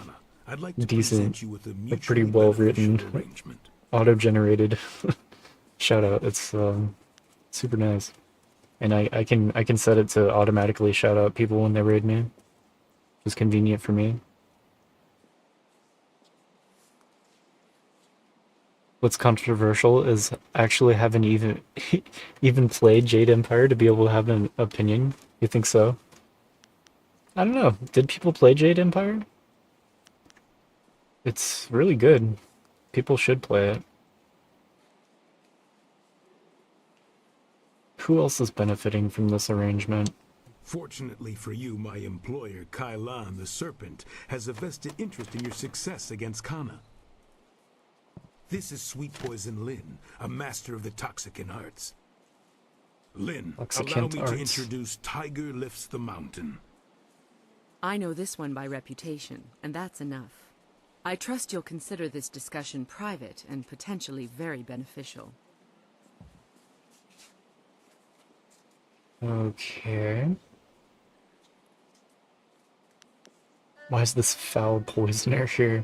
decent, like pretty well written, auto-generated shout out. It's super nice. And I can set it to automatically shout out people when they raid me. It's convenient for me. What's controversial is actually having even played Jade Empire to be able to have an opinion. You think so? I don't know. Did people play Jade Empire? It's really good. People should play it. Who else is benefiting from this arrangement? Fortunately for you, my employer, Kailan the Serpent, has a vested interest in your success against Kana. This is Sweet Poison Lin, a master of the Toxicant arts. Lin, allow me to introduce Tiger Lifts the Mountain. I know this one by reputation, and that's enough. I trust you'll consider this discussion private and potentially very beneficial. Okay. Why is this foul poisoner here?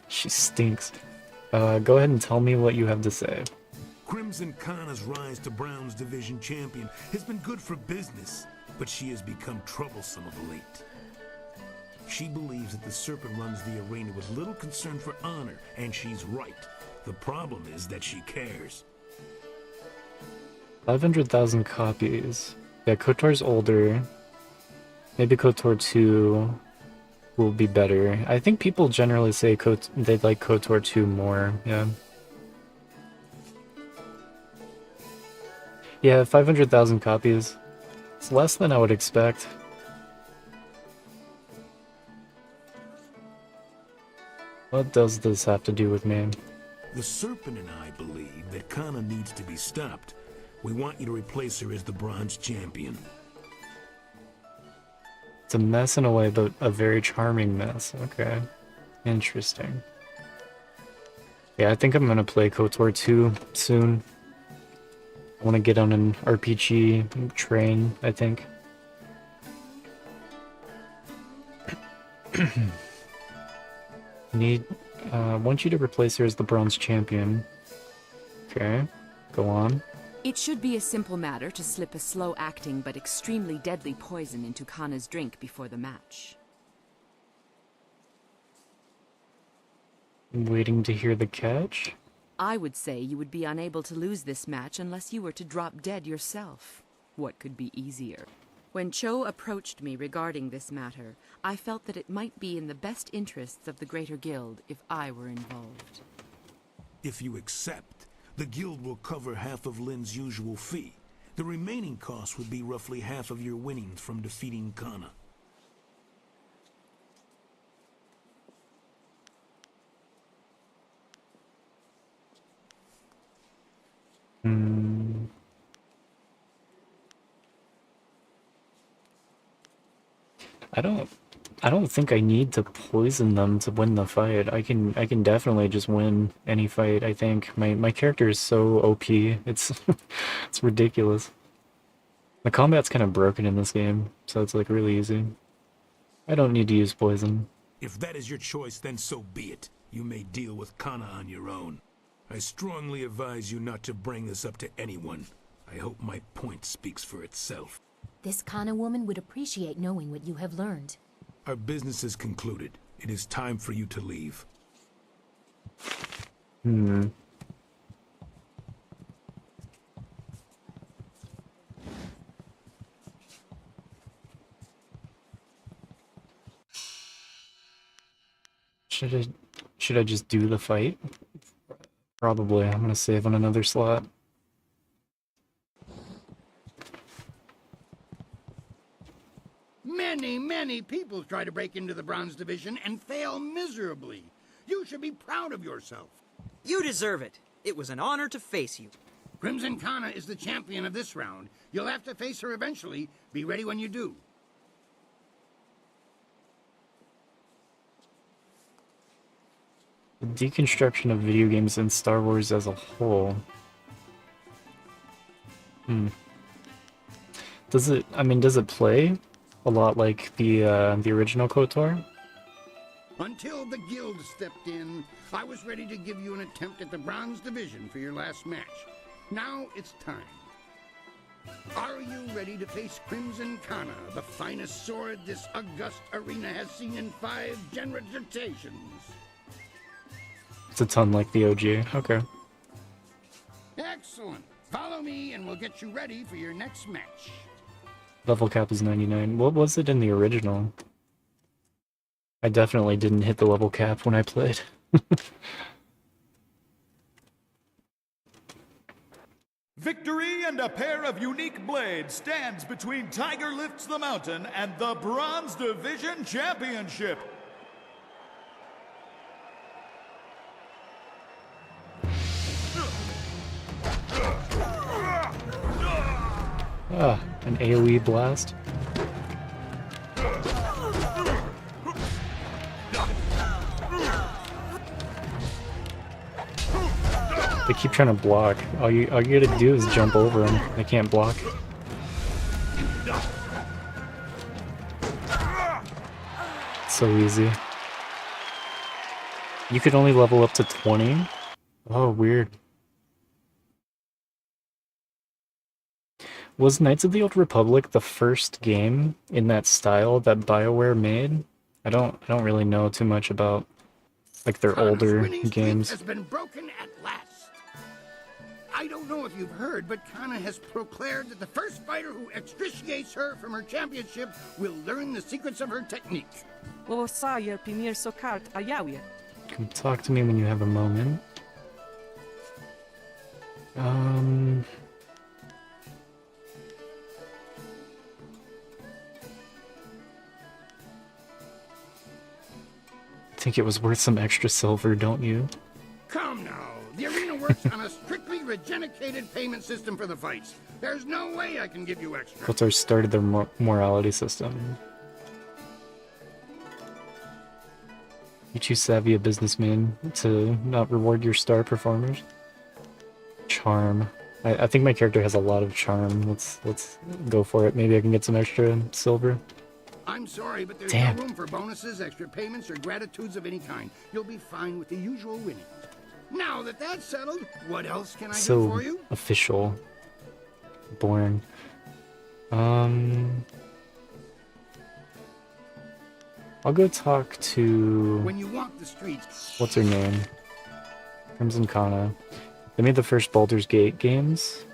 She stinks. Go ahead and tell me what you have to say. Crimson Kana's rise to Brown's division champion has been good for business, but she has become troublesome of late. She believes that the Serpent runs the arena with little concern for honor, and she's right. The problem is that she cares. 500,000 copies. Yeah, KOTOR's older. Maybe KOTOR 2 will be better. I think people generally say they like KOTOR 2 more, yeah. Yeah, 500,000 copies. It's less than I would expect. What does this have to do with me? The Serpent and I believe that Kana needs to be stopped. We want you to replace her as the Bronze Champion. It's a mess in a way, but a very charming mess. Okay. Interesting. Yeah, I think I'm gonna play KOTOR 2 soon. I want to get on an RPG train, I think. Want you to replace her as the Bronze Champion. Okay, go on. It should be a simple matter to slip a slow-acting but extremely deadly poison into Kana's drink before the match. Waiting to hear the catch? I would say you would be unable to lose this match unless you were to drop dead yourself. What could be easier? When Cho approached me regarding this matter, I felt that it might be in the best interests of the Greater Guild if I were involved. If you accept, the Guild will cover half of Lin's usual fee. The remaining cost would be roughly half of your winnings from defeating Kana. Hmm. I don't I don't think I need to poison them to win the fight. I can definitely just win any fight, I think. My character is so OP. It's it's ridiculous. The combat's kind of broken in this game, so it's like really easy. I don't need to use poison. If that is your choice, then so be it. You may deal with Kana on your own. I strongly advise you not to bring this up to anyone. I hope my point speaks for itself. This Kana woman would appreciate knowing what you have learned. Our business is concluded. It is time for you to leave. Hmm. Should I should I just do the fight? Probably. I'm gonna save on another slot. Many people try to break into the Bronze Division and fail miserably. You should be proud of yourself. You deserve it. It was an honor to face you. Crimson Kana is the champion of this round. You'll have to face her eventually. Be ready when you do. The deconstruction of video games and Star Wars as a whole. Hmm. Does it play a lot like the original KOTOR? Until the guild stepped in, I was ready to give you an attempt at the Bronze Division for your last match. Now it's time. Are you ready to face Crimson Kana, the finest sword this august arena has seen in 5 generations? It's a ton like the OG. Okay. Excellent. Follow me and we'll get you ready for your next match. Level cap is 99. What was it in the original? I definitely didn't hit the level cap when I played. Victory and a pair of unique blades stands between Tiger Lifts the Mountain and the Bronze Division Championship. Ah, an AoE blast. They keep trying to block. All you gotta do is jump over them. They can't block. So easy. You could only level up to 20? Oh, weird. Was Knights of the Old Republic the first game in that style that BioWare made? I don't really know too much about like their older games. Has been broken at last. I don't know if you've heard, but Kana has proclaimed that the first fighter who extriciates her from her championship will learn the secrets of her technique. Come talk to me when you have a moment. I think it was worth some extra silver, don't you? Come now. The arena works on a strictly regenerated payment system for the fights. There's no way I can give you extra. KOTOR started their morality system. You too savvy a businessman to not reward your star performers? Charm. I think my character has a lot of charm. Let's go for it. Maybe I can get some extra silver. I'm sorry, but there's Damn. no room for bonuses, extra payments, or gratitudes of any kind. You'll be fine with the usual winnings. Now that that's settled, what else can I do So for you? official. Boring. I'll go talk to... When you walk the streets... What's her name? Crimson Kana. They made the first Baldur's Gate games.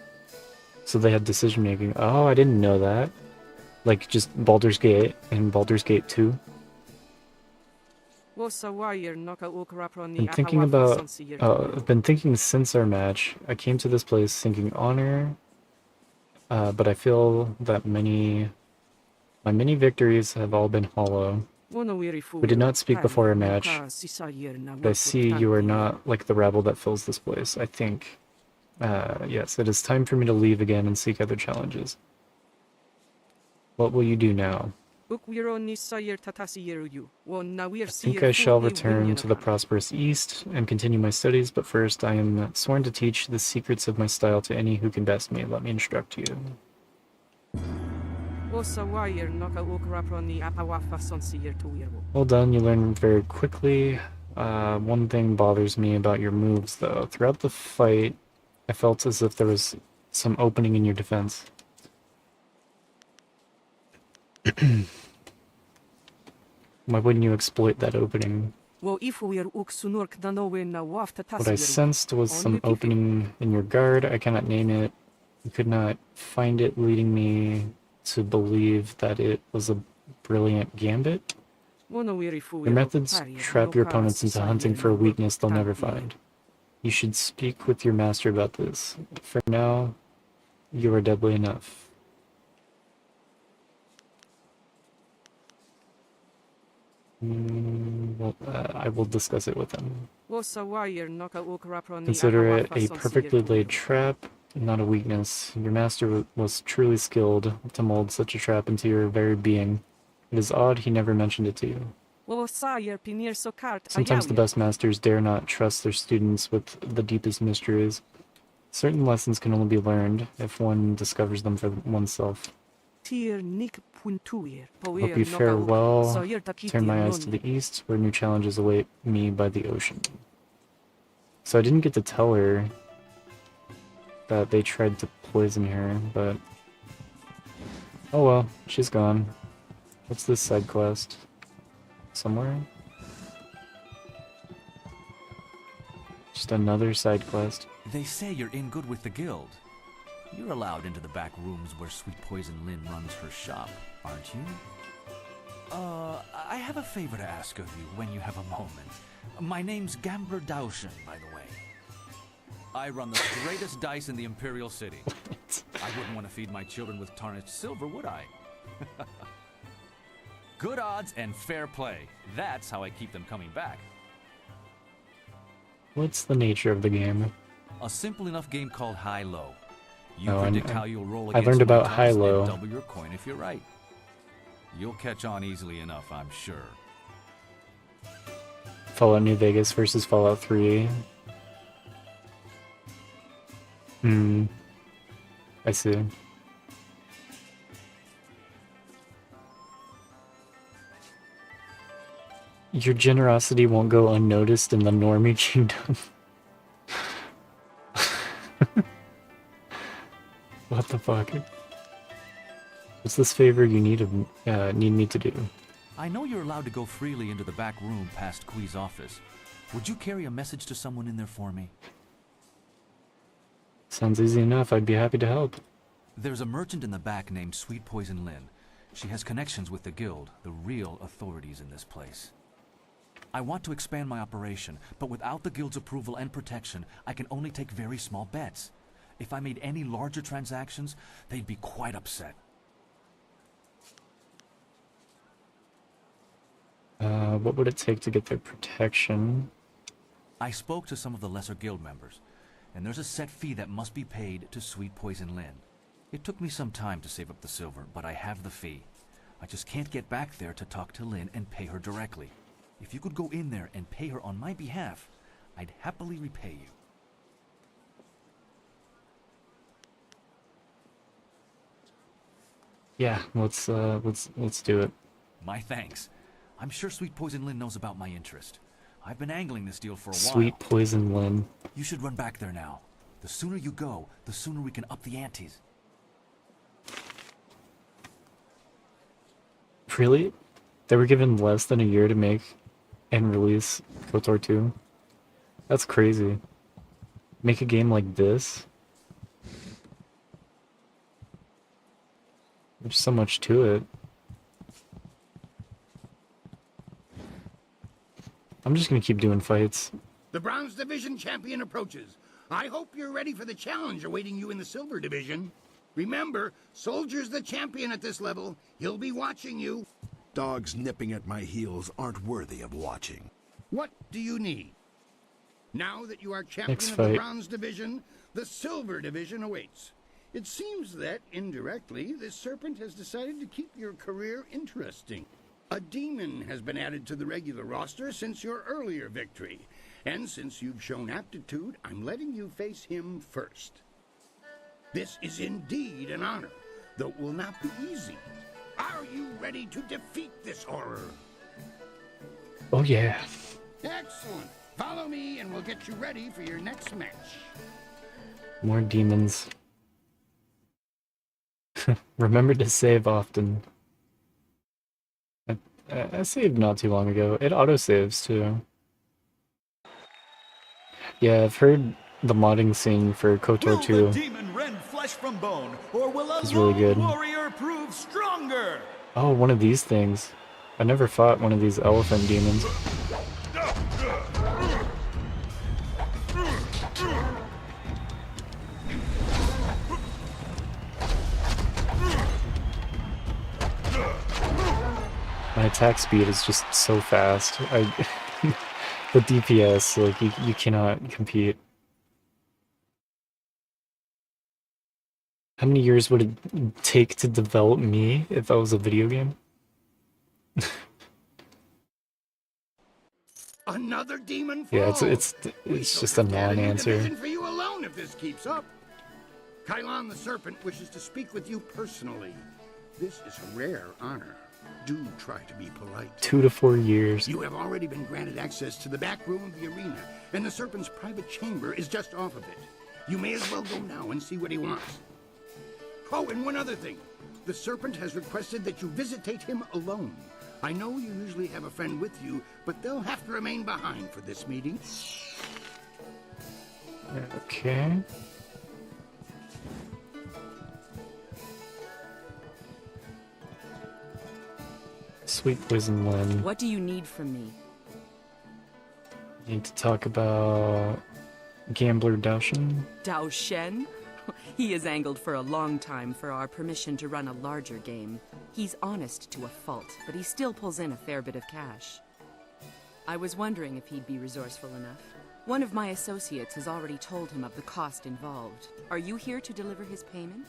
So they had decision making. Oh, I didn't know that. Like just Baldur's Gate and Baldur's Gate 2. I'm thinking about... I've been thinking since our match. I came to this place thinking honor. But I feel that my many victories have all been hollow. We did not speak before our match, but I see you are not like the rabble that fills this place, I think. Yes, it is time for me to leave again and seek other challenges. What will you do now? I think I shall return to the prosperous East and continue my studies, but first I am sworn to teach the secrets of my style to any who can best me. Let me instruct you. Well done, you learn very quickly. One thing bothers me about your moves, though. Throughout the fight, I felt as if there was some opening in your defense. Why wouldn't you exploit that opening? What I sensed was some opening in your guard. I cannot name it. I could not find it, leading me to believe that it was a brilliant gambit. Your methods trap your opponents into hunting for a weakness they'll never find. You should speak with your master about this. For now, you are deadly enough. Well, I will discuss it with him. Consider it a perfectly laid trap, not a weakness. Your master was truly skilled to mold such a trap into your very being. It is odd he never mentioned it to you. Sometimes the best masters dare not trust their students with the deepest mysteries. Certain lessons can only be learned if one discovers them for oneself. Hope you fare well. Turn my eyes to the east, where new challenges await me by the ocean. So I didn't get to tell her that they tried to poison her, but... oh well, she's gone. What's this side quest? Somewhere? Just another side quest. They say you're in good with the guild. You're allowed into the back rooms where Sweet Poison Lynn runs her shop, aren't you? I have a favor to ask of you when you have a moment. My name's Gambler Daushin, by the way. I run the greatest dice in the Imperial City. I wouldn't want to feed my children with tarnished silver, would I? Good odds and fair play. That's how I keep them coming back. What's the nature of the game? A simple enough game called High-Low. You Oh, predict how you'll roll I against learned about my dice high-low. and double your coin if you're right. You'll catch on easily enough, I'm sure. Fallout New Vegas versus Fallout 3. I see. Your generosity won't go unnoticed in the Normie Kingdom. What the fuck? What's this favor you need me to do? I know you're allowed to go freely into the back room past Kui's office. Would you carry a message to someone in there for me? Sounds easy enough. I'd be happy to help. There's a merchant in the back named Sweet Poison Lynn. She has connections with the guild, the real authorities in this place. I want to expand my operation, but without the guild's approval and protection, I can only take very small bets. If I made any larger transactions, they'd be quite upset. What would it take to get their protection? I spoke to some of the lesser guild members, and there's a set fee that must be paid to Sweet Poison Lynn. It took me some time to save up the silver, but I have the fee. I just can't get back there to talk to Lynn and pay her directly. If you could go in there and pay her on my behalf, I'd happily repay you. Yeah, let's do it. My thanks. I'm sure Sweet Poison Lynn knows about my interest. I've been angling this deal for a while. Sweet Poison Lynn. You should run back there now. The sooner you go, the sooner we can up the antes. Really? They were given less than a year to make and release KOTOR 2? That's crazy. Make a game like this? There's so much to it. I'm just gonna keep doing fights. The Bronze Division champion approaches. I hope you're ready for the challenge awaiting you in the Silver Division. Remember, Soldier's the champion at this level. He'll be watching you. Dogs nipping at my heels aren't worthy of watching. What do you need? Now that you are Next champion of fight. the Bronze Division, the Silver Division awaits. It seems that, indirectly, this serpent has decided to keep your career interesting. A demon has been added to the regular roster since your earlier victory. And since you've shown aptitude, I'm letting you face him first. This is indeed an honor, though it will not be easy. Are you ready to defeat this horror? Oh yeah. Excellent. Follow me and we'll get you ready for your next match. More demons. Remember to save often. I saved not too long ago. It autosaves too. Yeah, I've heard the modding scene for KOTOR 2 Demon rend flesh from bone, or will a is really lone good. warrior prove stronger? Oh, one of these things. I never fought one of these elephant demons. My attack speed is just so fast. The DPS, like, you cannot compete. How many years would it take to develop me if that was a video game? Another demon Yeah, falls. it's just a non-answer. Division for you alone if this keeps up. Kylon the Serpent wishes to speak with you personally. This is a rare honor. Do try to be polite. 2 to 4 years. You have already been granted access to the back room of the arena, and the Serpent's private chamber is just off of it. You may as well go now and see what he wants. Oh, and one other thing. The Serpent has requested that you visitate him alone. I know you usually have a friend with you, but they'll have to remain behind for this meeting. Okay. Sweet poison limb. What do you need from me? Need to talk about Gambler Daoshin. Dao Shen? He has angled for a long time for our permission to run a larger game. He's honest to a fault, but he still pulls in a fair bit of cash. I was wondering if he'd be resourceful enough. One of my associates has already told him of the cost involved. Are you here to deliver his payment?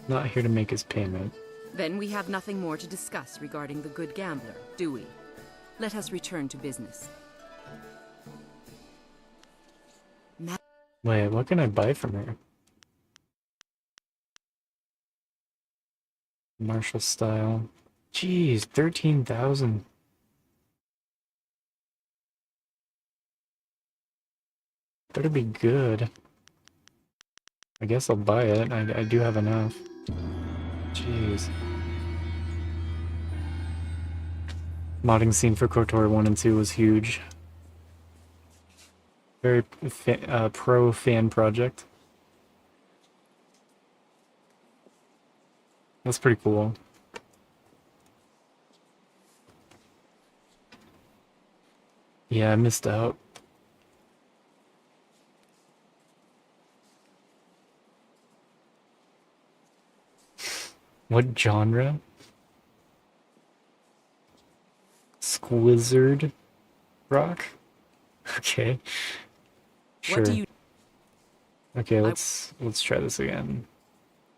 Not here to make his payment. Then we have nothing more to discuss regarding the good gambler, do we? Let us return to business. Wait, what can I buy from her? Martial style. Jeez, 13,000. Better be good. I guess I'll buy it. I do have enough. Jeez. Modding scene for KOTOR 1 and 2 was huge. Very pro fan project. That's pretty cool. Yeah, I missed out. What genre? Squizzard rock? Okay. Sure. What do you... Okay, let's try this again.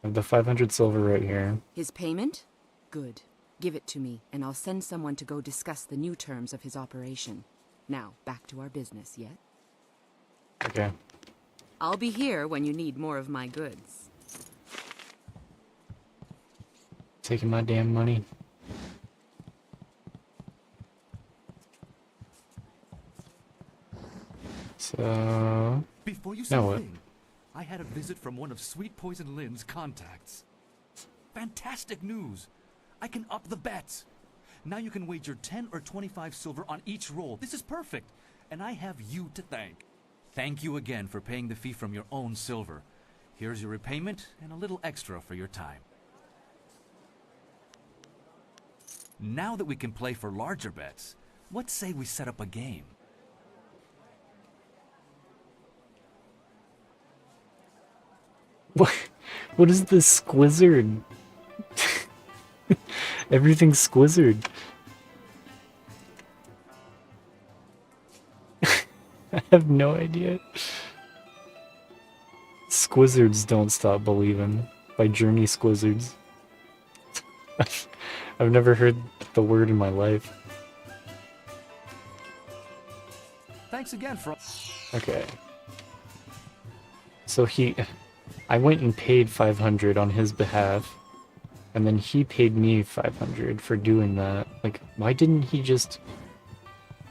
I have the 500 silver right here. His payment? Good. Give it to me, and I'll send someone to go discuss the new terms of his operation. Now, back to our business, yet? Okay. I'll be here when you need more of my goods. Taking my damn money. So... Before you say now a what? thing, I had a visit from one of Sweet Poison Lynn's contacts. Fantastic news! I can up the bets! Now you can wager 10 or 25 silver on each roll. This is perfect! And I have you to thank. Thank you again for paying the fee from your own silver. Here's your repayment and a little extra for your time. Now that we can play for larger bets, what say we set up a game? What is this squizzard? Everything's squizzard. I have no idea. Squizzards Don't Stop Believing by Journey Squizzards. I've never heard the word in my life. Thanks again for... Okay. So I went and paid 500 on his behalf, and then he paid me 500 for doing that. Like, why didn't he just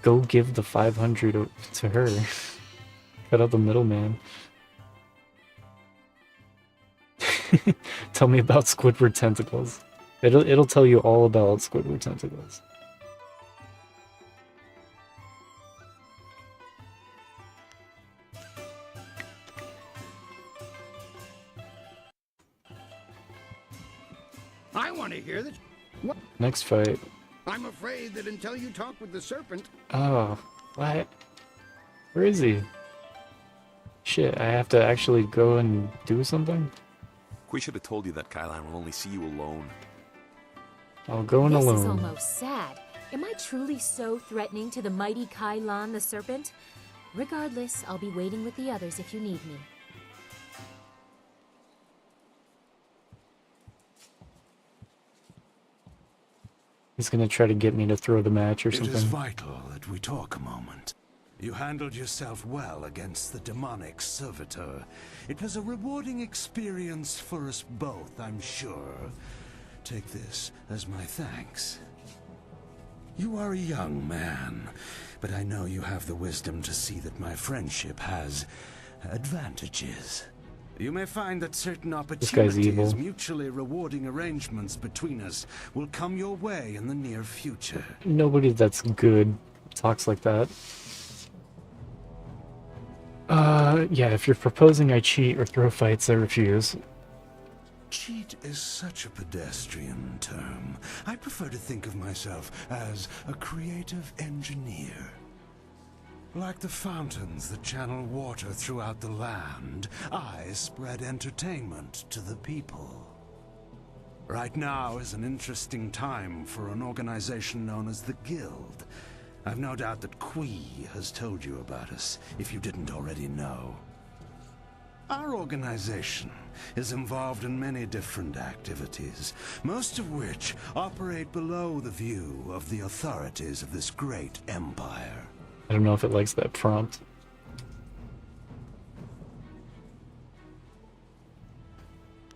go give the 500 to her? Cut out the middleman. Tell me about Squidward tentacles. It'll tell you all about Squidward tentacles. I want to hear that. What? Next fight. I'm afraid that until you talk with the serpent. Oh, what? Where is he? Shit, I have to actually go and do something? We should have told you that Kailan will only see you alone. I'll go in This alone. is almost sad. Am I truly so threatening to the mighty Kailan the Serpent? Regardless, I'll be waiting with the others if you need me. He's gonna try to get me to throw the match or something. It is vital that we talk a moment. You handled yourself well against the demonic servitor. It was a rewarding experience for us both, I'm sure. Take this as my thanks. You are a young man, but I know you have the wisdom to see that my friendship has advantages. You may find that certain This guy's evil. opportunities, mutually rewarding arrangements between us, will come your way in the near future. Nobody that's good talks like that. Yeah, if you're proposing I cheat or throw fights, I refuse. Cheat is such a pedestrian term. I prefer to think of myself as a creative engineer. Like the fountains that channel water throughout the land, I spread entertainment to the people. Right now is an interesting time for an organization known as the Guild. I've no doubt that Kui has told you about us, if you didn't already know. Our organization is involved in many different activities, most of which operate below the view of the authorities of this great empire. I don't know if it likes that prompt.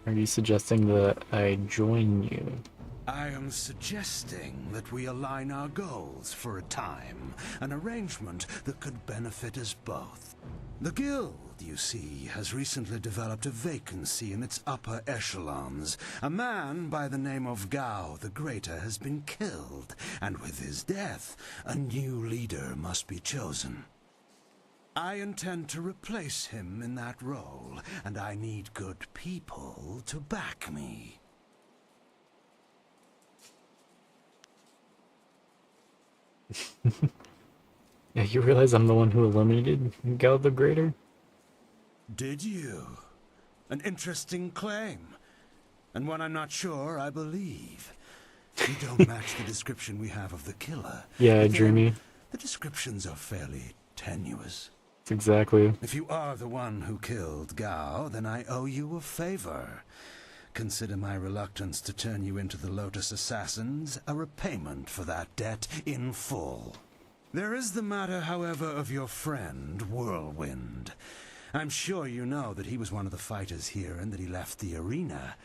Are you suggesting that I join you? I am suggesting that we align our goals for a time, an arrangement that could benefit us both. The Guild, you see, has recently developed a vacancy in its upper echelons. A man by the name of Gao the Greater has been killed, and with his death, a new leader must be chosen. I intend to replace him in that role, and I need good people to back me. Yeah, you realize I'm the one who eliminated Gao the Greater? Did you? An interesting claim. And one I'm not sure I believe. You don't match the description we have of the killer. Yeah, But then, dreamy. the descriptions are fairly tenuous. That's exactly. If you are the one who killed Gao, then I owe you a favor. Consider my reluctance to turn you into the Lotus Assassins a repayment for that debt in full. There is the matter, however, of your friend, Whirlwind. I'm sure you know that he was one of the fighters here and that he left the arena.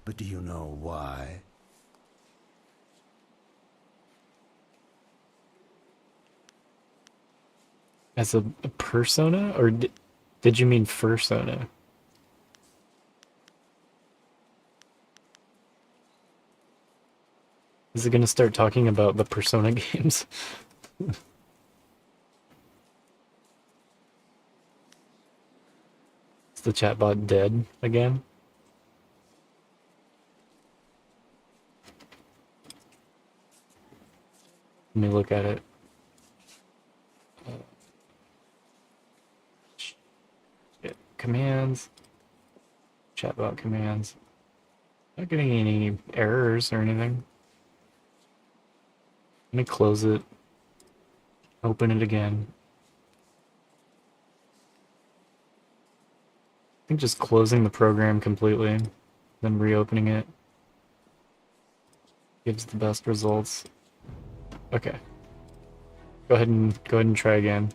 But do you know why? As a persona? Or did you mean fursona? Is it gonna start talking about the Persona games? Is the chatbot dead again? Let me look at it. Shit. Commands. chatbot commands. Not getting any errors or anything. Let me close it. Open it again. I think just closing the program completely, then reopening it gives the best results. Okay. Go ahead and try again.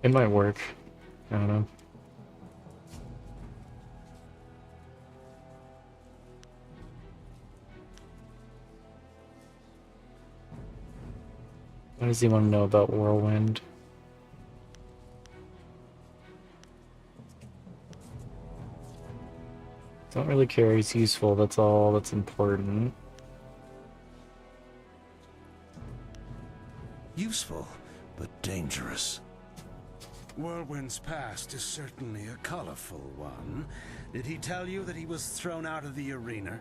It might work. I don't know. What does he want to know about Whirlwind? Don't really care, he's useful, that's all that's important. Useful, but dangerous. Whirlwind's past is certainly a colorful one. Did he tell you that he was thrown out of the arena?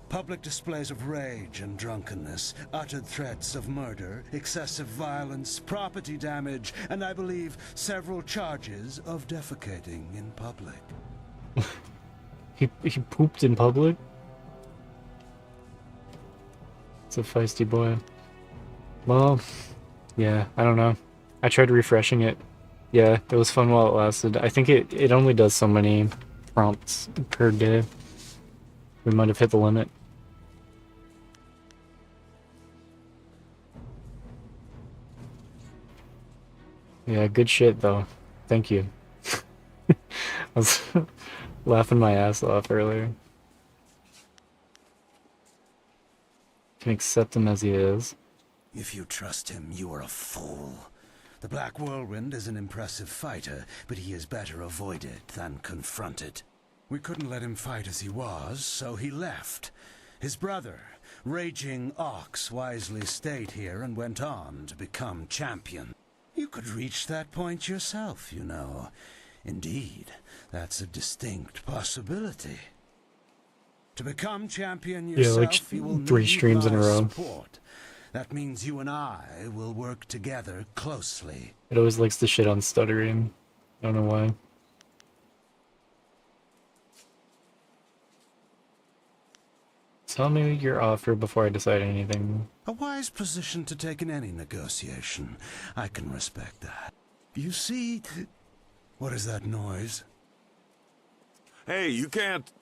Public displays of rage and drunkenness, uttered threats of murder, excessive violence, property damage, and I believe several charges of defecating in public. He pooped in public? It's a feisty boy. Well, yeah, I don't know. I tried refreshing it. Yeah, it was fun while it lasted. I think it only does so many prompts per day. We might have hit the limit. Yeah, good shit though. Thank you. I was laughing my ass off earlier. Can accept him as he is. If you trust him, you are a fool. The Black Whirlwind is an impressive fighter, but he is better avoided than confronted. We couldn't let him fight as he was, so he left. His brother, Raging Ox, wisely stayed here and went on to become champion. You could reach that point yourself, you know. Indeed, that's a distinct possibility. To become champion yourself, yeah, like you will 3 streams in a row. Support. That means you and I will work together closely. It always likes to shit on stuttering. I don't know why. Tell me your offer before I decide anything. A wise position to take in any negotiation. I can respect that. You see... What is that noise? Hey, you can't...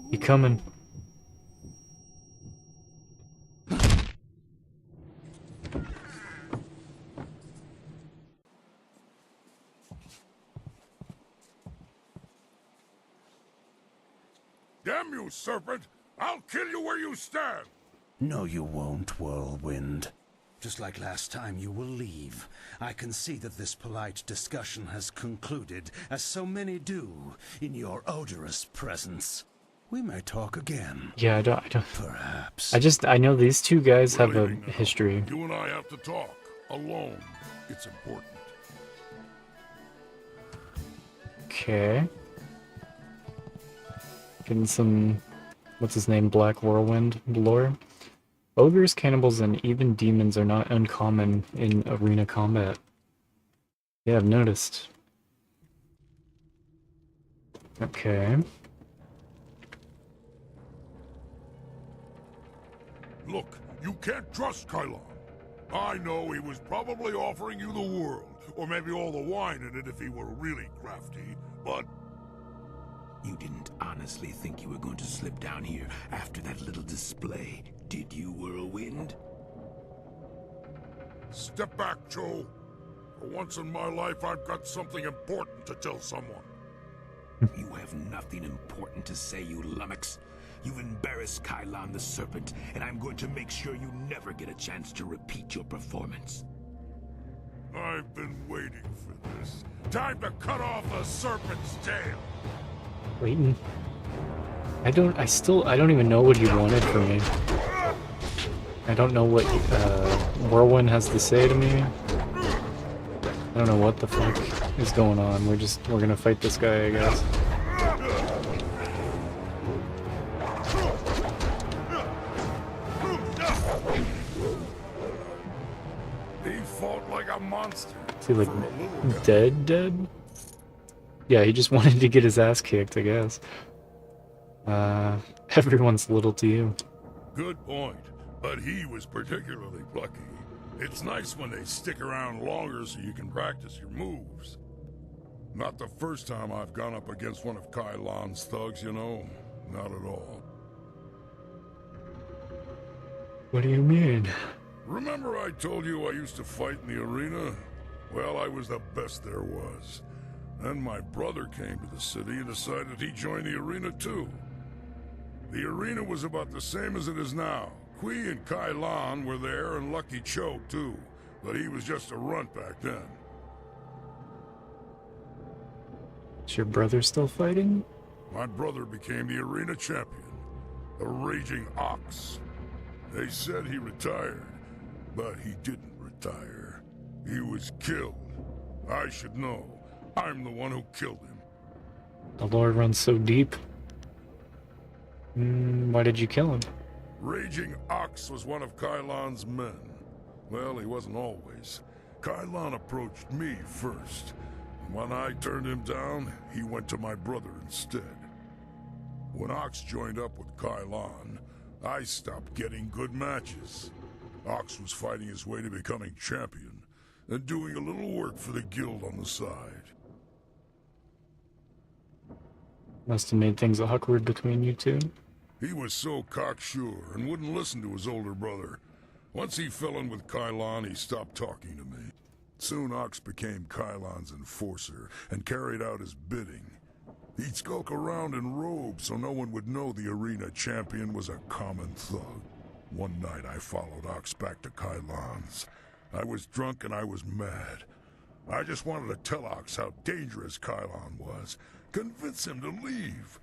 You coming? Damn you, serpent! I'll kill you where you stand! No, you won't, Whirlwind. Just like last time, you will leave. I can see that this polite discussion has concluded, as so many do, in your odorous presence. We may talk again. Yeah, I don't. Perhaps. I know these two guys have a history. You and I have to talk. Alone. It's important. Okay. Getting some, what's his name, Black Whirlwind lore. Ogres, cannibals, and even demons are not uncommon in arena combat. Yeah, I've noticed. Okay. Look, you can't trust Kylon. I know he was probably offering you the world, or maybe all the wine in it if he were really crafty, but... You didn't honestly think you were going to slip down here after that little display, did you, Whirlwind? Step back, Joe. For once in my life, I've got something important to tell someone. You have nothing important to say, you lummox. You've embarrassed Kylon the Serpent, and I'm going to make sure you never get a chance to repeat your performance. I've been waiting for this. Time to cut off the serpent's tail. Waiting. I don't even know what he wanted from me. I don't know what Whirlwind has to say to me. I don't know what the fuck is going on. We're gonna fight this guy, I guess. fought like a monster. Is he like For a little guy. dead? Yeah, he just wanted to get his ass kicked, I guess. Everyone's little to you. Good point, but he was particularly plucky. It's nice when they stick around longer so you can practice your moves. Not the first time I've gone up against one of Kai Lan's thugs, you know. Not at all. What do you mean? Remember I told you I used to fight in the arena? Well, I was the best there was. Then my brother came to the city and decided he'd join the arena too. The arena was about the same as it is now. Kui and Kai Lan were there and Lucky Cho too, but he was just a runt back then. Is your brother still fighting? My brother became the arena champion, the Raging Ox. They said he retired, but he didn't retire. He was killed. I should know. I'm the one who killed him. The lore runs so deep. Why did you kill him? Raging Ox was one of Kai Lan's men. Well, he wasn't always. Kai Lan approached me first. When I turned him down, he went to my brother instead. When Ox joined up with Kai Lan, I stopped getting good matches. Ox was fighting his way to becoming champion, and doing a little work for the guild on the side. Must have made things awkward between you two. He was so cocksure and wouldn't listen to his older brother. Once he fell in with Kai Lan, he stopped talking to me. Soon Ox became Kai Lan's enforcer and carried out his bidding. He'd skulk around in robes so no one would know the arena champion was a common thug. One night I followed Ox back to Kai Lan's. I was drunk and I was mad. I just wanted to tell Ox how dangerous Kai Lan was. Convince him to leave.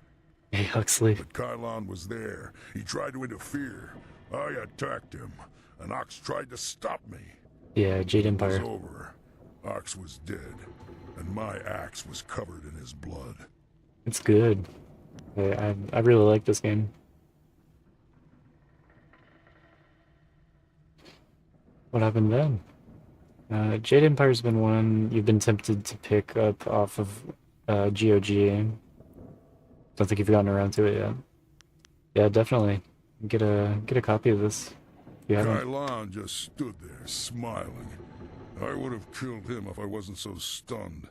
Hey, Huxley. But Kai Lan was there. He tried to interfere. I attacked him, and Ox tried to stop me. Yeah, Jade Empire. It was over. Ox was dead, and my axe was covered in his blood. It's good. I really like this game. What happened then? Jade Empire's been one you've been tempted to pick up off of GOG. Don't think you've gotten around to it yet. Yeah, definitely. Get a copy of this if you haven't. Kai Lan just stood there, smiling. I would have killed him if I wasn't so stunned.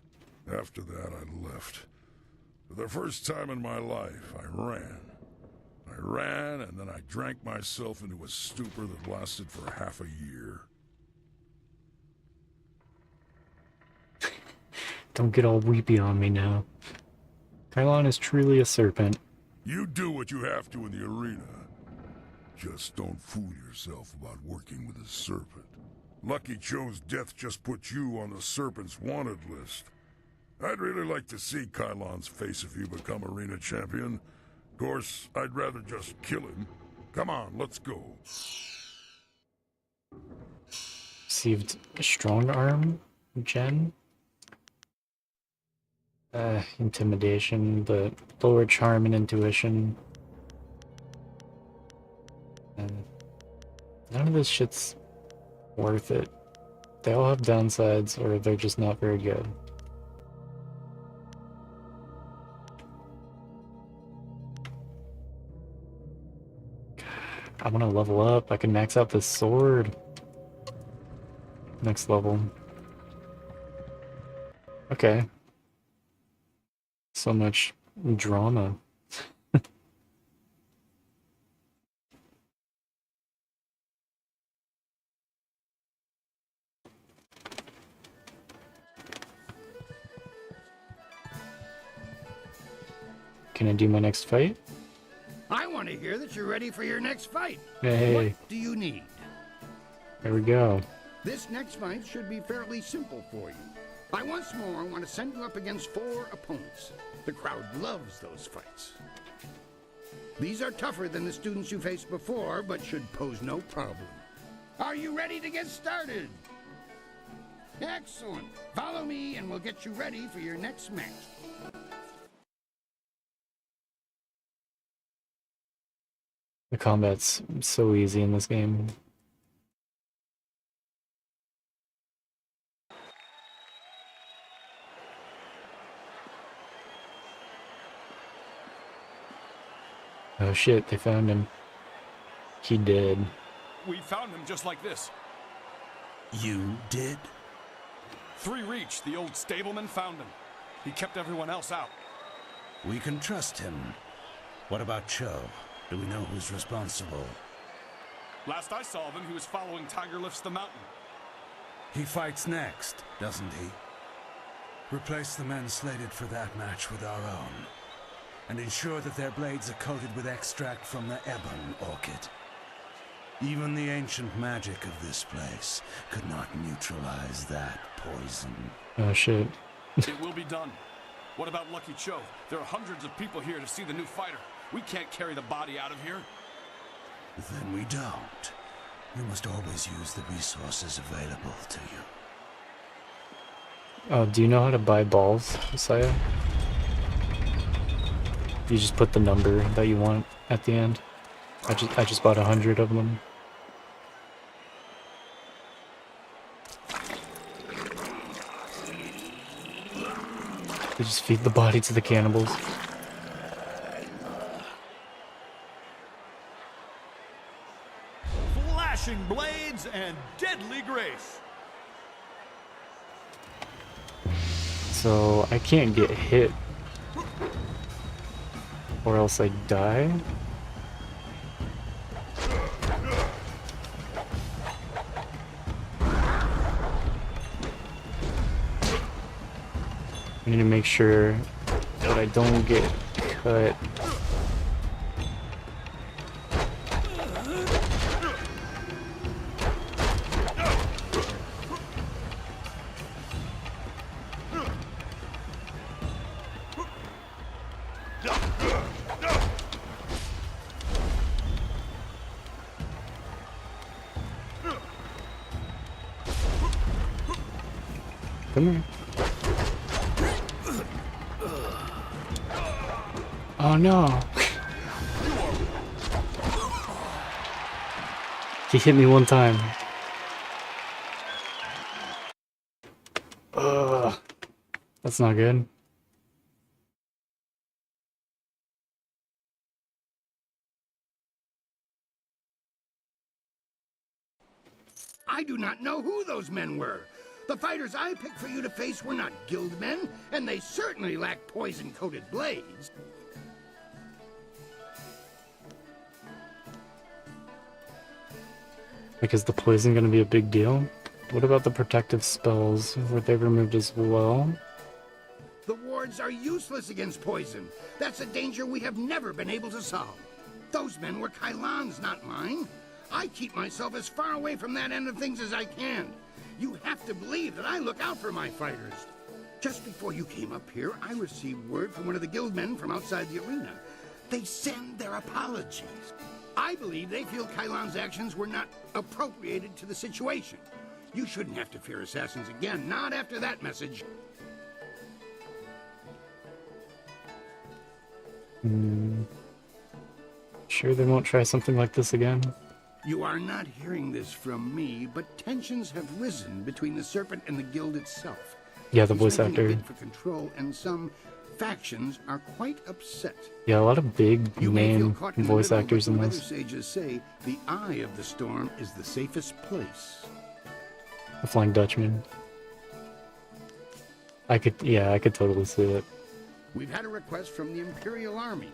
After that, I left. For the first time in my life, I ran. I ran, and then I drank myself into a stupor that lasted for half a year. Don't get all weepy on me now. Kai Lan is truly a serpent. You do what you have to in the arena. Just don't fool yourself about working with a serpent. Lucky Cho's death just put you on the serpent's wanted list. I'd really like to see Kai Lan's face if you become arena champion. Of course, I'd rather just kill him. Come on, let's go. Received a strong arm, Gen. Intimidation, but lower charm and intuition. And none of this shit's worth it. They all have downsides, or they're just not very good. I want to level up. I can max out this sword. Next level. Okay. So much drama. Can I do my next fight? I want to hear that you're ready for your next fight. Hey. What do you need? There we go. This next fight should be fairly simple for you. I once more want to send you up against 4 opponents. The crowd loves those fights. These are tougher than the students you faced before, but should pose no problem. Are you ready to get started? Excellent. Follow me and we'll get you ready for your next match. The combat's so easy in this game. Oh shit, they found him. He did. We found him just like this. You did? 3 Reach, the old stableman, found him. He kept everyone else out. We can trust him. What about Cho? Do we know who's responsible? Last I saw of him, he was following Tiger Lifts the Mountain. He fights next, doesn't he? Replace the men slated for that match with our own, and ensure that their blades are coated with extract from the ebon orchid. Even the ancient magic of this place could not neutralize that poison. Oh shit. It will be done. What about Lucky Cho? There are hundreds of people here to see the new fighter. We can't carry the body out of here. Then we don't. You must always use the resources available to you. Oh, do you know how to buy balls, Saya? You just put the number that you want at the end. I just bought 100 of them. They just feed the body to the cannibals. Flashing blades and deadly grace. So I can't get hit, or else I die. I need to make sure that I don't get cut. Come here. Oh no! He hit me one time. Ugh. That's not good. I do not know who those men were. The fighters I picked for you to face were not guild men, and they certainly lack poison-coated blades. Like, is the poison gonna be a big deal? What about the protective spells? Were they removed as well? The wards are useless against poison. That's a danger we have never been able to solve. Those men were Kailan's, not mine. I keep myself as far away from that end of things as I can. You have to believe that I look out for my fighters. Just before you came up here, I received word from one of the guild men from outside the arena. They send their apologies. I believe they feel Kailan's actions were not appropriated to the situation. You shouldn't have to fear assassins again, not after that message. Sure they won't try something like this again? You are not hearing this from me, but tensions have risen between the Serpent and the Guild itself. Yeah, the He's voice making a actor. bid for control, and some factions are quite upset. Yeah, a lot of big You may feel name caught in the voice middle, actors but in the weather this. sages say the eye of the storm is the safest place. The Flying Dutchman. I could totally see it. We've had a request from the Imperial Army.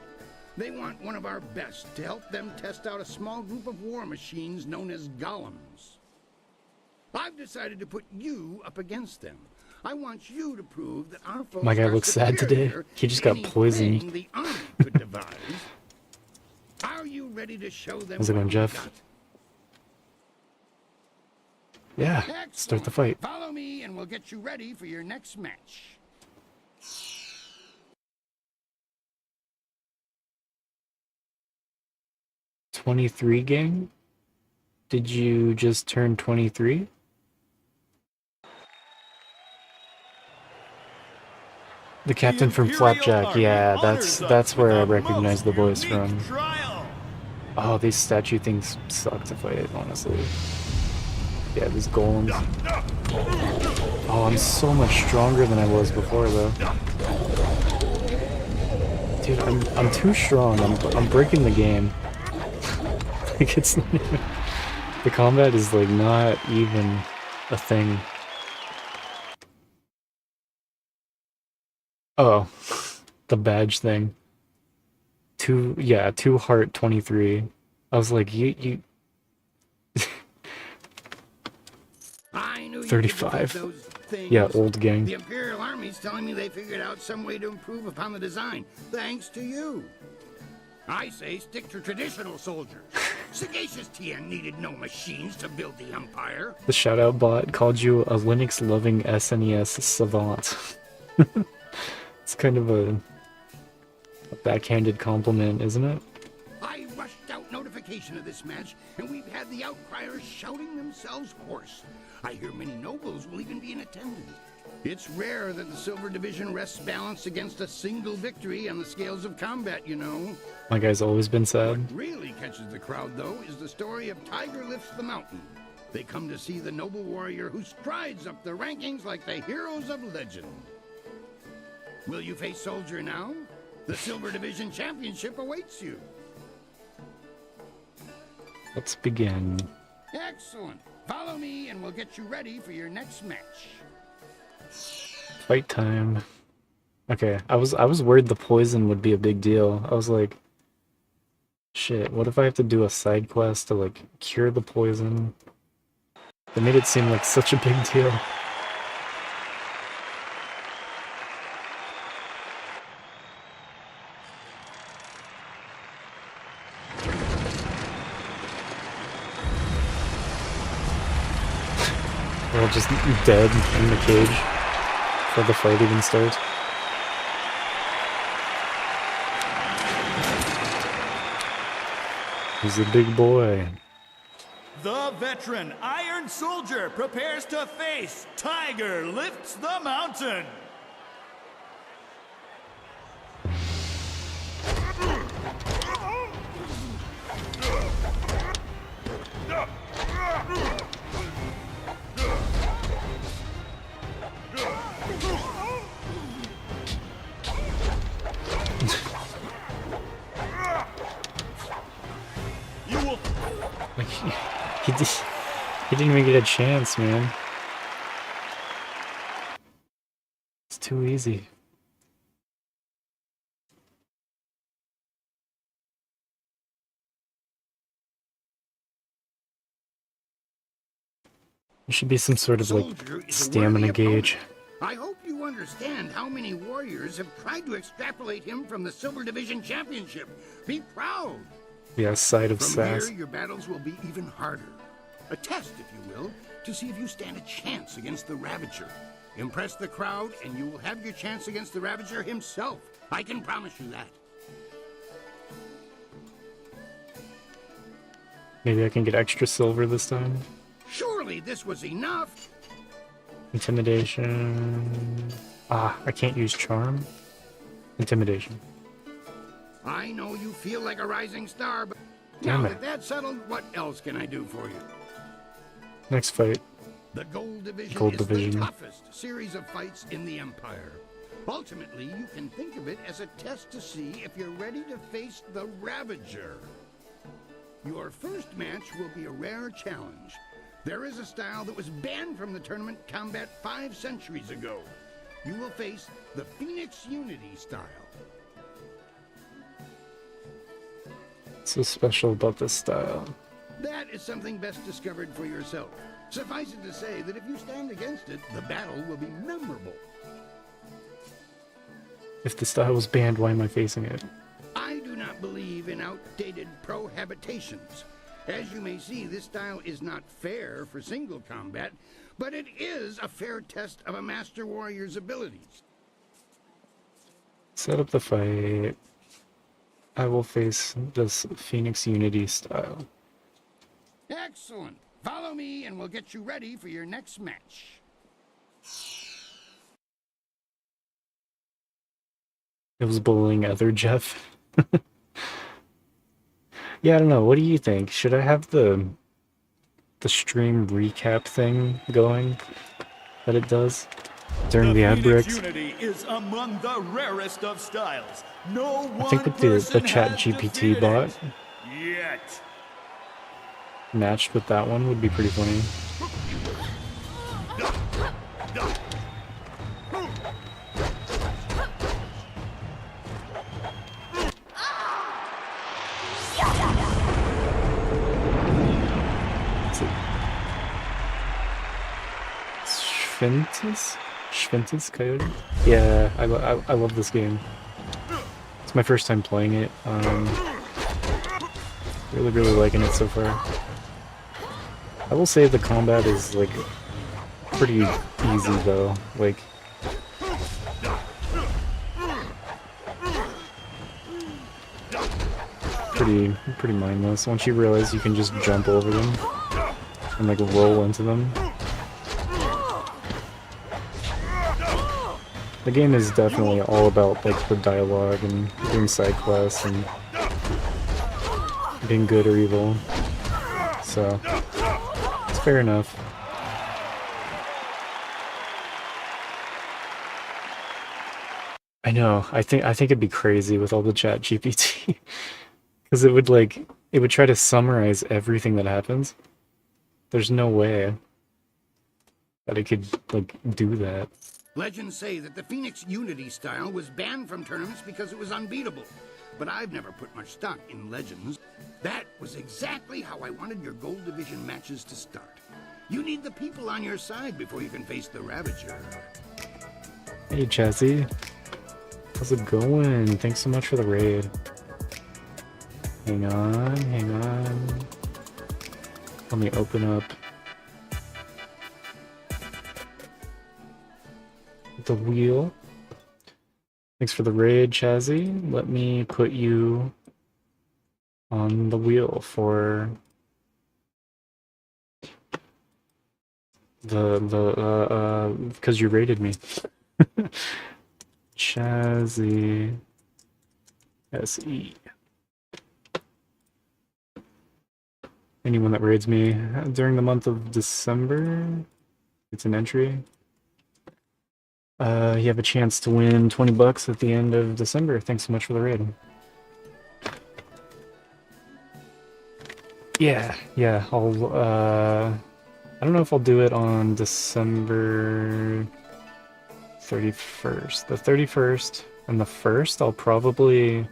They want one of our best to help them test out a small group of war machines known as golems. I've decided to put you up against them. I want you to prove that our folks My guy are looks sad today. superior He just to got poisoned. anything the army could devise. Are you ready to show them How's it what going, we've Jeff? got? Yeah, start the fight. Follow me and we'll get you ready for your next match. '23 gang? Did you just turn 23? The captain from Flapjack, yeah, that's where I recognize the voice from. Oh, these statue things suck to fight, honestly. Yeah, these golems. Oh, I'm so much stronger than I was before, though. Dude, I'm too strong. I'm breaking the game. Like it's not even, the combat is like not even a thing. Oh, the badge thing. Two heart 23. I was like, you I knew you could defeat 35. those things. Yeah, old gang. The Imperial Army's telling me they figured out some way to improve upon the design, thanks to you. I say stick to traditional soldiers. Sagacious Tien needed no machines to build the Empire. The shoutout bot called you a Linux-loving SNES savant. It's kind of a backhanded compliment, isn't it? I rushed out notification of this match, and we've had the outcriers shouting themselves hoarse. I hear many nobles will even be in attendance. It's rare that the Silver Division rests balance against a single victory on the scales of combat, you know. My guy's always been sad. What really catches the crowd, though, is the story of Tiger Lifts the Mountain. They come to see the noble warrior who strides up the rankings like the heroes of legend. Will you face Soldier now? The Silver Division Championship awaits you. Let's begin. Excellent. Follow me and we'll get you ready for your next match. Fight time. Okay, I was worried the poison would be a big deal. I was like, shit, what if I have to do a side quest to like cure the poison? They made it seem like such a big deal. They're all just dead in the cage before the fight even starts. He's a big boy. The veteran Iron Soldier prepares to face Tiger Lifts the Mountain. Like he didn't even get a chance, man. It's too easy. There should be some sort of like stamina gauge. I hope you understand how many warriors have tried to extrapolate him from the Silver Division Championship. Be proud. Yeah, side of From sass. here, your battles will be even harder. A test, if you will, to see if you stand a chance against the Ravager. Impress the crowd, and you will have your chance against the Ravager himself. I can promise you that. Maybe I can get extra silver this time. Surely this was enough. Intimidation. Ah, I can't use charm. Intimidation. I know you feel like a rising star, but Damn now it. that that's settled, what else can I do for you? Next fight. The Gold Division Gold is Division. the toughest series of fights in the Empire. Ultimately, you can think of it as a test to see if you're ready to face the Ravager. Your first match will be a rare challenge. There is a style that was banned from the tournament combat 5 centuries ago. You will face the Phoenix Unity style. What's so special about this style? That is something best discovered for yourself. Suffice it to say that if you stand against it, the battle will be memorable. If the style was banned, why am I facing it? I do not believe in outdated prohabitations. As you may see, this style is not fair for single combat, but it is a fair test of a master warrior's abilities. Set up the fight. I will face this Phoenix Unity style. Excellent. Follow me and we'll get you ready for your next match. It was bullying other Jeff. Yeah, I don't know. What do you think? Should I have the stream recap thing going that it does? during the ad Phoenix breaks. Unity is among the rarest of styles. No I think one with the person chat has GPT defeated bot it yet. matched with that one would be pretty funny. Schvintis? Schvintis Coyote? Yeah, I love this game. It's my first time playing it. Really liking it so far. I will say the combat is like pretty easy though. Like pretty mindless. Once you realize you can just jump over them and like roll into them. The game is definitely all about like the dialogue and doing side quests and being good or evil. So it's fair enough. I know. I think it'd be crazy with all the chat GPT. Because it would try to summarize everything that happens. There's no way that it could like do that. Legends say that the Phoenix Unity style was banned from tournaments because it was unbeatable. But I've never put much stock in legends. That was exactly how I wanted your Gold Division matches to start. You need the people on your side before you can face the Ravager. Hey Chazzy. How's it going? Thanks so much for the raid. Hang on. Let me open up the wheel. Thanks for the raid, Chazzy. Let me put you on the wheel for because you raided me. Chazzy SE. Anyone that raids me during the month of December, it's an entry. You have a chance to win 20 bucks at the end of December. Thanks so much for the raid. Yeah, I'll, I don't know if I'll do it on December 31st. The 31st and the 1st, I'll probably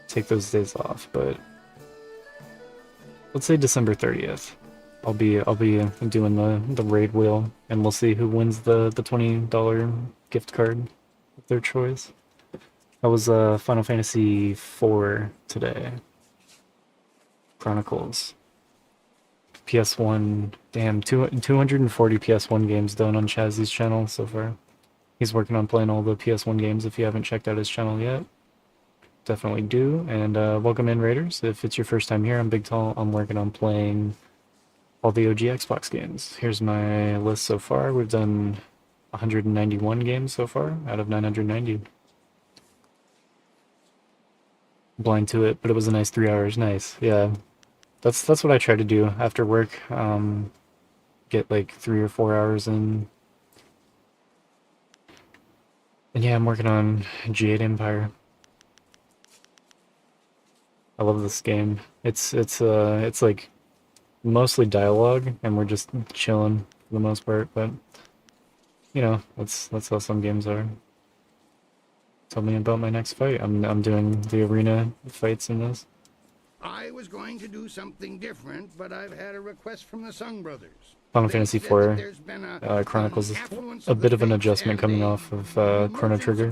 take those days off, but let's say December 30th. I'll be doing the raid wheel, and we'll see who wins the $20 gift card of their choice. That was Final Fantasy IV today. Chronicles. PS1. Damn, 240 PS1 games done on Chazzy's channel so far. He's working on playing all the PS1 games. If you haven't checked out his channel yet, definitely do. And welcome in, Raiders. If it's your first time here, I'm Big Tall. I'm working on playing all the OG Xbox games. Here's my list so far. We've done 191 games so far out of 990. Blind to it, but it was a nice 3 hours. Nice. Yeah. That's what I try to do after work. Get like 3 or 4 hours in. And yeah, I'm working on Jade Empire. I love this game. It's like mostly dialogue, and we're just chilling for the most part. But you know, that's how some games are. Tell me about my next fight. I'm doing the arena fights in this. I was going to do something different, but I've had a request from the Sung brothers. Final Fantasy IV Chronicles is a bit of an adjustment coming off of Chrono Trigger.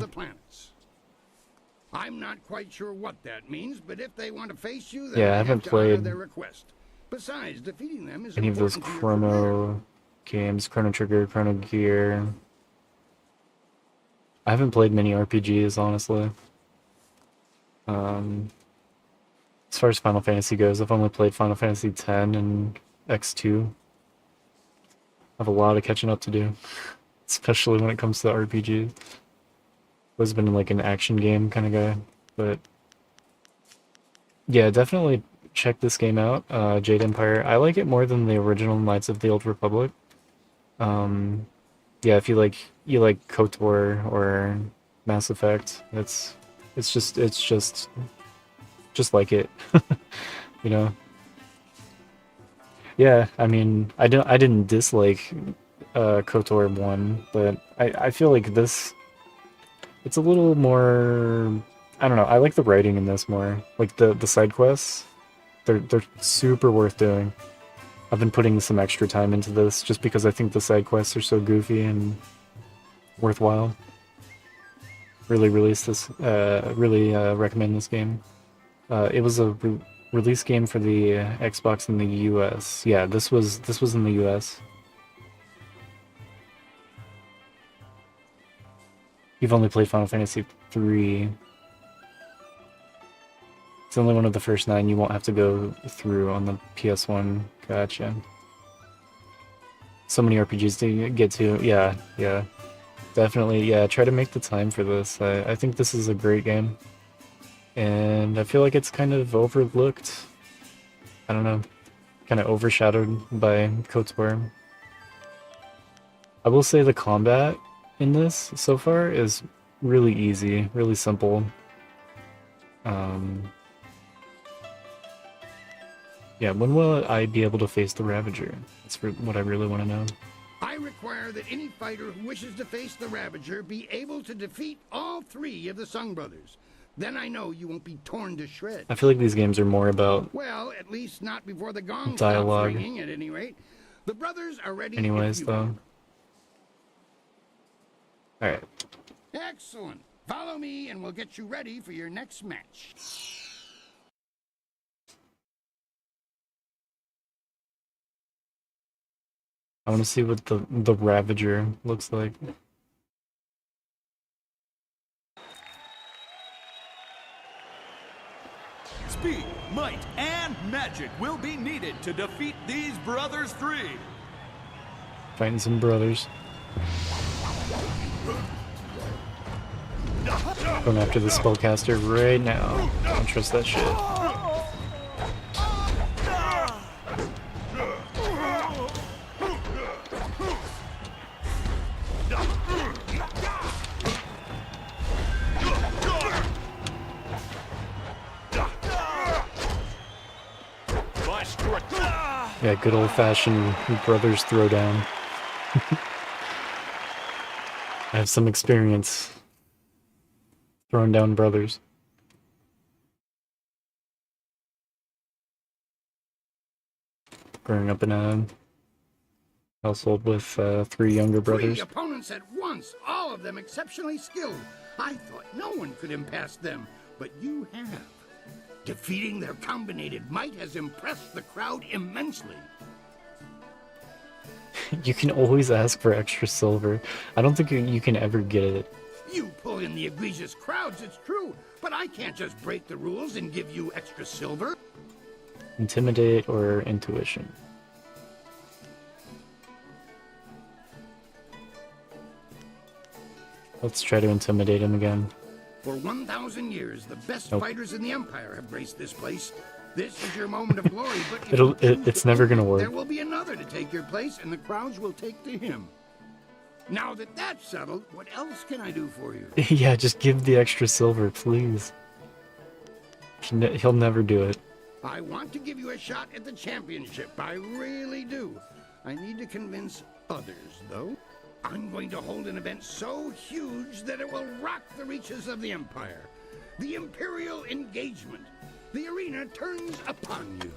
I'm not quite sure what that means, but if they want to face you, then Yeah, I I haven't have to honor played their request. Besides, defeating them is any of those important to your career. Chrono games, Chrono Trigger, Chrono Gear. I haven't played many RPGs, honestly. As far as Final Fantasy goes, I've only played Final Fantasy X and X2. I have a lot of catching up to do, especially when it comes to RPGs. Always been like an action game kind of guy, but yeah, definitely check this game out, Jade Empire. I like it more than the original Knights of the Old Republic. yeah, if you like KOTOR or Mass Effect, it's just like it, you know. Yeah, I mean, I didn't dislike KOTOR 1, but I feel like this it's a little more, I don't know, I like the writing in this more. Like the side quests, they're super worth doing. I've been putting some extra time into this just because I think the side quests are so goofy and worthwhile. Really recommend this game. It was a release game for the Xbox in the US. Yeah, this was in the US. You've only played Final Fantasy 3. It's only one of the first 9 you won't have to go through on the PS1. Gotcha. So many RPGs to get to. Yeah, yeah. Definitely, yeah, try to make the time for this. I think this is a great game. And I feel like it's kind of overlooked. I don't know. Kind of overshadowed by KOTOR. I will say the combat in this so far is really easy, really simple. Yeah, when will I be able to face the Ravager? That's what I really want to know. I require that any fighter who wishes to face the Ravager be able to defeat all 3 of the Sung brothers. Then I know you won't be torn to shreds. I feel like these games are more about Well, at least not before the gong dialogue. stops ringing, at any rate. The brothers are ready. Anyways, though. Alright. Excellent. Follow me and we'll get you ready for your next match. I want to see what the Ravager looks like. Speed, might, and magic will be needed to defeat these brothers 3. Fighting some brothers. Going after the spellcaster right now. Don't trust that shit. Yeah, good old-fashioned brothers throwdown. I have some experience throwing down brothers. Growing up in a household with 3 younger brothers. 3 opponents at once, all of them exceptionally skilled. I thought no one could impasse them, but you have. Defeating their combinated might has impressed the crowd immensely. You can always ask for extra silver. I don't think you can ever get it. You pull in the egregious crowds, it's true, but I can't just break the rules and give you extra silver. Intimidate or intuition. Let's try to intimidate him again. For 1,000 years, the best Nope. fighters in the Empire have graced this place. This is your moment of glory, but if you It's never gonna work. there will be another to take your place, and the crowds will take to him. Now that that's settled, what else can I do for you? Yeah, just give the extra silver, please. He'll never do it. I want to give you a shot at the championship. I really do. I need to convince others, though. I'm going to hold an event so huge that it will rock the reaches of the Empire. The Imperial Engagement. The arena turns upon you.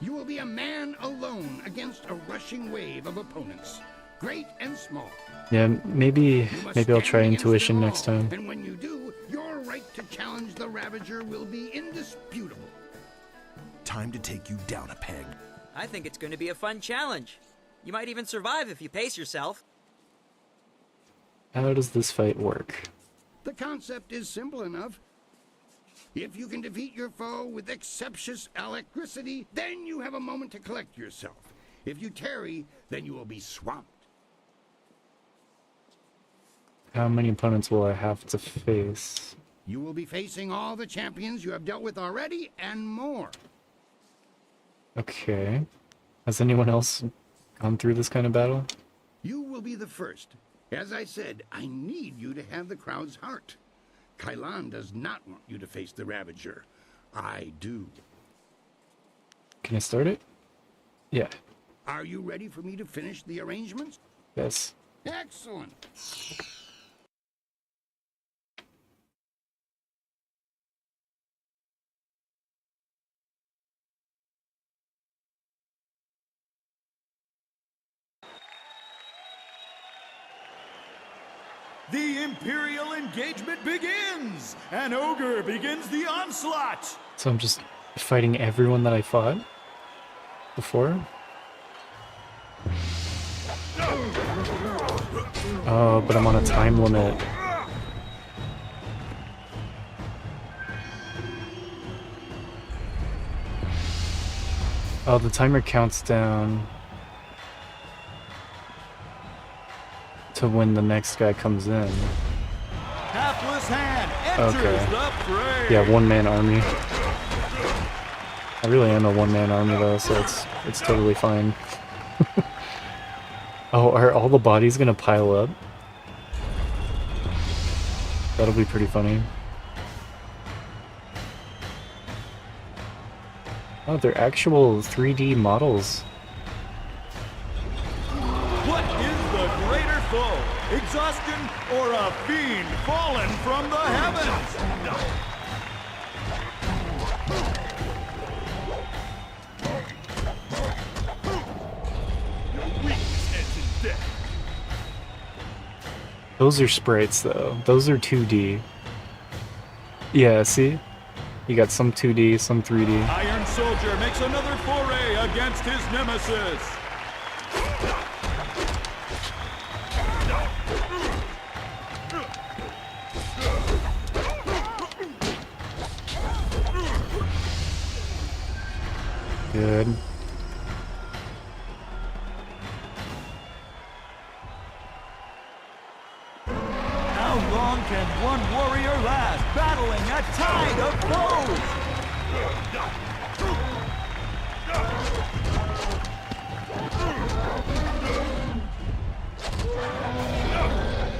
You will be a man alone against a rushing wave of opponents, great and small. Yeah, maybe I'll try intuition next time. And when you do, your right to challenge the Ravager will be indisputable. Time to take you down a peg. I think it's going to be a fun challenge. You might even survive if you pace yourself. How does this fight work? The concept is simple enough. If you can defeat your foe with exceptious alacrity, then you have a moment to collect yourself. If you tarry, then you will be swamped. How many opponents will I have to face? You will be facing all the champions you have dealt with already, and more. Okay. Has anyone else gone through this kind of battle? You will be the first. As I said, I need you to have the crowd's heart. Kailan does not want you to face the Ravager. I do. Can I start it? Yeah. Are you ready for me to finish the arrangements? Yes. Excellent. The Imperial engagement begins! An ogre begins the onslaught! So I'm just fighting everyone that I fought before? Oh, but I'm on a time limit. Oh, the timer counts down to when the next guy comes in. Hapless Hand enters the fray! Yeah, one-man army. I really am a one-man army though, so it's totally fine. Oh, are all the bodies gonna pile up? That'll be pretty funny. Oh, they're actual 3D models. What is the greater foe? Exhaustion or a fiend fallen from the heavens? Your weakness ends in death. Those are sprites though. Those are 2D. Yeah, see? You got some 2D, some 3D. Iron Soldier makes another foray against his nemesis. Good. How long can one warrior last, battling a tide of foes?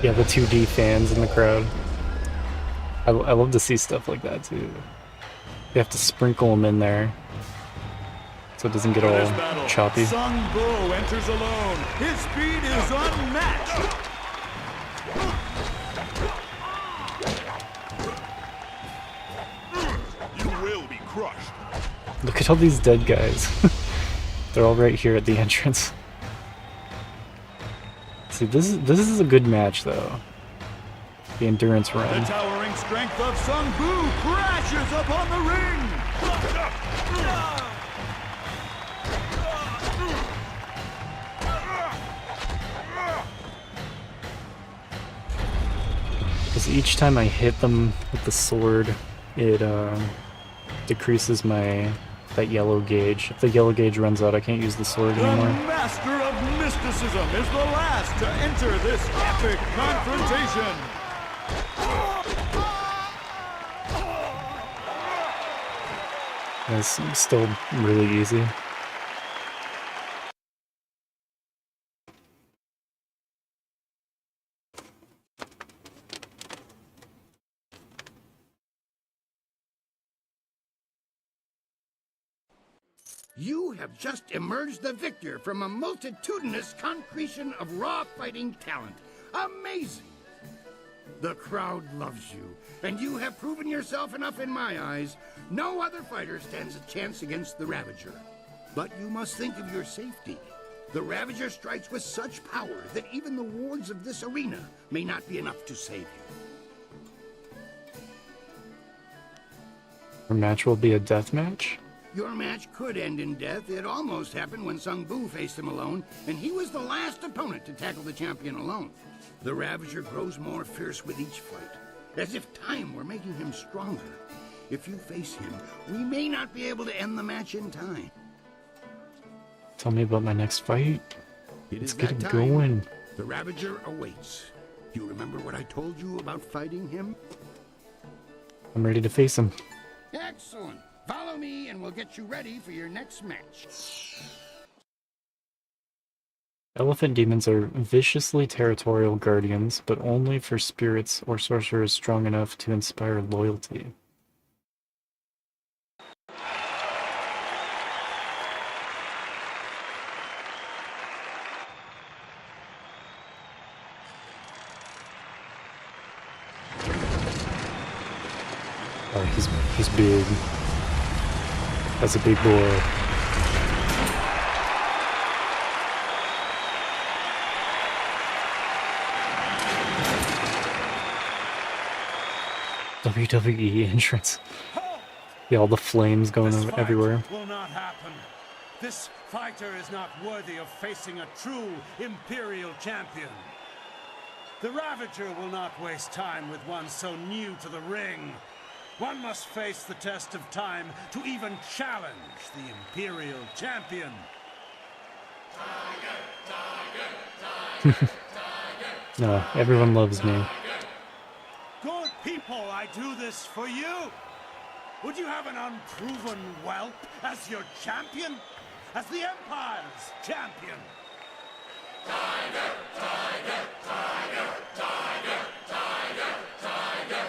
Yeah, the 2D fans in the crowd. I love to see stuff like that too. You have to sprinkle them in there so it doesn't get all choppy. Sung Bu enters alone. His speed is unmatched. You will be crushed. Look at all these dead guys. They're all right here at the entrance. See, this is a good match though. The endurance run. The towering strength of Sung Bu crashes upon the ring. Because each time I hit them with the sword, it decreases that yellow gauge. If the yellow gauge runs out, I can't use the sword anymore. The master of mysticism is the last to enter this epic confrontation. It's still really easy. You have just emerged the victor from a multitudinous concretion of raw fighting talent. Amazing! The crowd loves you, and you have proven yourself enough in my eyes. No other fighter stands a chance against the Ravager. But you must think of your safety. The Ravager strikes with such power that even the wards of this arena may not be enough to save you. Our match will be a death match? Your match could end in death. It almost happened when Sung Bu faced him alone, and he was the last opponent to tackle the champion alone. The Ravager grows more fierce with each fight, as if time were making him stronger. If you face him, we may not be able to end the match in time. Tell me about my next fight. Let's get it that going. time. The Ravager awaits. You remember what I told you about fighting him? I'm ready to face him. Excellent. Follow me and we'll get you ready for your next match. Elephant demons are viciously territorial guardians, but only for spirits or sorcerers strong enough to inspire loyalty. Oh, he's big. That's a big boy. WWE entrance. Yeah, all the flames going everywhere. Will not happen. This fighter is not worthy of facing a true Imperial champion. The Ravager will not waste time with one so new to the ring. One must face the test of time to even challenge the Imperial champion. No, everyone loves me. Good people, I do this for you. Would you have an unproven whelp as your champion? As the Empire's champion? Tiger, tiger, tiger, tiger, tiger, tiger.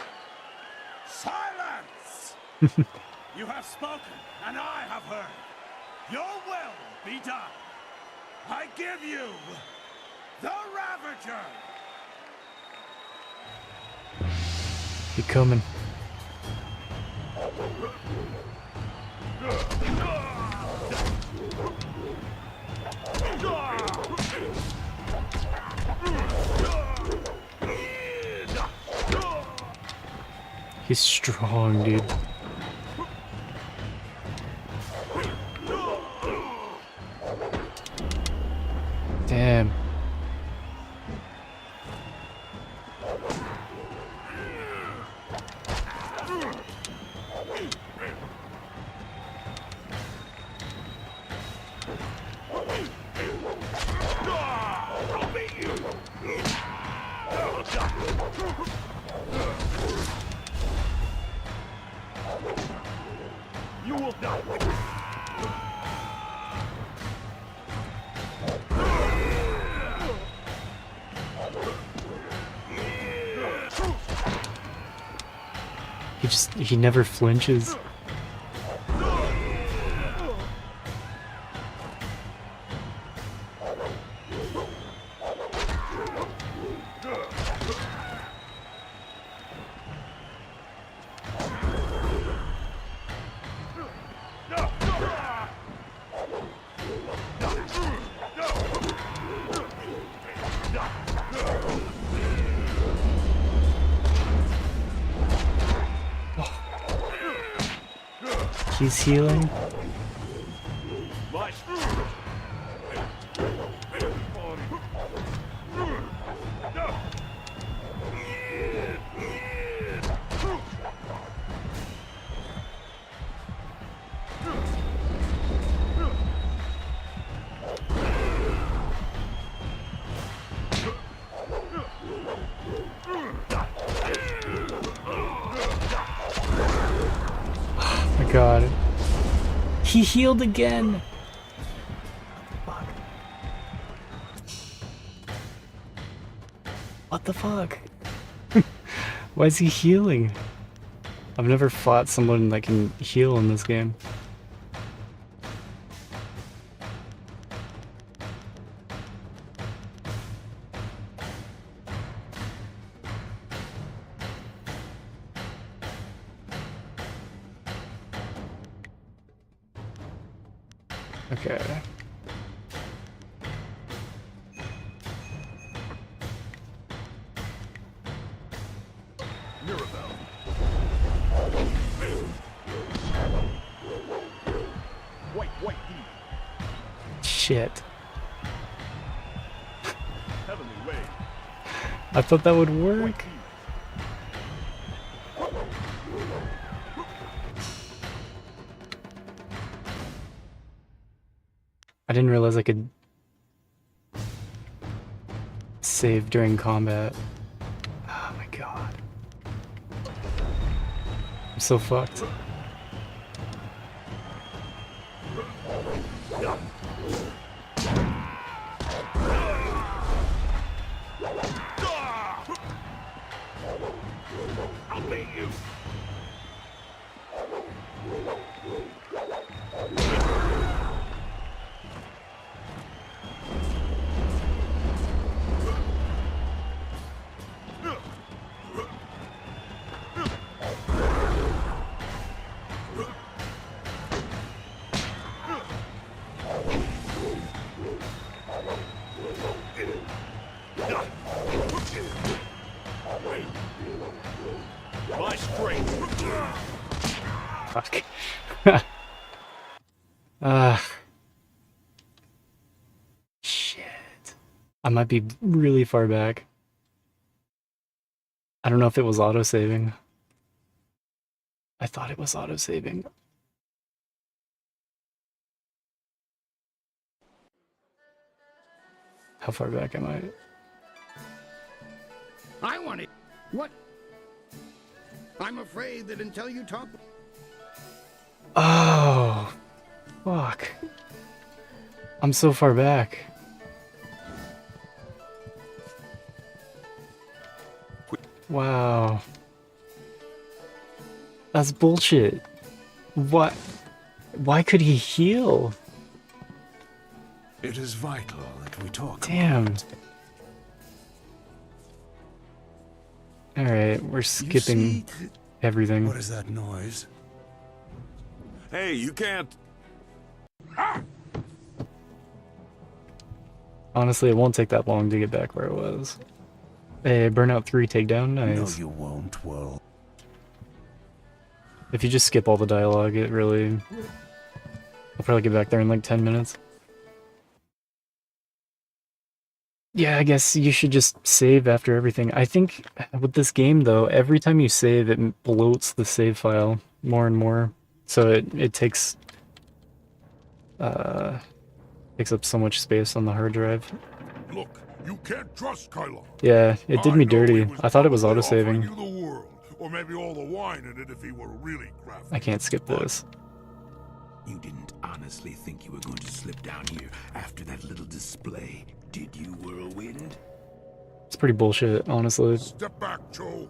Silence! You have spoken, and I have heard. Your will be done. I give you the Ravager. He coming. He's strong, dude. Damn. You will die. He never flinches. He's healing. Oh my god. He healed again! Fuck. What the fuck? Why is he healing? I've never fought someone that can heal in this game. Okay. Mirabelle. White Shit. Heavenly way. I thought that would work. I didn't realize I could save during combat. Oh my god. I'm so fucked. I'll pay you. My strength. Fuck. Shit. I might be really far back. I don't know if it was auto-saving. I thought it was auto-saving. How far back am I? I want it. What? I'm afraid that until you talk... Oh, fuck. I'm so far back. Wow. That's bullshit. What? Why could he heal? It is vital that we talk. Damn. Alright, we're skipping everything. What is that noise? Hey, you can't. Honestly, it won't take that long to get back where it was. Hey, Burnout 3 takedown, nice. No, you won't, well. If you just skip all the dialogue, it really... I'll probably get back there in like 10 minutes. Yeah, I guess you should just save after everything. I think with this game, though, every time you save, it bloats the save file more and more. So it takes up so much space on the hard drive. Look, you can't trust Kylon. Yeah, it did me dirty. I thought it was Offering auto-saving. you the world, or maybe all the wine in it if he were really crafty. I can't skip this. You didn't honestly think you were going to slip down here after that little display, did you, Whirlwind? It's pretty bullshit, honestly. Step back, Joe.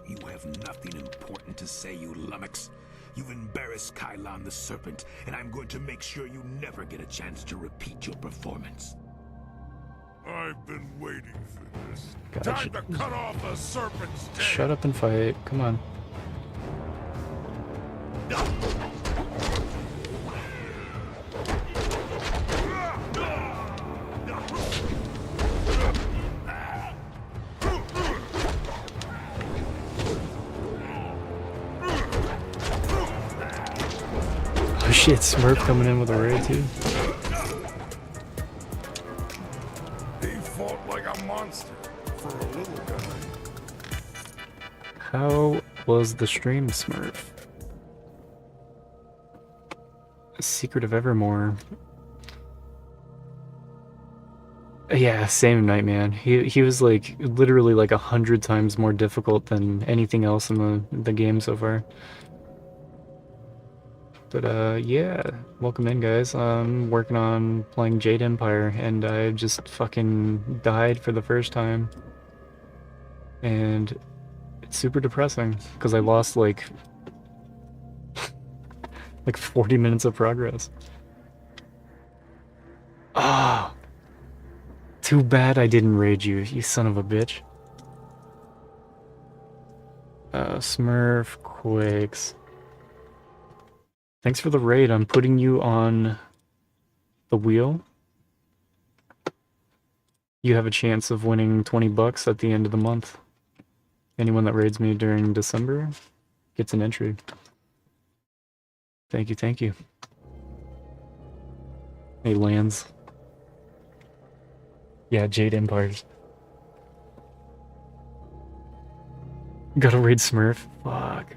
You have nothing important to say, you lummox. You've embarrassed Kylon the Serpent, and I'm going to make sure you never get a chance to repeat your performance. I've been waiting for this. God, Time to cut off the serpent's tail. Shut up and fight. Come on. Oh shit, Smurf coming in with a raid too. He fought like a monster for a little guy. How was the stream, Smurf? Secret of Evermore. Yeah, same night, man. He was like literally like 100 times more difficult than anything else in the game so far. But yeah, welcome in, guys. I'm working on playing Jade Empire, and I just fucking died for the first time. And it's super depressing, because I lost like 40 minutes of progress. Ah! Too bad I didn't raid you, you son of a bitch. Smurf Quakes. Thanks for the raid. I'm putting you on the wheel. You have a chance of winning 20 bucks at the end of the month. Anyone that raids me during December gets an entry. Thank you, thank you. Hey, lands. Yeah, Jade Empires. Gotta raid Smurf. Fuck.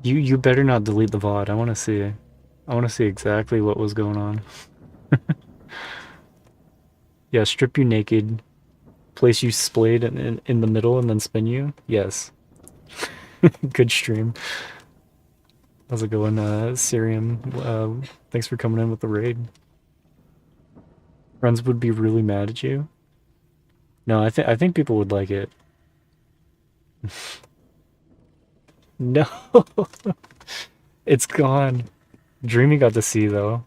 You better not delete the VOD. I wanna see. I wanna see exactly what was going on. Yeah, strip you naked. Place you splayed in the middle and then spin you? Yes. Good stream. How's it going, Syrium? Thanks for coming in with the raid. Friends would be really mad at you. No, I think people would like it. No! It's gone. Dreamy got to see, though.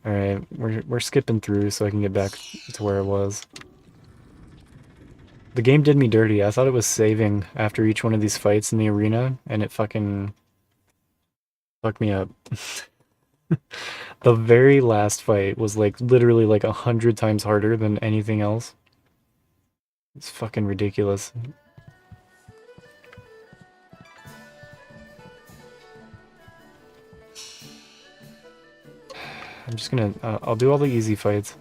Alright, we're skipping through so I can get back to where I was. The game did me dirty. I thought it was saving after each one of these fights in the arena, and it fucking fucked me up. The very last fight was like literally like 100 times harder than anything else. It's fucking ridiculous. I'm just gonna, I'll do all the easy fights.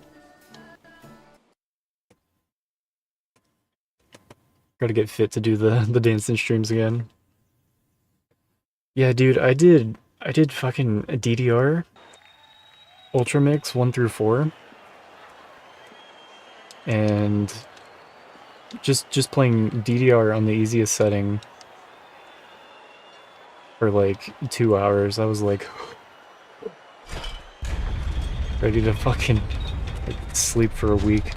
Gotta get fit to do the dancing streams again. Yeah, dude, I did fucking DDR Ultra Mix 1 through 4. And just playing DDR on the easiest setting for like 2 hours. I was like ready to fucking like, sleep for a week.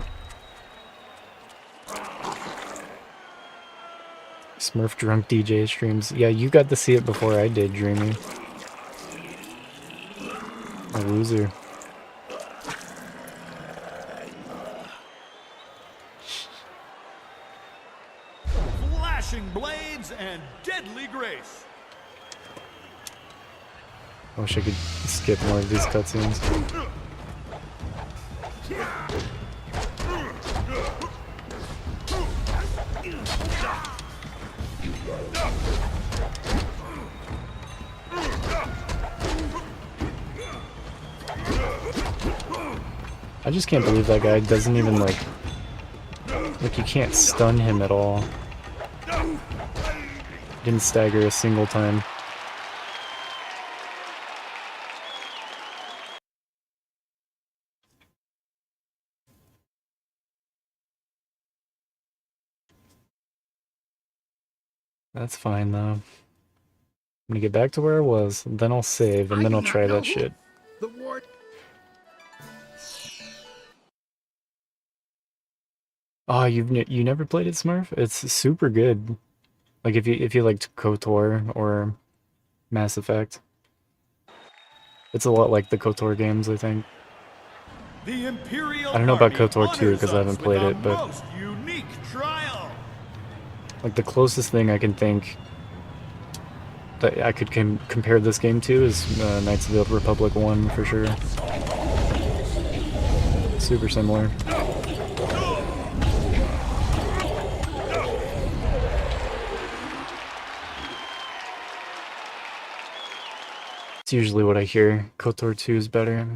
Smurf drunk DJ streams. Yeah, you got to see it before I did, Dreamy. A loser. Flashing blades and deadly grace. I wish I could skip more of these cutscenes. I just can't believe that guy doesn't even like you can't stun him at all. Didn't stagger a single time. That's fine though. I'm gonna get back to where I was, then I'll save, and then I'll try that shit. The ward. Oh, you never played it, Smurf? It's super good. Like if you liked KOTOR or Mass Effect. It's a lot like the KOTOR games, I think. The Imperial I don't know about Army KOTOR 2 because I haven't honors us played with it, a but most unique trial. like the closest thing I can think that I could compare this game to is Knights of the Old Republic 1 for sure. Super similar. It's usually what I hear. KOTOR 2 is better.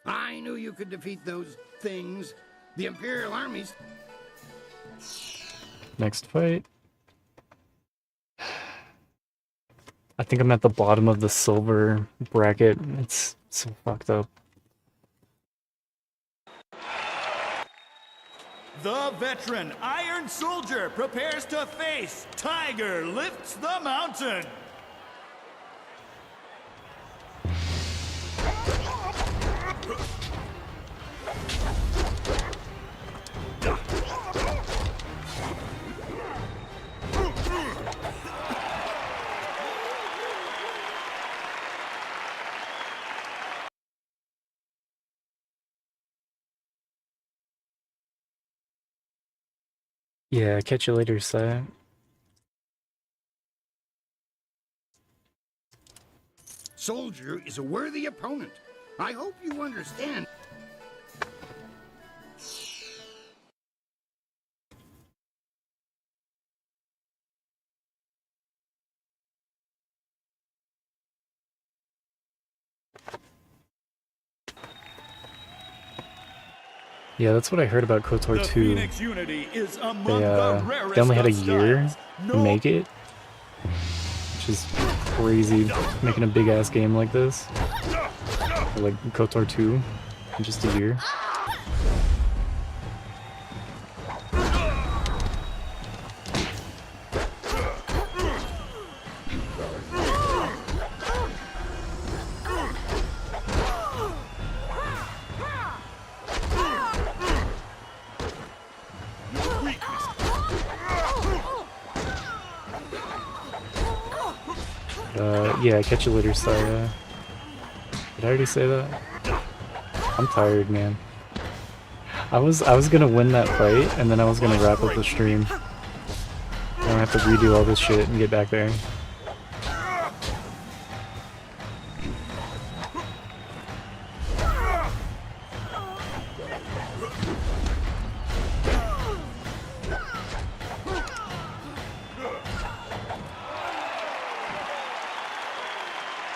I knew you could defeat those things. The Imperial armies. Next fight. I think I'm at the bottom of the silver bracket. It's so fucked up. The veteran Iron Soldier prepares to face Tiger Lifts the Mountain. Yeah, catch you later, Si. Soldier is a worthy opponent. I hope you understand. Yeah, that's what I heard about KOTOR 2. They only had a year to make it, which is crazy, making a big ass game like this. Or like KOTOR 2 in just a year. Yeah, catch you later, Saya. Did I already say that? I'm tired, man. I was gonna win that fight, and then I was gonna wrap up the stream. I don't have to redo all this shit and get back there.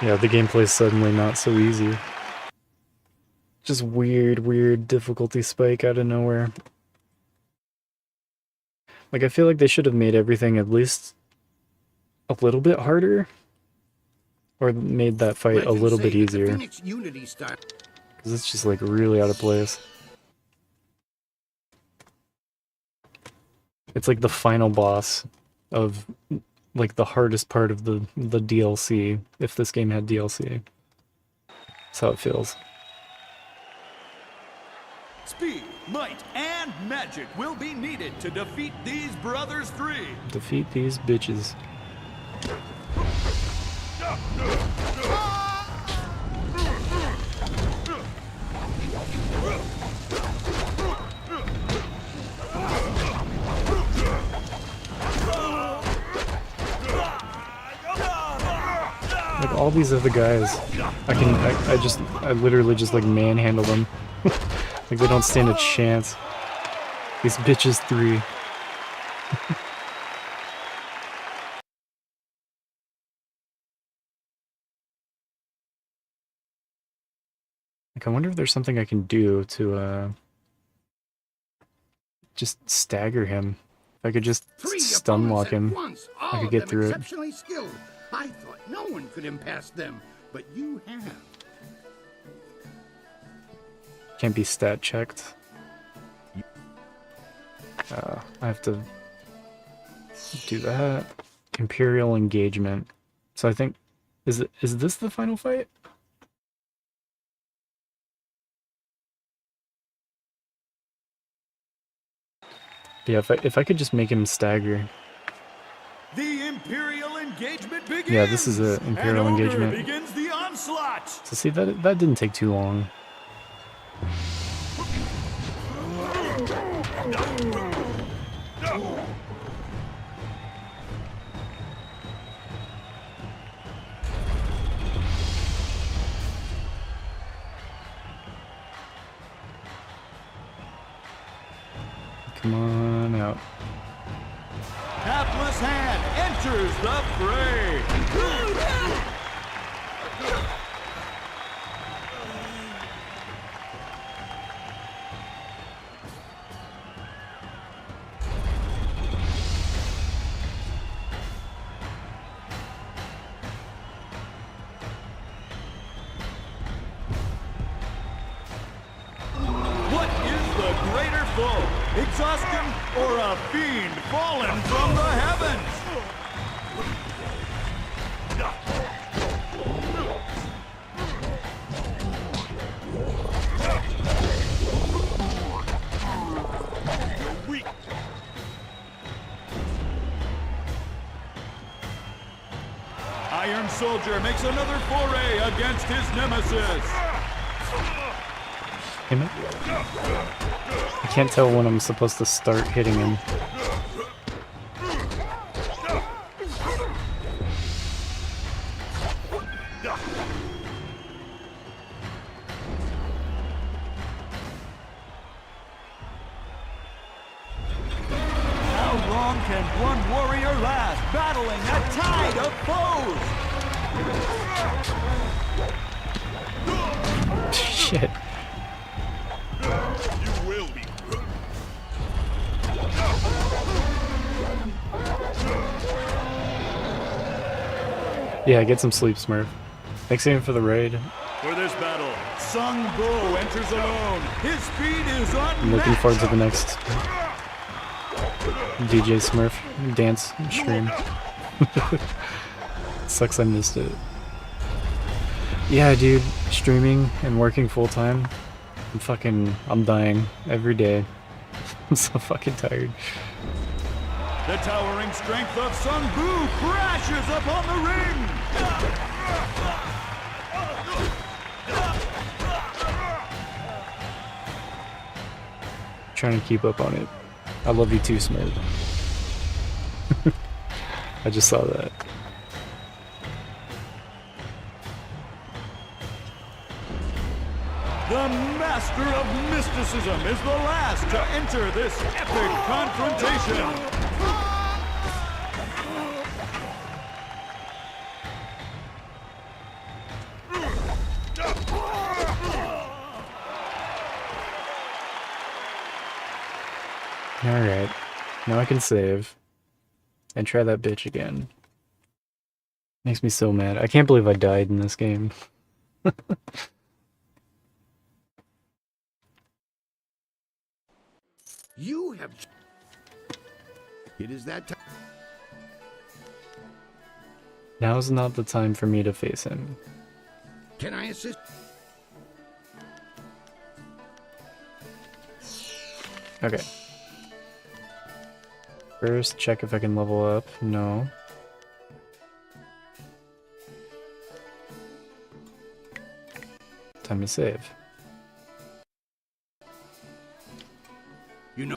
Yeah, the gameplay's suddenly not so easy. Just weird difficulty spike out of nowhere. Like, I feel like they should have made everything at least a little bit harder. Or made that fight a little bit easier. Because it's just, like, really out of place. It's like the final boss of, like, the hardest part of the DLC, if this game had DLC. That's how it feels. Speed, might, and magic will be needed to defeat these brothers three. Defeat these bitches. Like, all these other guys, I literally just, like, manhandle them. Like, they don't stand a chance. These bitches 3. Like, I wonder if there's something I can do to, just stagger him. If I could just stun lock him, I could get through it. Exceptionally skilled. I thought no one could impasse them, but you have. Can't be stat checked. I have to do that. Imperial engagement. So I think, is this the final fight? Yeah, if I could just make him stagger. The Imperial engagement begins. Yeah, this is a Imperial and engagement. Begins the onslaught. So see, that didn't take too long. Come on out. Hapless Hand enters the fray. What is the greater foe? Exhaustion or a fiend fallen from the heavens? You're weak. Iron Soldier makes another foray against his nemesis. Damn it. I can't tell when I'm supposed to start hitting him. How long can one warrior last, battling a tide of foes? Shit. You will be. Yeah, get some sleep, Smurf. Thanks again for the raid. For this battle, Sung Bo enters alone. His speed is unmatched. I'm looking forward to the next DJ Smurf dance stream. Sucks I missed it. Yeah, dude, streaming and working full time. I'm dying every day. I'm so fucking tired. The towering strength of Sun Bu crashes upon the ring. Trying to keep up on it. I love you too, Smith. I just saw that. The Master of Mysticism is the last to enter this epic confrontation. Alright. Now I can save. And try that bitch again. Makes me so mad. I can't believe I died in this game. You have... It is that time. Now's not the time for me to face him. Can I assist? Okay. First, check if I can level up. No. Time to save. You know...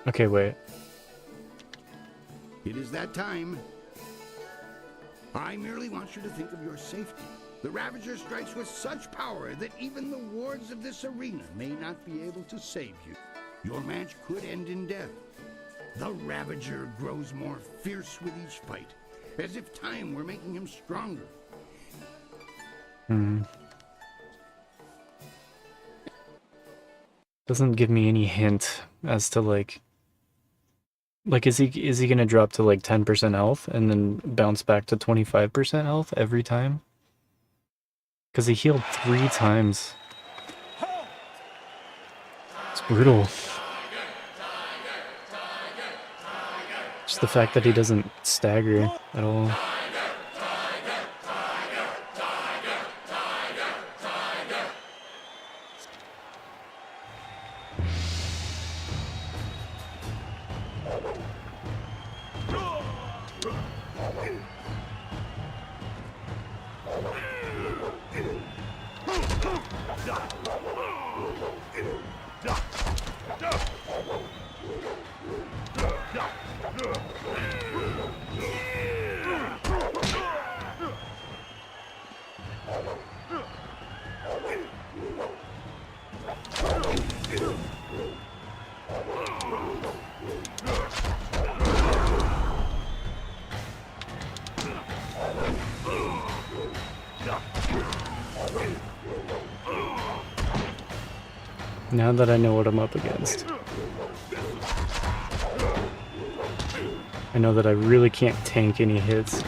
Okay, wait. It is that time. I merely want you to think of your safety. The Ravager strikes with such power that even the wards of this arena may not be able to save you. Your match could end in death. The Ravager grows more fierce with each fight, as if time were making him stronger. Doesn't give me any hint as to like is he gonna drop to like 10% health and then bounce back to 25% health every time? Because he healed 3 times. It's brutal. Just the fact that he doesn't stagger at all. Now that I know what I'm up against, I know that I really can't tank any hits.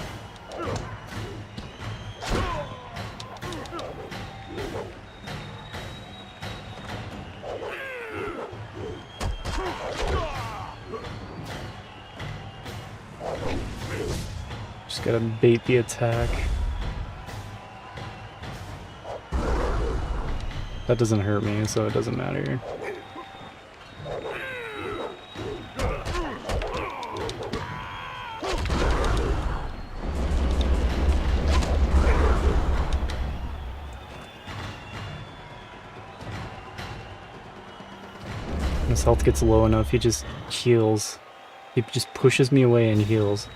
Just gotta bait the attack. That doesn't hurt me, so it doesn't matter. When his health gets low enough, he just heals. He just pushes me away and heals.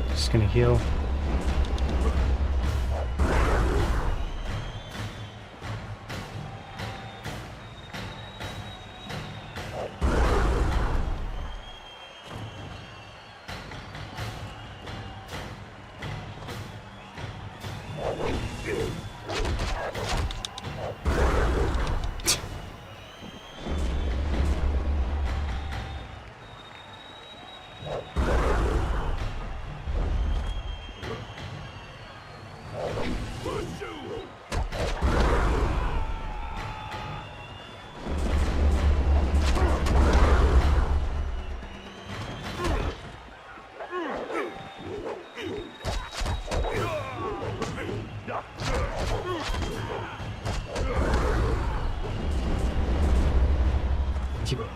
Just gonna heal.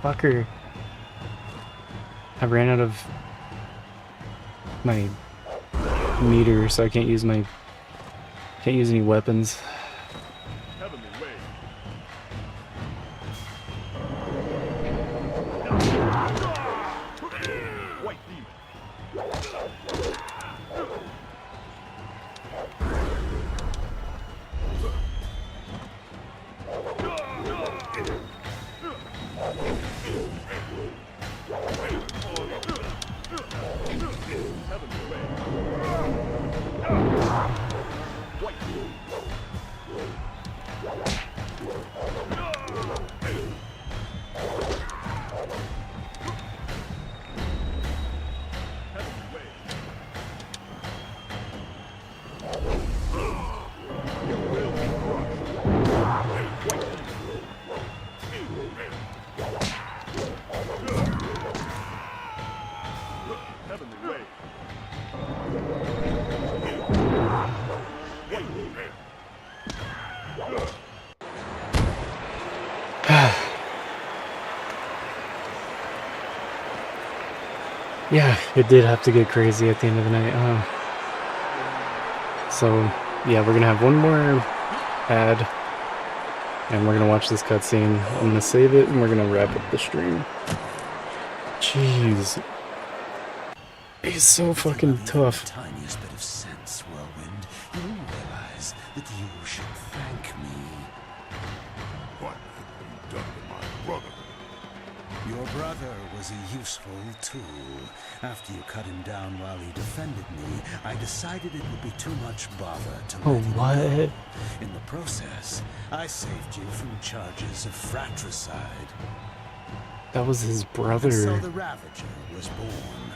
Fucker. I ran out of my meter, so I can't use any weapons. Yeah, it did have to get crazy at the end of the night. So, yeah, we're gonna have one more ad, and we're gonna watch this cutscene. I'm gonna save it, and we're gonna wrap up the stream. Jeez. He's so fucking tough. Tiniest bit of sense, Whirlwind. You realize that you should thank me. What have you done to my brother? Your brother was a useful tool. After you cut him down while he defended me, I decided it would be too much bother to Oh, let him what? go. In the process, I saved you from charges of fratricide. That was his And so brother. the Ravager was born.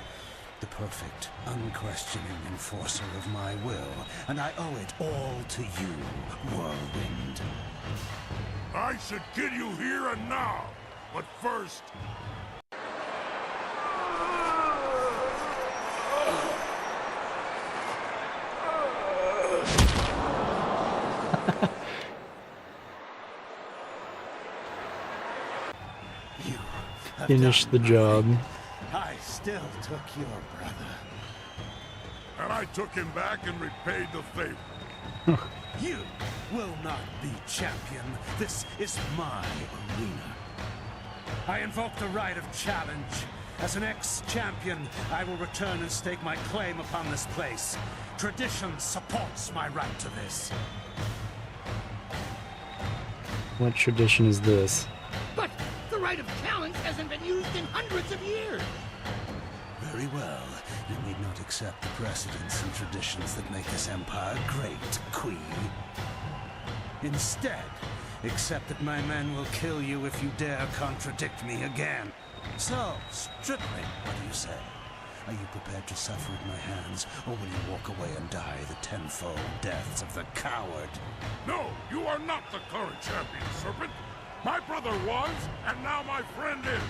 The perfect, unquestioning enforcer of my will. And I owe it all to you, Whirlwind. I should kill you here and now. But first... Finish the job. I still took your brother. And I took him back and repaid the favor. You will not be champion. This is my arena. I invoke the right of challenge. As an ex-champion, I will return and stake my claim upon this place. Tradition supports my right to this. What tradition is this? But the right of challenge hasn't been used in hundreds of years. Very well. You need not accept the precedents and traditions that make this empire great, Queen. Instead, accept that my men will kill you if you dare contradict me again. So, stripling, what do you say? Are you prepared to suffer at my hands, or will you walk away and die the tenfold deaths of the coward? No, you are not the current champion, Serpent. My brother was, and now my friend is.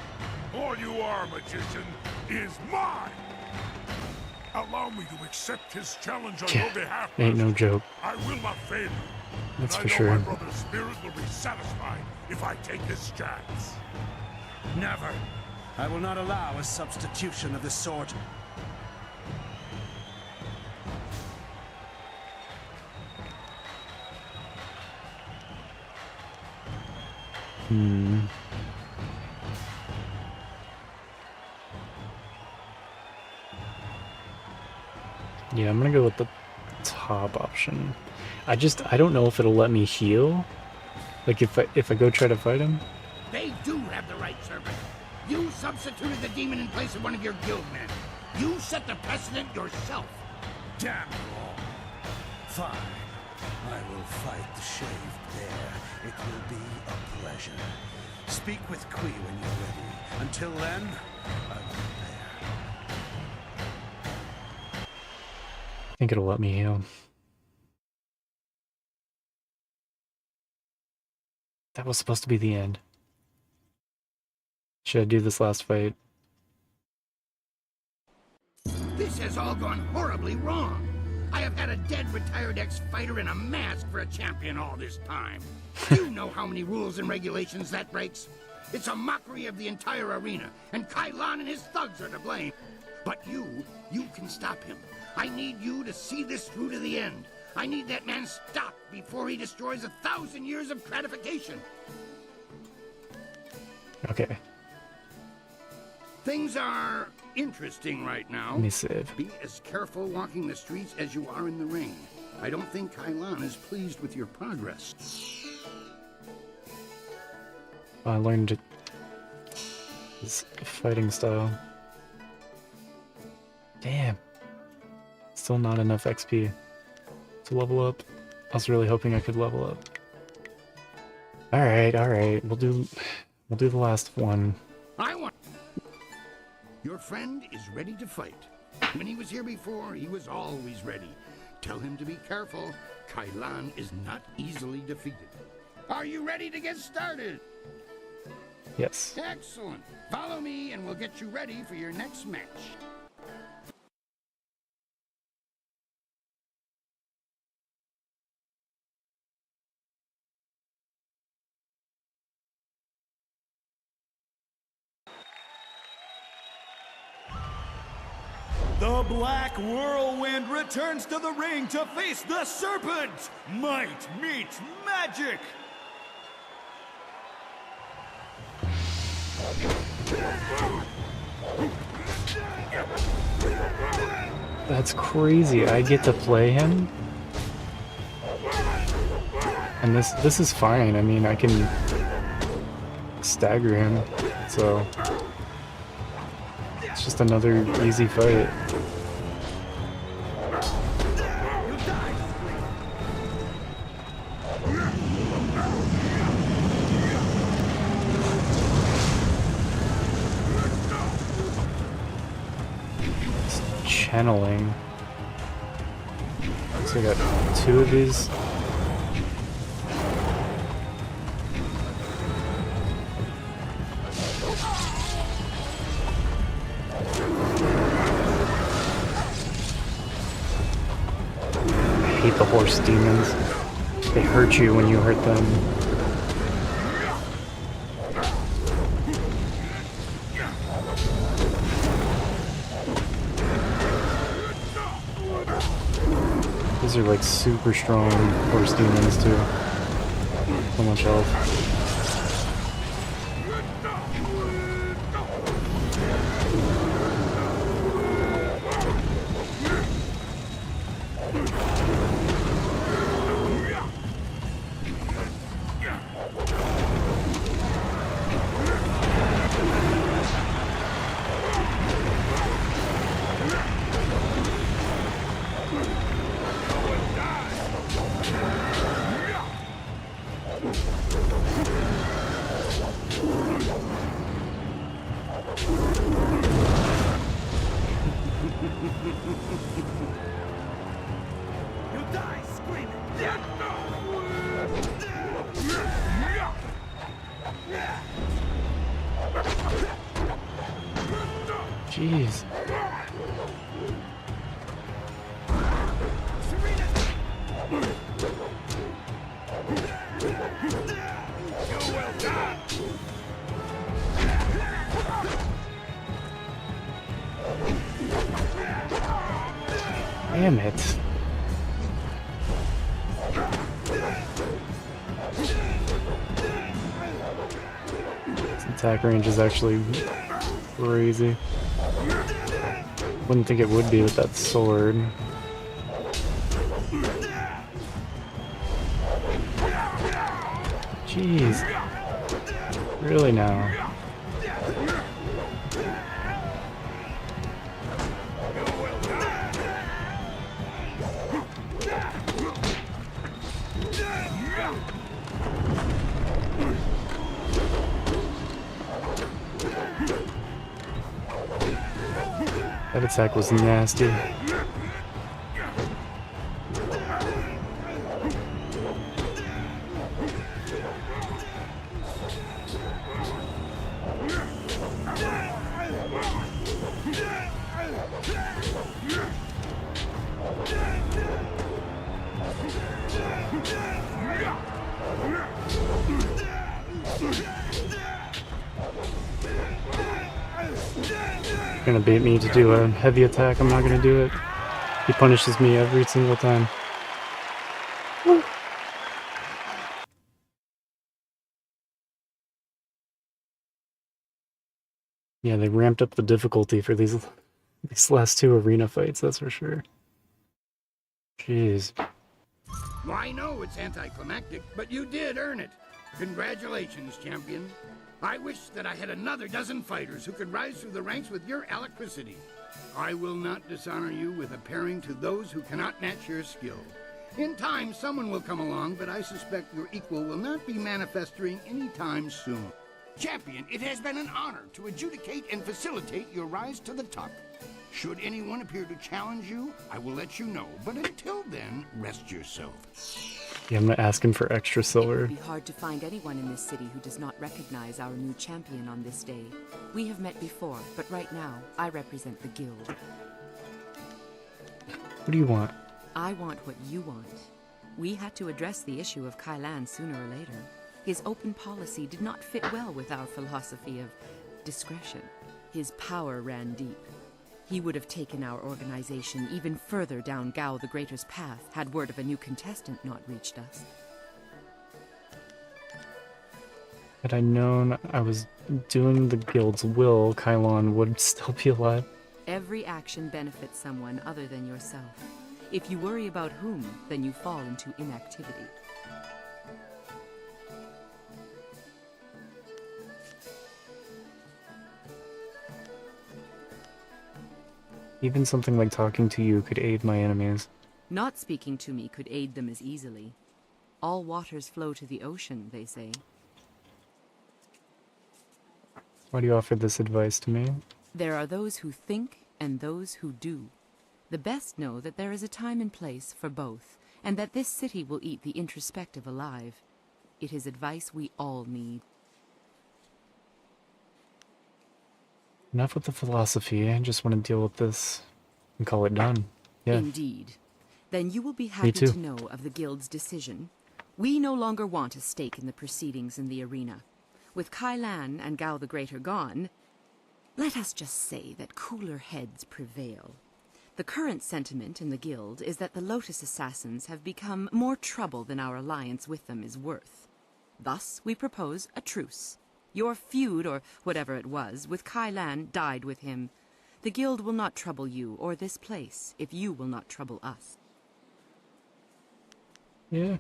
All you are, magician, is mine. Allow me to accept his challenge on Yeah, your behalf. ain't no joke. I will not fail you. That's and for I know sure. my brother's spirit will be satisfied if I take his chance. Never. I will not allow a substitution of this sort. Yeah, I'm gonna go with the top option. I don't know if it'll let me heal. Like if I go try to fight him. They do have the right, Serpent. You substituted the demon in place of one of your guildmen. You set the precedent yourself. Damn you all. Fine. I will fight the shaved bear. It will be a pleasure. Speak with Kui when you're ready. Until then, I will prepare. I think it'll let me heal. That was supposed to be the end. Should I do this last fight? This has all gone horribly wrong. I have had a dead retired ex-fighter in a mask for a champion all this time. You know how many rules and regulations that breaks? It's a mockery of the entire arena, and Kailan and his thugs are to blame. But you can stop him. I need you to see this through to the end. I need that man stopped before he destroys 1,000 years of gratification. Okay. Things are interesting right now. Let me save. Be as careful walking the streets as you are in the ring. I don't think Kailan is pleased with your progress. I learned his fighting style. Damn. Still not enough XP to level up. I was really hoping I could level up. Alright, alright. We'll do the last one. Your friend is ready to fight. When he was here before, he was always ready. Tell him to be careful. Kailan is not easily defeated. Are you ready to get started? Yes. Excellent. Follow me and we'll get you ready for your next match. The Black Whirlwind returns to the ring to face the Serpent! Might meets magic! That's crazy. I get to play him? And this is fine. I mean, I can stagger him, so it's just another easy fight. It's channeling. So I got 2 of these. I hate the horse demons. They hurt you when you hurt them. These are like super strong horse demons too. So much health. Jeez. Damn it. This attack range is actually crazy. Wouldn't think it would be with that sword. Jeez. Really now? That attack was nasty. Gonna bait me to do a heavy attack. I'm not gonna do it. He punishes me every single time. Woo. Yeah, they ramped up the difficulty for these last two arena fights, that's for sure. Jeez. Well, I know it's anticlimactic, but you did earn it. Congratulations, champion. I wish that I had another dozen fighters who could rise through the ranks with your alacrity. I will not dishonor you with appearing to those who cannot match your skill. In time, someone will come along, but I suspect your equal will not be manifesting anytime soon. Champion, it has been an honor to adjudicate and facilitate your rise to the top. Should anyone appear to challenge you, I will let you know, but until then, rest yourself. Yeah, I'm gonna ask him for extra It silver. would be hard to find anyone in this city who does not recognize our new champion on this day. We have met before, but right now, I represent the guild. What do you want? I want what you want. We had to address the issue of Kailan sooner or later. His open policy did not fit well with our philosophy of discretion. His power ran deep. He would have taken our organization even further down Gao the Greater's path had word of a new contestant not reached us. Had I known I was doing the guild's will, Kailan would still be alive. Every action benefits someone other than yourself. If you worry about whom, then you fall into inactivity. Even something like talking to you could aid my enemies. Not speaking to me could aid them as easily. All waters flow to the ocean, they say. Why do you offer this advice to me? There are those who think and those who do. The best know that there is a time and place for both, and that this city will eat the introspective alive. It is advice we all need. Enough with the philosophy, I just want to deal with this and call it done. Yeah. Indeed. Then you will be happy too. to know of the guild's decision. We no longer want a stake in the proceedings in the arena. With Kailan and Gao the Greater gone, let us just say that cooler heads prevail. The current sentiment in the guild is that the Lotus Assassins have become more trouble than our alliance with them is worth. Thus, we propose a truce. Your feud, or whatever it was, with Kailan died with him. The guild will not trouble you or this place if you will not trouble us. Yeah.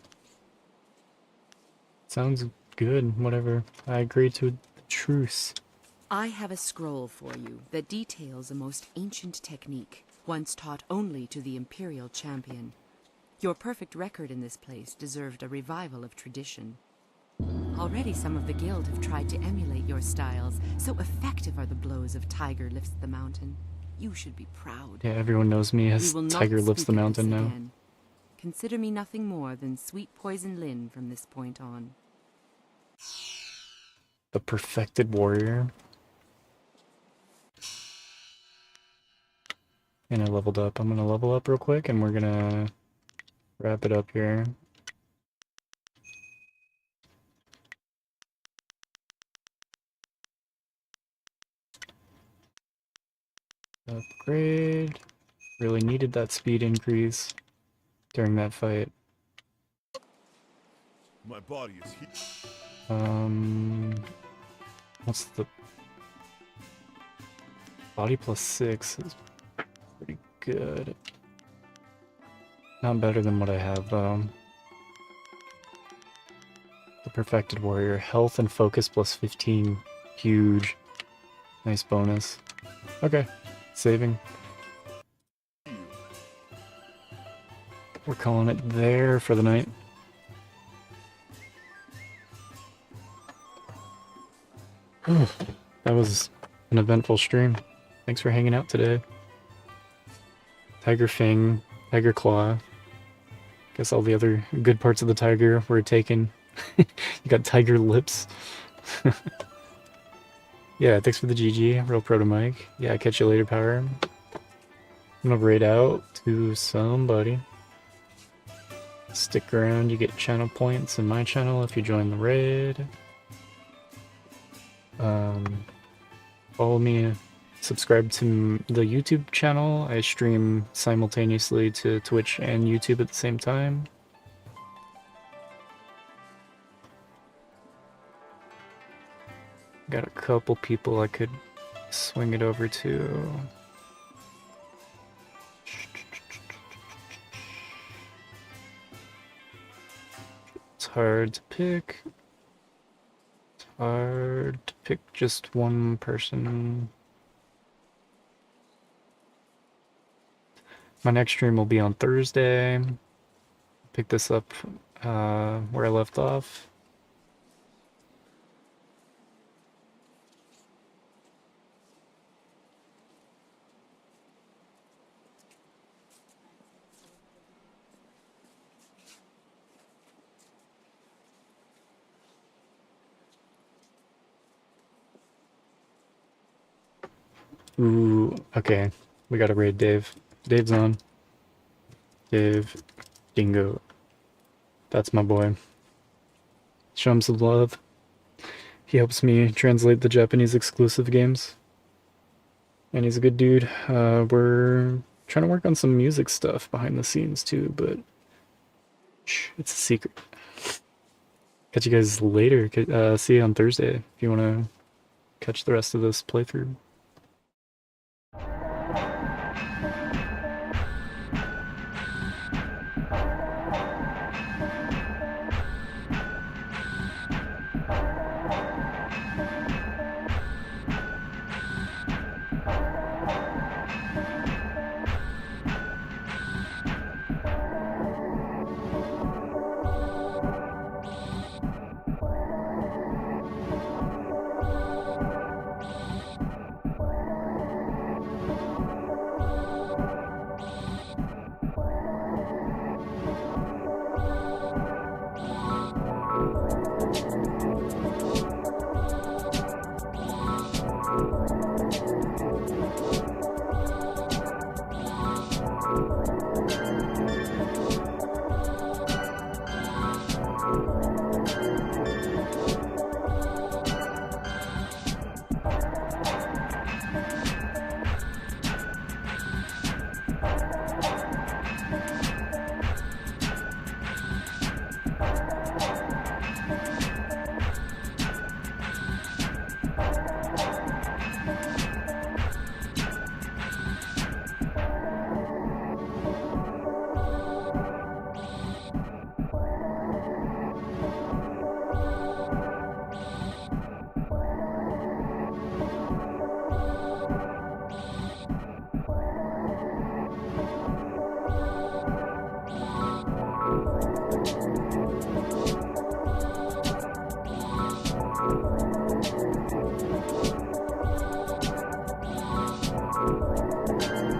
Sounds good, whatever. I agree to the truce. I have a scroll for you that details a most ancient technique, once taught only to the Imperial champion. Your perfect record in this place deserved a revival of tradition. Already some of the guild have tried to emulate your styles, so effective are the blows of Tiger Lifts the Mountain. You should be proud. Yeah, everyone knows me as We will not Tiger Lifts the speak of Mountain this now. again. Consider me nothing more than Sweet Poison Lin from this point on. The perfected warrior. And I leveled up. I'm gonna level up real quick and we're gonna wrap it up here. Upgrade. Really needed that speed increase during that fight. My body is heat. What's the body plus 6 is pretty good. Not better than what I have though. The perfected warrior, health and focus plus 15, huge, nice bonus. Okay, saving. We're calling it there for the night. That was an eventful stream. Thanks for hanging out today. Tiger Fang, Tiger Claw. Guess all the other good parts of the tiger were taken. You got Tiger Lips. Yeah, thanks for the GG, Real Proto Mike. Yeah, catch you later, Power. I'm gonna raid out to somebody. Stick around, you get channel points in my channel if you join the raid. Follow me subscribe to the YouTube channel. I stream simultaneously to Twitch and YouTube at the same time. Got a couple people I could swing it over to. It's hard to pick. It's hard to pick just one person. My next stream will be on Thursday. Pick this up where I left off. Ooh, okay. We gotta raid Dave. Dave's on. Dave Dingo. That's my boy. Show him some love. He helps me translate the Japanese exclusive games. And he's a good dude. We're trying to work on some music stuff behind the scenes too, but shh, it's a secret. Catch you guys later. See you on Thursday if you want to catch the rest of this playthrough.